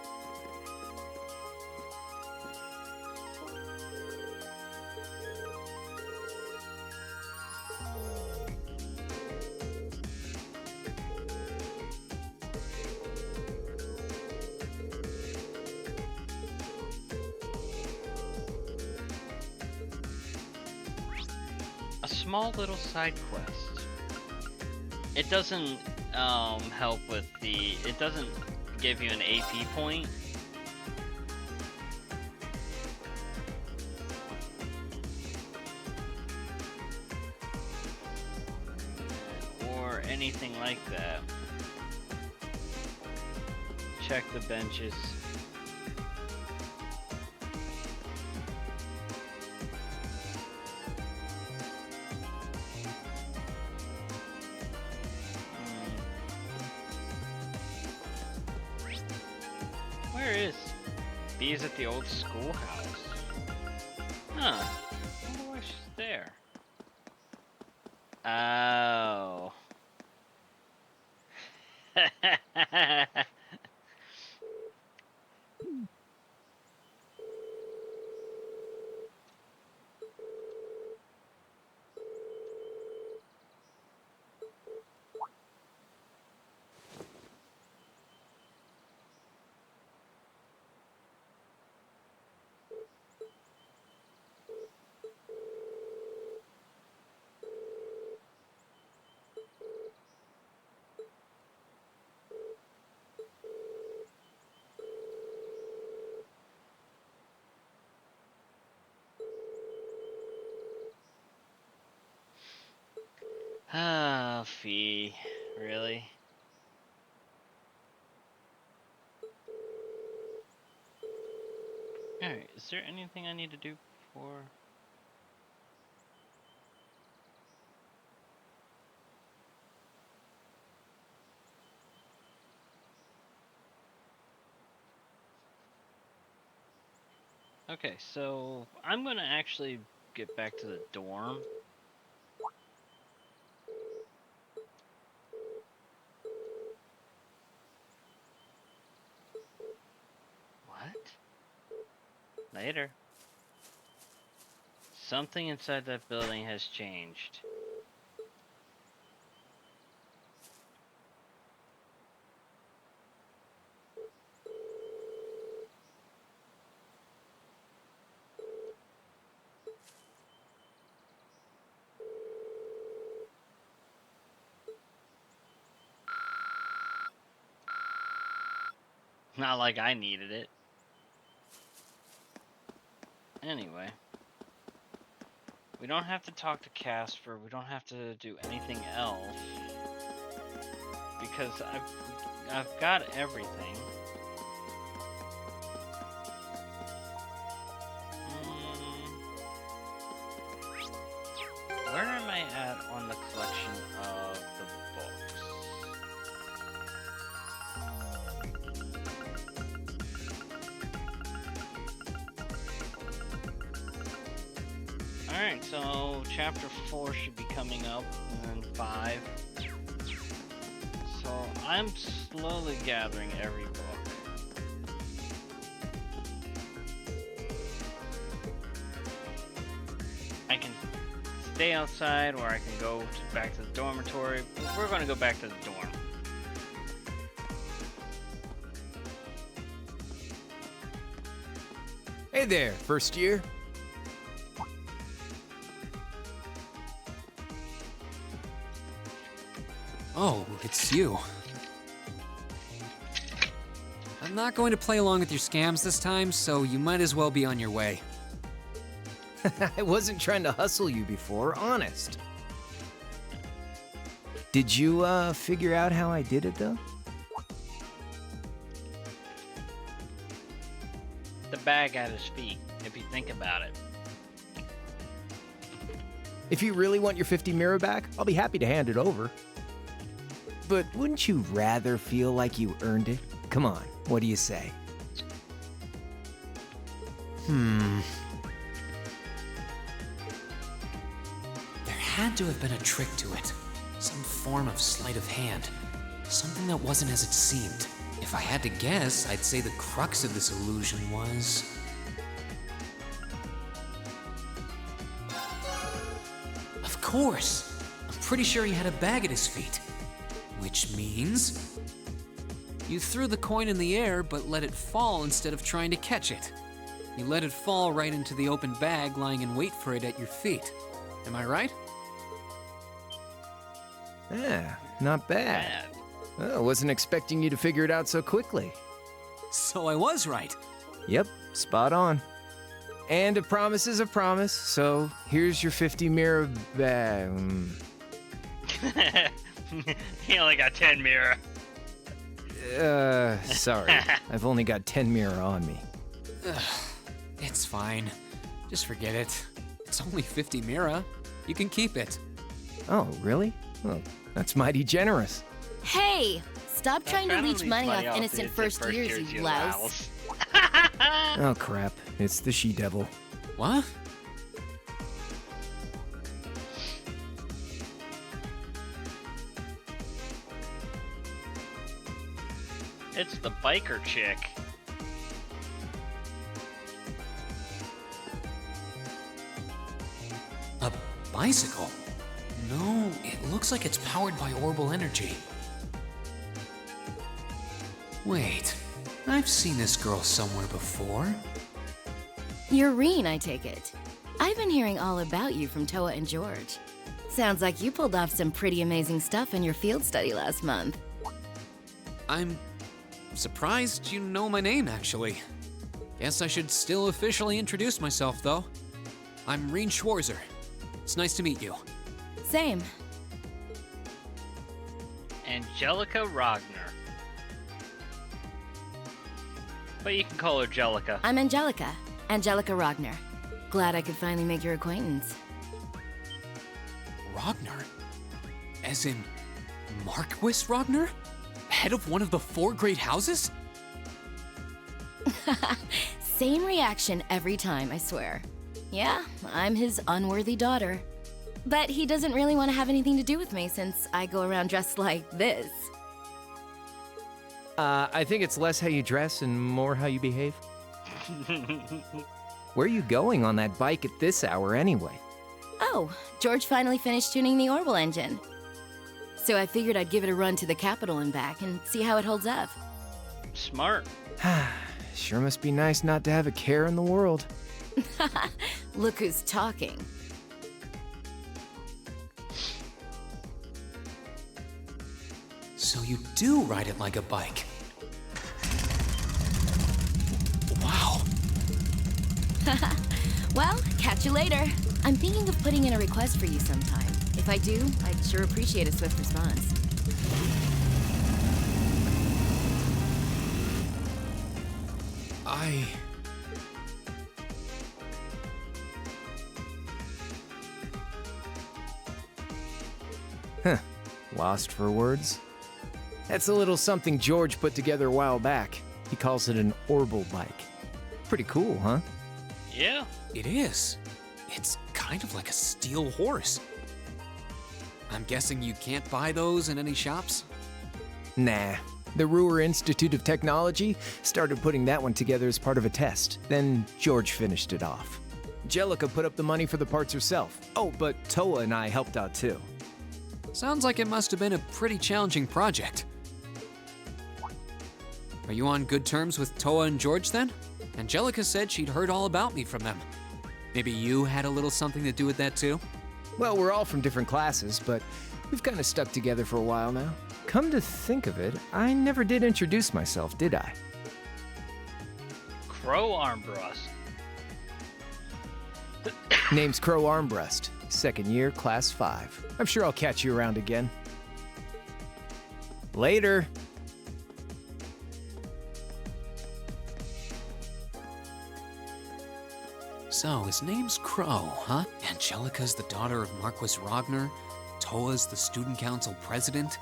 A small little side quest. It doesn't help with the. It doesn't give you an AP point. Or anything like that. Check the benches. Where is B? Is at the old schoolhouse? Huh. I wonder why she's there. Oh. Ah, Fee, really? Alright, is there anything I need to do before? Okay, so I'm gonna actually get back to the dorm. Later. Something inside that building has changed. Not like I needed it. Anyway, we don't have to talk to Casper, we don't have to do anything else, because I've got everything. Where am I at on the collection of the books? Alright, so chapter 4 should be coming up, and then 5. So I'm slowly gathering every book. I can stay outside, or I can go back to the dormitory. We're going to go back to the dorm. Hey there, first year. Oh, it's you. I'm not going to play along with your scams this time, so you might as well be on your way. I wasn't trying to hustle you before, honest. Did you, figure out how I did it, though? The bag at his feet. if you think about it. If you really want your 50 mirror back, I'll be happy to hand it over. But wouldn't you rather feel like you earned it? Come on, what do you say? There had to have been a trick to it. Some form of sleight of hand. Something that wasn't as it seemed. If I had to guess, I'd say the crux of this illusion was... Of course! I'm pretty sure he had a bag at his feet. Which means... You threw the coin in the air, but let it fall instead of trying to catch it. You let it fall right into the open bag, lying in wait for it at your feet. Am I right? Yeah, not bad. I wasn't expecting you to figure it out so quickly. So I was right. Yep, spot on. And a promise is a promise, so here's your 50 mirror bag. He only got 10 mirror. Sorry. I've only got 10 mirror on me. It's fine. Just forget it. It's only 50 mirror. You can keep it. Oh, really? Well, that's mighty generous. Hey! Stop trying to leech money off innocent first years, you louse. Oh, crap. It's the she-devil. What? It's the biker chick. A bicycle? No, it looks like it's powered by orbital energy. Wait, I've seen this girl somewhere before. You're Reen, I take it. I've been hearing all about you from Toa and George. Sounds like you pulled off some pretty amazing stuff in your field study last month. I'm surprised you know my name, actually. Guess I should still officially introduce myself, though. I'm Reen Schwarzer. It's nice to meet you. Same. Angelica Rogner. But you can call her Jellica. I'm Angelica. Angelica Rogner. Glad I could finally make your acquaintance. Rogner? As in Marquis Rogner? Head of one of the 4 great houses? Same reaction every time, I swear. Yeah, I'm his unworthy daughter. But he doesn't really want to have anything to do with me since I go around dressed like this. I think it's less how you dress and more how you behave. Where are you going on that bike at this hour anyway? Oh, George finally finished tuning the Orbital engine. So I figured I'd give it a run to the capital and back and see how it holds up. Smart. Sure must be nice not to have a care in the world. Look who's talking. So you do ride it like a bike. Wow. Well, catch you later. I'm thinking of putting in a request for you sometime. If I do, I'd sure appreciate a swift response. Huh. Lost for words? That's a little something George put together a while back. He calls it an Orbital bike. Pretty cool, huh? Yeah. It is. It's kind of like a steel horse. I'm guessing you can't buy those in any shops? Nah. The Ruhr Institute of Technology started putting that one together as part of a test. Then George finished it off. Jellica put up the money for the parts herself. Oh, but Toa and I helped out too. Sounds like it must have been a pretty challenging project. Are you on good terms with Toa and George then? Angelica said she'd heard all about me from them. Maybe you had a little something to do with that too? Well, we're all from different classes, but we've kind of stuck together for a while now. Come to think of it, I never did introduce myself, did I? Crow Armbrust. Name's Crow Armbrust. Second year, class 5. I'm sure I'll catch you around again. Later. So, his name's Crow, huh? Angelica's the daughter of Marquis Ragnar. Toa's the student council president.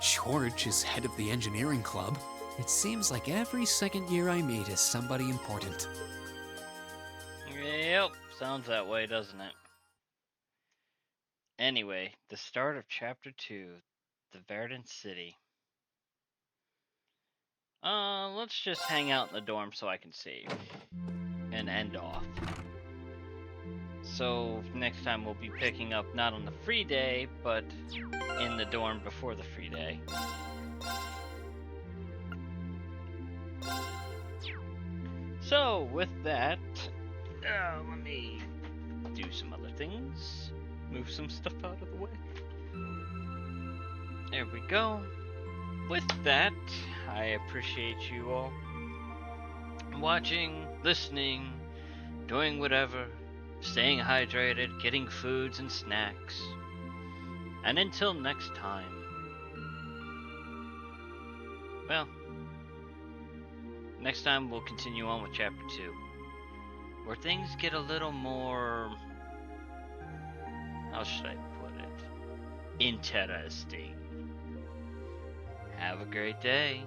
George is head of the engineering club. It seems like every second year I meet is somebody important. Yep, sounds that way, doesn't it? Anyway, the start of Chapter 2, the Verdant City. Let's just hang out in the dorm so I can save. And end off. So, next time we'll be picking up not on the free day, but in the dorm before the free day. So, with that, let me do some other things. Move some stuff out of the way. There we go. With that, I appreciate you all watching, listening, doing whatever, staying hydrated, getting foods and snacks. And until next time, well, next time we'll continue on with Chapter 2, where things get a little more, how should I put it, interesting. Have a great day.